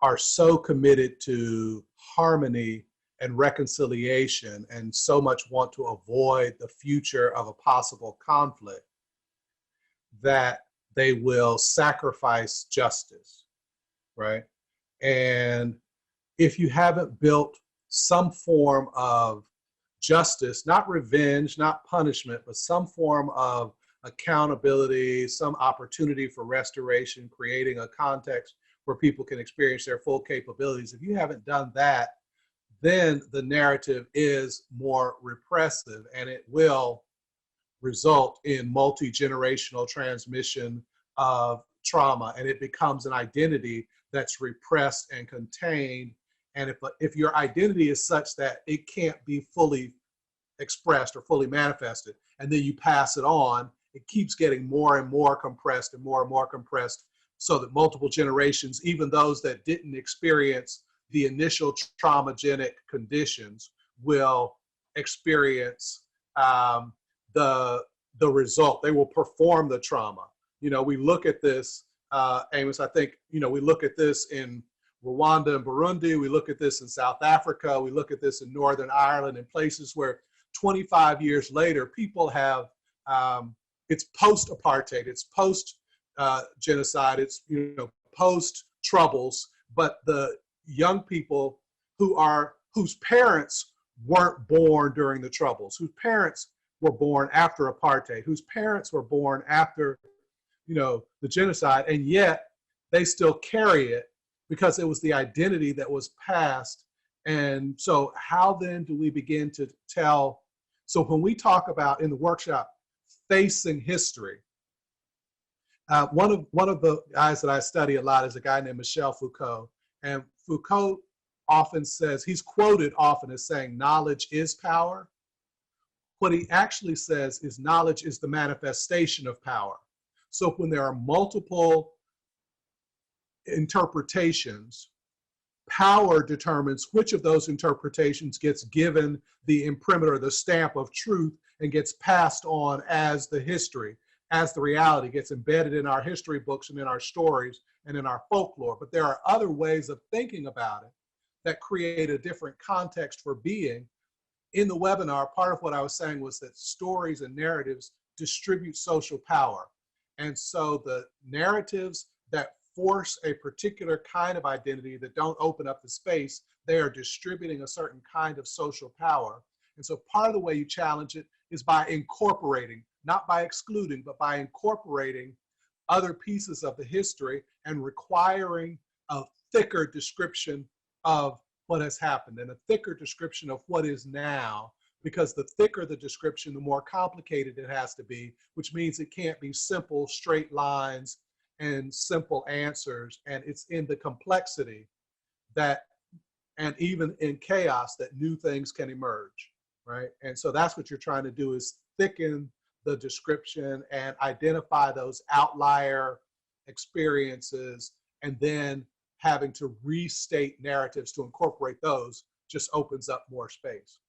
are so committed to harmony and reconciliation and so much want to avoid the future of a possible conflict that they will sacrifice justice, right? And if you haven't built some form of justice, not revenge, not punishment, but some form of accountability, some opportunity for restoration, creating a context where people can experience their full capabilities. If you haven't done that, then the narrative is more repressive, and it will result in multi-generational transmission of trauma, and it becomes an identity that's repressed and contained. And if your identity is such that it can't be fully expressed or fully manifested, and then you pass it on, it keeps getting more and more compressed and more compressed, so that multiple generations, even those that didn't experience the initial traumagenic conditions, will experience the result. They will perform the trauma. You know, we look at this, Amos, I think, you know, we look at this in Rwanda and Burundi, we look at this in South Africa, we look at this in Northern Ireland, in places where 25 years later, people have, it's post-apartheid, it's post-genocide, it's, you know, post-troubles, but the young people whose parents weren't born during the troubles, whose parents were born after apartheid, whose parents were born after, you know, the genocide, and yet they still carry it because it was the identity that was passed. And so how then do we begin to tell? So when we talk about in the workshop facing history, One of the guys that I study a lot is a guy named Michel Foucault. And Foucault often says, he's quoted often as saying, knowledge is power. What he actually says is knowledge is the manifestation of power. So when there are multiple interpretations, power determines which of those interpretations gets given the imprimatur, the stamp of truth, and gets passed on as the history, as the reality, gets embedded in our history books and in our stories and in our folklore. But there are other ways of thinking about it that create a different context for being. In the webinar, part of what I was saying was that stories and narratives distribute social power. And so the narratives that force a particular kind of identity, that don't open up the space, they are distributing a certain kind of social power. And so part of the way you challenge it is by incorporating, not by excluding, but by incorporating other pieces of the history and requiring a thicker description of what has happened and a thicker description of what is now, because the thicker the description, the more complicated it has to be, which means it can't be simple, straight lines and simple answers. And it's in the complexity that, and even in chaos, that new things can emerge, right? And so that's what you're trying to do, is thicken the description and identify those outlier experiences, and then having to restate narratives to incorporate those just opens up more space.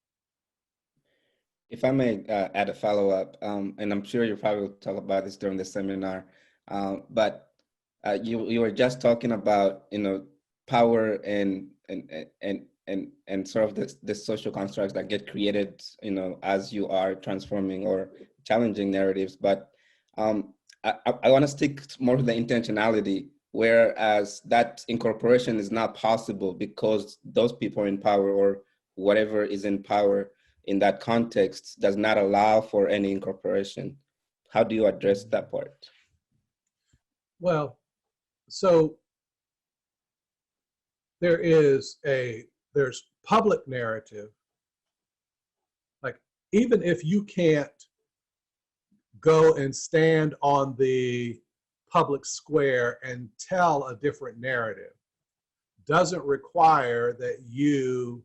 If I may add a follow-up, and I'm sure you probably will talk about this during the seminar, but you were just talking about, you know, power and sort of the social constructs that get created, you know, as you are transforming or challenging narratives. But I want to stick more to the intentionality, whereas that incorporation is not possible because those people in power or whatever is in power in that context does not allow for any incorporation. How do you address that part? Well, so there's public narrative. Like, even if you can't go and stand on the public square and tell a different narrative, doesn't require that you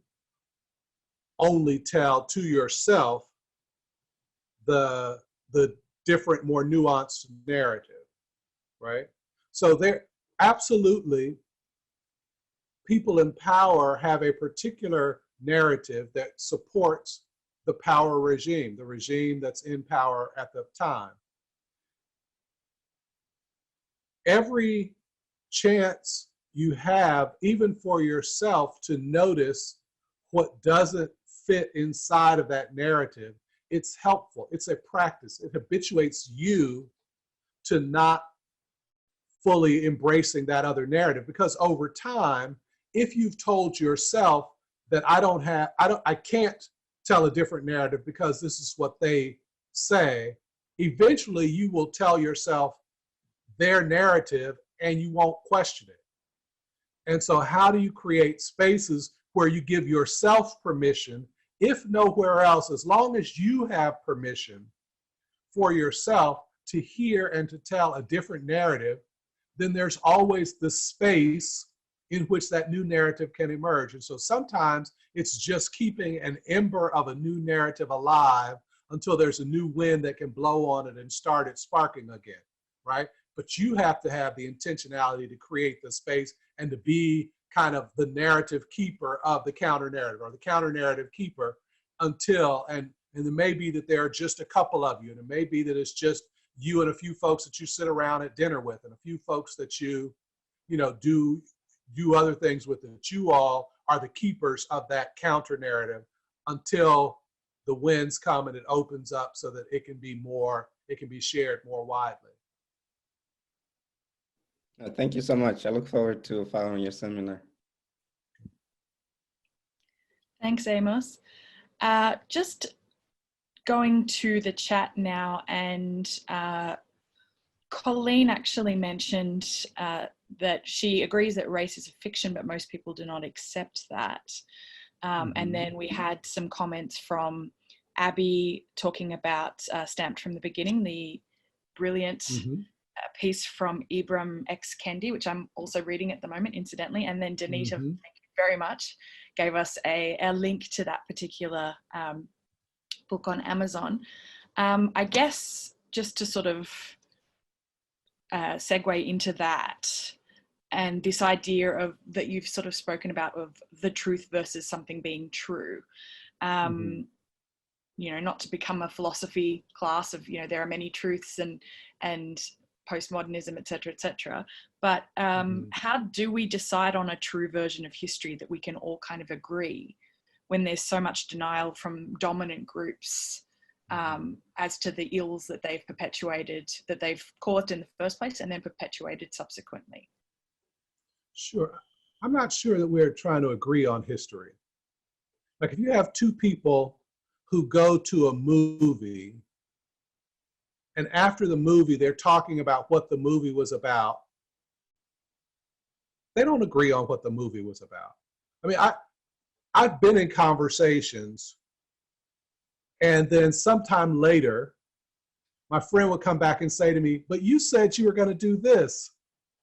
only tell to yourself the different, more nuanced narrative, right? So there, absolutely, people in power have a particular narrative that supports the power regime, the regime that's in power at the time. Every chance you have, even for yourself, to notice what doesn't fit inside of that narrative, it's helpful. It's a practice. It habituates you to not fully embracing that other narrative, because over time, if you've told yourself that I can't tell a different narrative because this is what they say, eventually you will tell yourself their narrative and you won't question it. And so how do you create spaces where you give yourself permission, if nowhere else, as long as you have permission for yourself to hear and to tell a different narrative, then there's always the space in which that new narrative can emerge. And so sometimes it's just keeping an ember of a new narrative alive until there's a new wind that can blow on it and start it sparking again, right? But you have to have the intentionality to create the space and to be kind of the narrative keeper of the counter narrative, or the counter narrative keeper, until, and it may be that there are just a couple of you, and it may be that it's just you and a few folks that you sit around at dinner with, and a few folks that you know, do other things with, that you all are the keepers of that counter narrative until the winds come and it opens up so that it can be shared more widely. Thank you so much. I look forward to following your seminar. Thanks, Amos. Just going to the chat now, and Colleen actually mentioned that she agrees that race is a fiction, but most people do not accept that. And then we had some comments from Abby talking about Stamped from the Beginning, the brilliant a piece from Ibram X. Kendi, which I'm also reading at the moment, incidentally. And then Danita, thank you very much, gave us a link to that particular book on Amazon. I guess just to sort of segue into that, and this idea of that you've sort of spoken about of the truth versus something being true. You know, not to become a philosophy class of, you know, there are many truths and postmodernism, et cetera, but how do we decide on a true version of history that we can all kind of agree when there's so much denial from dominant groups as to the ills that they've perpetuated, that they've caused in the first place and then perpetuated subsequently? Sure. I'm not sure that we're trying to agree on history. Like if you have two people who go to a movie and after the movie they're talking about what the movie was about, they don't agree on what the movie was about. I mean, I've been in conversations and then sometime later, my friend would come back and say to me, but you said you were going to do this.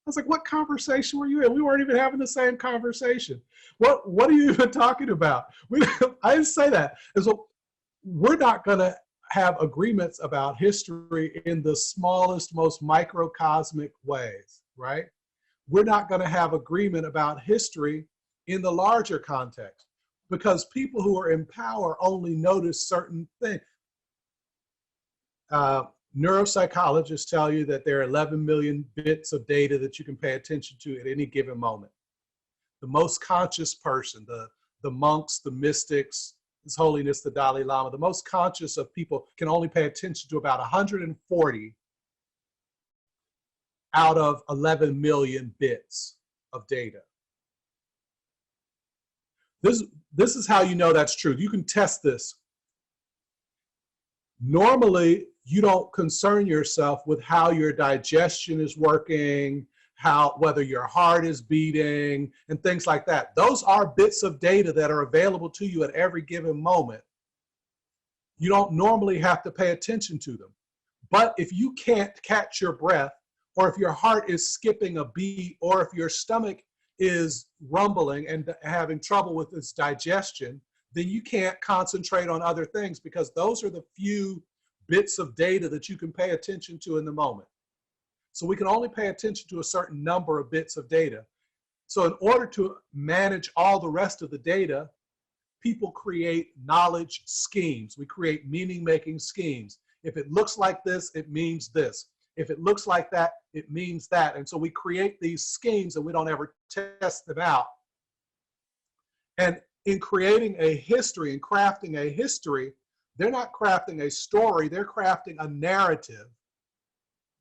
I was like, what conversation were you in? We weren't even having the same conversation. What are you even talking about? I didn't say that. And so we're not going to have agreements about history in the smallest, most microcosmic ways, right? We're not going to have agreement about history in the larger context because people who are in power only notice certain things. Neuropsychologists tell you that there are 11 million bits of data that you can pay attention to at any given moment. The most conscious person, the monks, the mystics, His Holiness the Dalai Lama, the most conscious of people can only pay attention to about 140 out of 11 million bits of data. This is how you know that's true. You can test this. Normally, you don't concern yourself with how your digestion is working, whether your heart is beating, and things like that. Those are bits of data that are available to you at every given moment. You don't normally have to pay attention to them. But if you can't catch your breath, or if your heart is skipping a beat, or if your stomach is rumbling and having trouble with its digestion, then you can't concentrate on other things because those are the few bits of data that you can pay attention to in the moment. So we can only pay attention to a certain number of bits of data. So in order to manage all the rest of the data, people create knowledge schemes. We create meaning-making schemes. If it looks like this, it means this. If it looks like that, it means that. And so we create these schemes and we don't ever test them out. And in creating a history and crafting a history, they're not crafting a story, they're crafting a narrative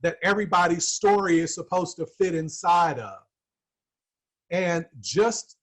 that everybody's story is supposed to fit inside of. And just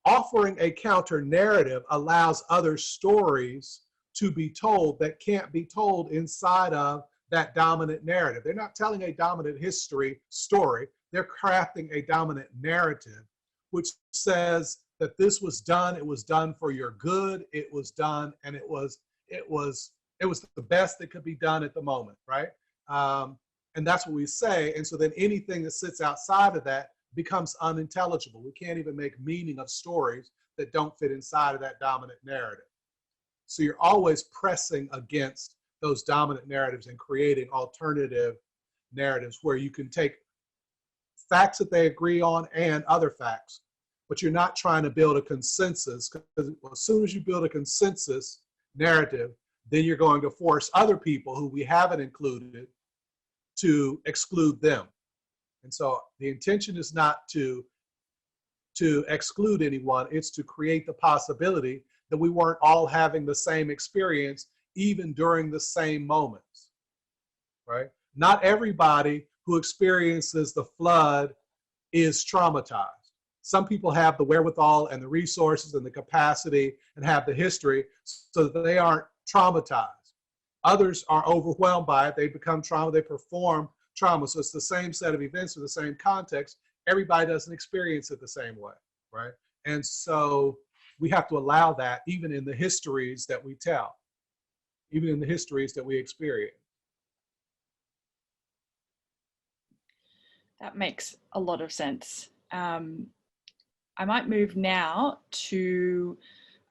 offering a counter narrative allows other stories to be told that can't be told inside of that dominant narrative. They're not telling a dominant history story, they're crafting a dominant narrative, which says that this was done, it was done for your good, it was done, and it was the best that could be done at the moment, right? And that's what we say. And so then anything that sits outside of that becomes unintelligible. We can't even make meaning of stories that don't fit inside of that dominant narrative. So you're always pressing against those dominant narratives and creating alternative narratives where you can take facts that they agree on and other facts, but you're not trying to build a consensus, because as soon as you build a consensus narrative, then you're going to force other people who we haven't included to exclude them. And so the intention is not to exclude anyone, it's to create the possibility that we weren't all having the same experience even during the same moments, right? Not everybody who experiences the flood is traumatized. Some people have the wherewithal and the resources and the capacity and have the history so that they aren't traumatized. Others are overwhelmed by it. They become trauma, they perform trauma. So it's the same set of events in the same context. Everybody doesn't experience it the same way, right? And so we have to allow that even in the histories that we tell, even in the histories that we experience. That makes a lot of sense. I might move now to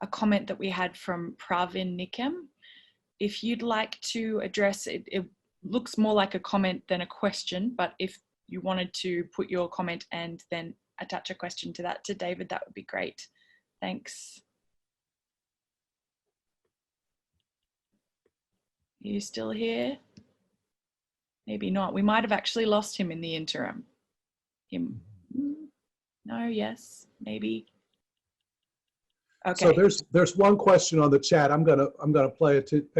a comment that we had from Pravin Nikem. If you'd like to address it, it looks more like a comment than a question, but if you wanted to put your comment and then attach a question to that to David, that would be great. Thanks. Are you still here? Maybe not. We might have actually lost him in the interim. Him? No, yes, maybe. Okay. So there's one question on the chat I'm gonna pay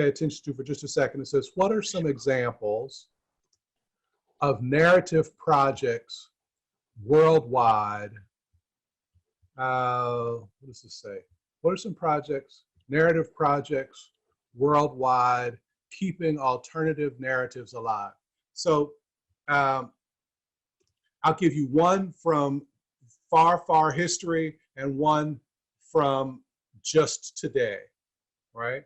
attention to for just a second. It says, what are some examples of narrative projects worldwide? What does this say? What are some narrative projects worldwide keeping alternative narratives alive? So I'll give you one from far history and one from just today, right?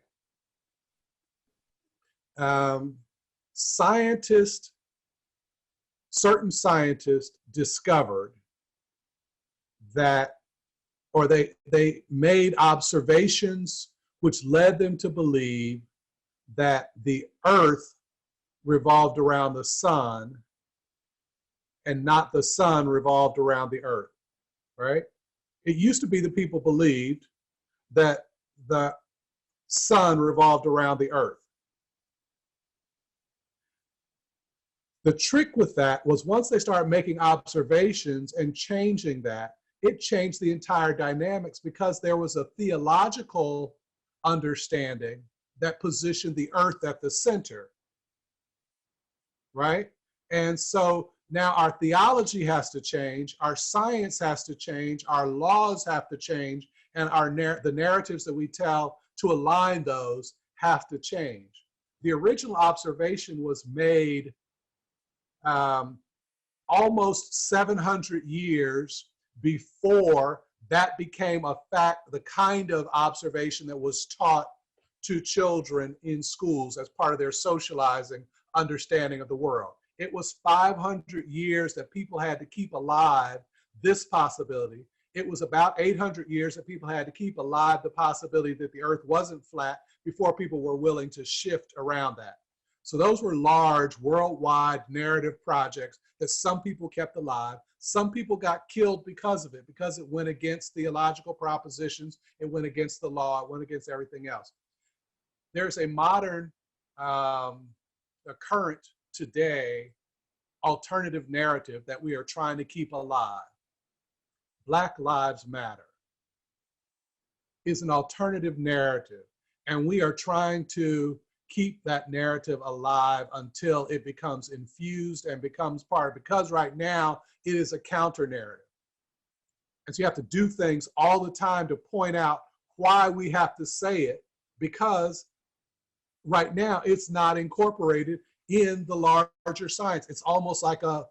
Certain scientists discovered that, or they made observations which led them to believe that the Earth revolved around the sun and not the sun revolved around the Earth, right? It used to be that people believed that the sun revolved around the Earth. The trick with that was once they started making observations and changing that, it changed the entire dynamics because there was a theological understanding that positioned the Earth at the center, right? And so now our theology has to change, our science has to change, our laws have to change, and the narratives that we tell to align those have to change. The original observation was made almost 700 years before that became a fact, the kind of observation that was taught to children in schools as part of their socializing understanding of the world. It was 500 years that people had to keep alive this possibility. It was about 800 years that people had to keep alive the possibility that the Earth wasn't flat before people were willing to shift around that. So those were large worldwide narrative projects that some people kept alive. Some people got killed because of it, because it went against theological propositions, it went against the law, it went against everything else. There's a modern, a current today alternative narrative that we are trying to keep alive. Black Lives Matter is an alternative narrative, and we are trying to keep that narrative alive until it becomes infused and becomes part, because right now it is a counter narrative. And so you have to do things all the time to point out why we have to say it, because right now it's not incorporated in the larger science. It's almost like an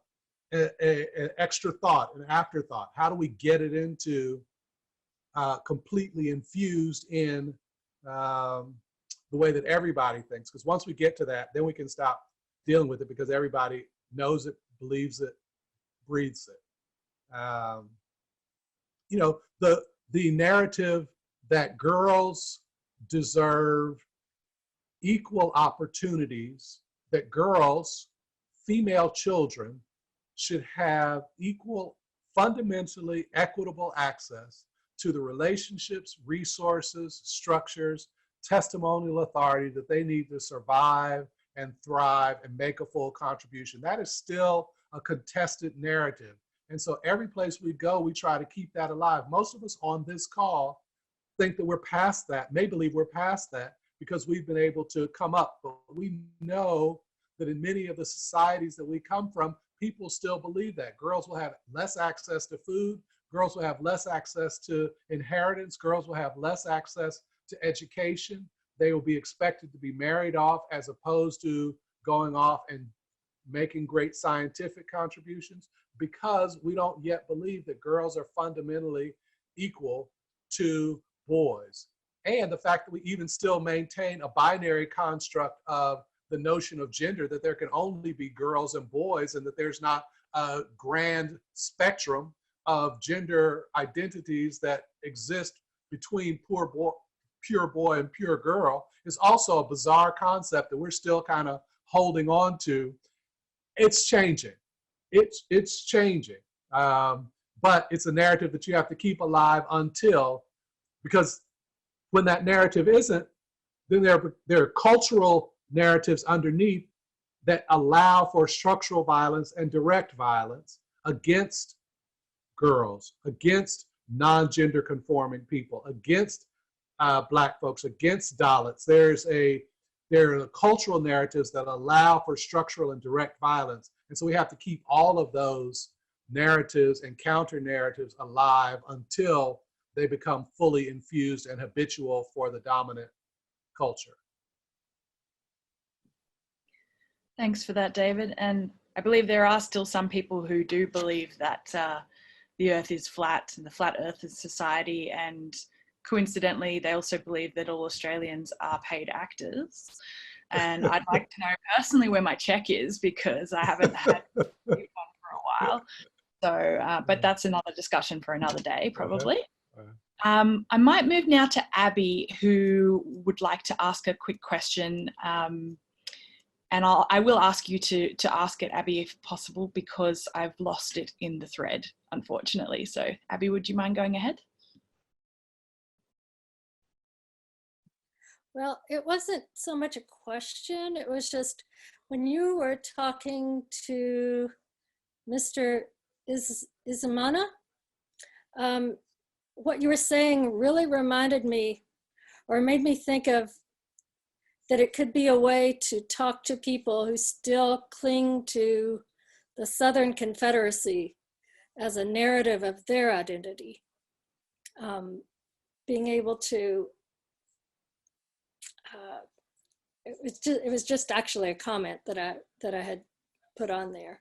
extra thought, an afterthought. How do we get it into completely infused in the way that everybody thinks? Because once we get to that, then we can stop dealing with it because everybody knows it, believes it, breathes it. You know, the narrative that girls deserve equal opportunities, that girls, female children, should have equal, fundamentally equitable access to the relationships, resources, structures, testimonial authority that they need to survive and thrive and make a full contribution. That is still a contested narrative. And so every place we go, we try to keep that alive. Most of us on this call think that we're past that, may believe we're past that because we've been able to come up. But we know that in many of the societies that we come from, people still believe that. Girls will have less access to food. Girls will have less access to inheritance. Girls will have less access to education. They will be expected to be married off as opposed to going off and making great scientific contributions, because we don't yet believe that girls are fundamentally equal to boys. And the fact that we even still maintain a binary construct of the notion of gender, that there can only be girls and boys, and that there's not grand spectrum of gender identities that exist between pure boy and pure girl is also a bizarre concept that we're still kind of holding on to. It's changing. It's changing. But it's a narrative that you have to keep alive because when that narrative isn't, then there are cultural narratives underneath that allow for structural violence and direct violence against girls, against non-gender conforming people, against Black folks, against Dalits. There are cultural narratives that allow for structural and direct violence. And so we have to keep all of those narratives and counter narratives alive until they become fully infused and habitual for the dominant culture. Thanks for that, David. And I believe there are still some people who do believe that the earth is flat and the flat earth is society. And coincidentally, they also believe that all Australians are paid actors. And I'd like to know personally where my check is, because I haven't had one for a while. So, but that's another discussion for another day, probably. I might move now to Abby, who would like to ask a quick question. And I will ask you to ask it, Abby, if possible, because I've lost it in the thread, unfortunately. So, Abby, would you mind going ahead? Well, it wasn't so much a question. It was just when you were talking to Mr. Izumana, what you were saying really reminded me, or made me think of, that it could be a way to talk to people who still cling to the Southern Confederacy as a narrative of their identity. Being able to, it was just actually a comment that I had put on there.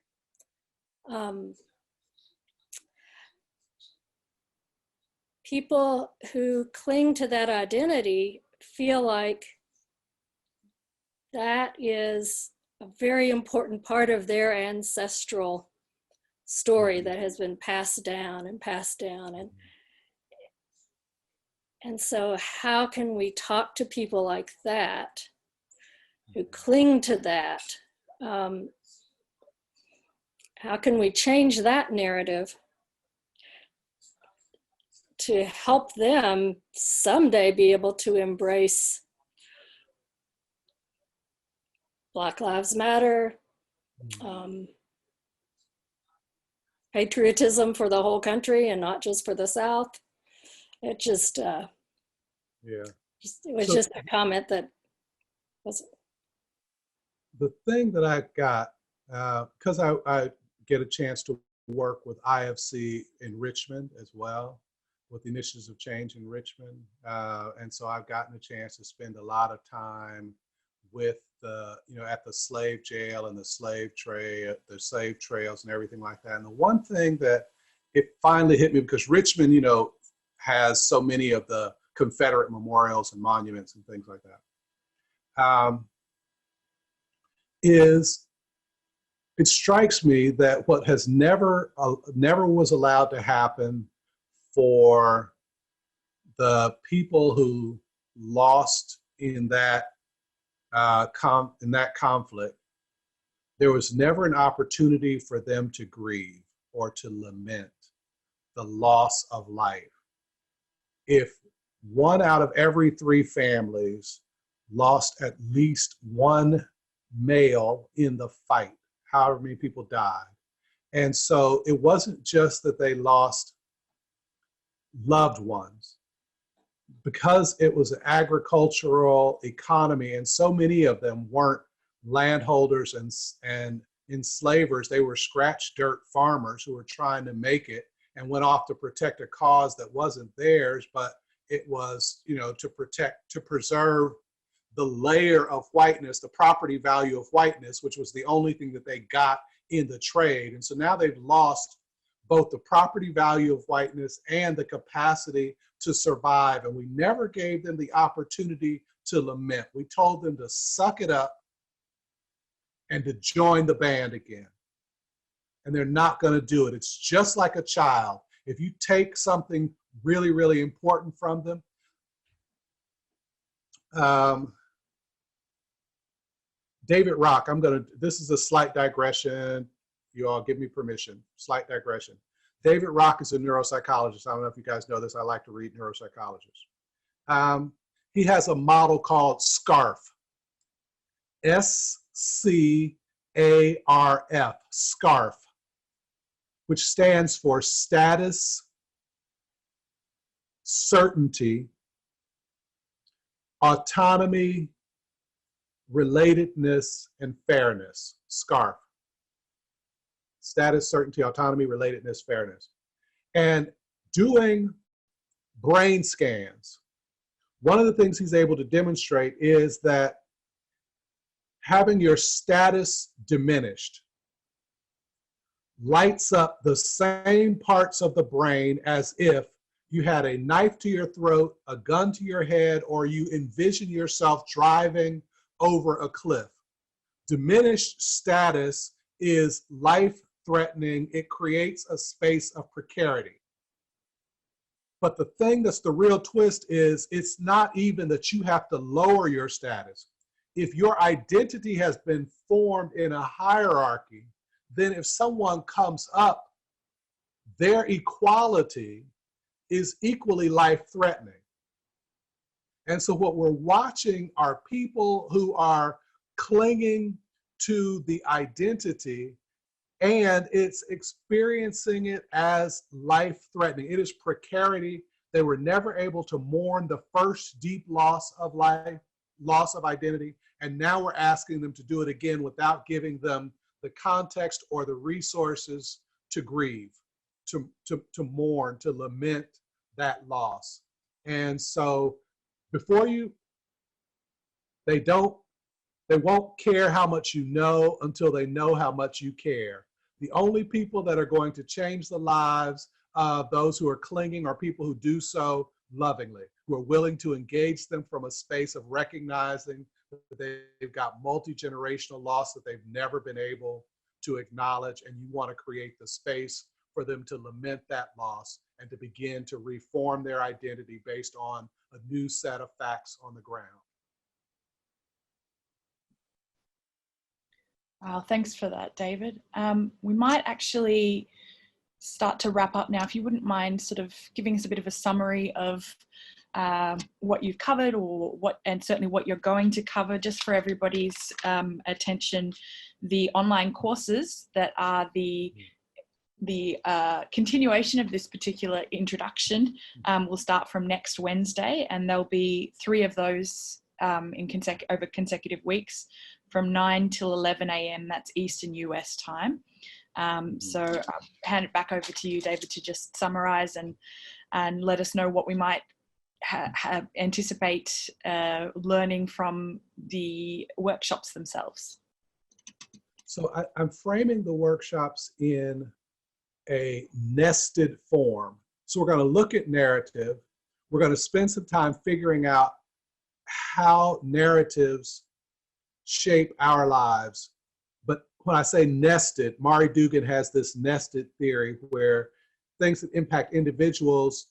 People who cling to that identity feel like that is a very important part of their ancestral story that has been passed down and passed down. And so how can we talk to people like that, who cling to that? How can we change that narrative to help them someday be able to embrace Black Lives Matter, patriotism for the whole country and not just for the South? It just, it was just a comment that was. The thing that I got, because I get a chance to work with IofC in Richmond as well, with the Initiatives of Change in Richmond. And so I've gotten a chance to spend a lot of time with at the slave jail and the slave trails and everything like that. And the one thing that it finally hit me, because Richmond, has so many of the Confederate memorials and monuments and things like that, is it strikes me that what has never was allowed to happen for the people who lost in that conflict, there was never an opportunity for them to grieve or to lament the loss of life. If 1 out of every 3 families lost at least one male in the fight, however many people died. And so it wasn't just that they lost loved ones, because it was an agricultural economy and so many of them weren't landholders and enslavers. They were scratch dirt farmers who were trying to make it and went off to protect a cause that wasn't theirs, but it was, to preserve the layer of whiteness, the property value of whiteness, which was the only thing that they got in the trade. And so now they've lost both the property value of whiteness and the capacity to survive. And we never gave them the opportunity to lament. We told them to suck it up and to join the band again. and they're not going to do it. It's just like a child. If you take something really, really important from them, David Rock, this is a slight digression. You all give me permission, slight digression. David Rock is a neuropsychologist. I don't know if you guys know this. I like to read neuropsychologists. He has a model called SCARF, S-C-A-R-F, SCARF, which stands for status, certainty, autonomy, relatedness, and fairness. SCARF. Status, certainty, autonomy, relatedness, fairness. And doing brain scans, one of the things he's able to demonstrate is that having your status diminished lights up the same parts of the brain as if you had a knife to your throat, a gun to your head, or you envision yourself driving over a cliff. Diminished status is life-threatening. It creates a space of precarity. But the thing that's the real twist is it's not even that you have to lower your status. If your identity has been formed in a hierarchy, then if someone comes up, their equality is equally life-threatening. And so what we're watching are people who are clinging to the identity, and it's experiencing it as life-threatening. It is precarity. They were never able to mourn the first deep loss of life, loss of identity, and now we're asking them to do it again without giving them the context or the resources to grieve, to mourn, to lament that loss. And so they won't care how much you know until they know how much you care. The only people that are going to change the lives of those who are clinging are people who do so lovingly, who are willing to engage them from a space of recognizing that they've got multi-generational loss that they've never been able to acknowledge, and you want to create the space for them to lament that loss and to begin to reform their identity based on a new set of facts on the ground. Wow, thanks for that, David. We might actually start to wrap up now. If you wouldn't mind sort of giving us a bit of a summary of what you've covered, or and certainly what you're going to cover, just for everybody's attention. The online courses that are the continuation of this particular introduction will start from next Wednesday, and there'll be 3 of those over consecutive weeks from 9 till 11 a.m. That's Eastern US time. So I'll hand it back over to you, David, to just summarize and let us know what we might anticipate learning from the workshops themselves. So I'm framing the workshops in a nested form. So we're going to look at narrative. We're going to spend some time figuring out how narratives shape our lives. But when I say nested, Mari Dugan has this nested theory where things that impact individuals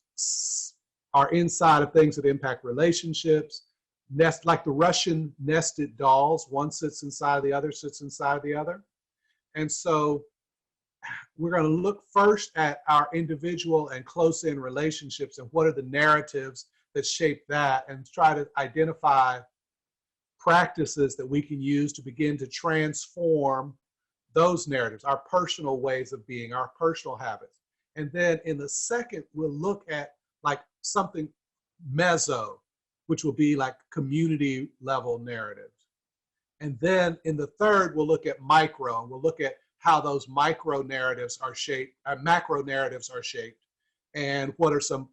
are inside of things that impact relationships. Like the Russian nested dolls, one sits inside of the other, sits inside of the other. And so we're going to look first at our individual and close-in relationships and what are the narratives that shape that, and try to identify practices that we can use to begin to transform those narratives, our personal ways of being, our personal habits. And then in the second, we'll look at like something meso, which will be like community level narratives. And then in the third, we'll look at micro, and we'll look at how those micro narratives are shaped, macro narratives are shaped, and what are some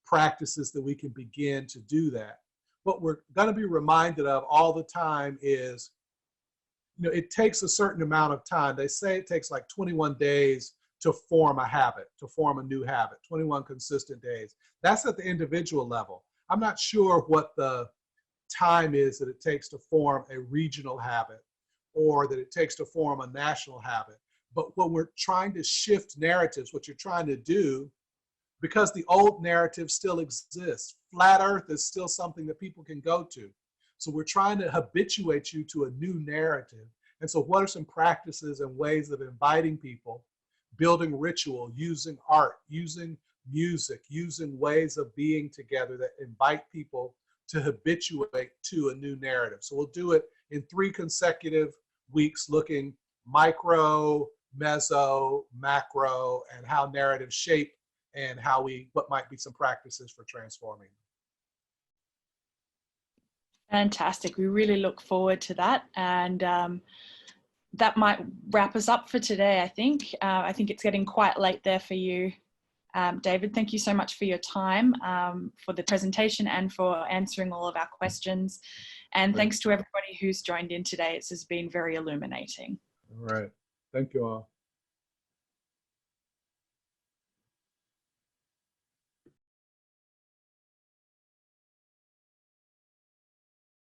practices that we can begin to do that. What we're going to be reminded of all the time is, you know, it takes a certain amount of time. They say it takes like 21 days to form a habit, to form a new habit, 21 consistent days. That's at the individual level. I'm not sure what the time is that it takes to form a regional habit, or that it takes to form a national habit. But when we're trying to shift narratives, what you're trying to do, because the old narrative still exists, flat earth is still something that people can go to. So we're trying to habituate you to a new narrative. And so what are some practices and ways of inviting people, building ritual, using art, using music, using ways of being together that invite people to habituate to a new narrative. So we'll do it in 3 consecutive weeks, looking micro, meso, macro, and how narratives shape and what might be some practices for transforming. Fantastic. We really look forward to that. And that might wrap us up for today, I think. I think it's getting quite late there for you. David, thank you so much for your time, for the presentation and for answering all of our questions. And thanks to everybody who's joined in today. This has been very illuminating. All right. Thank you all.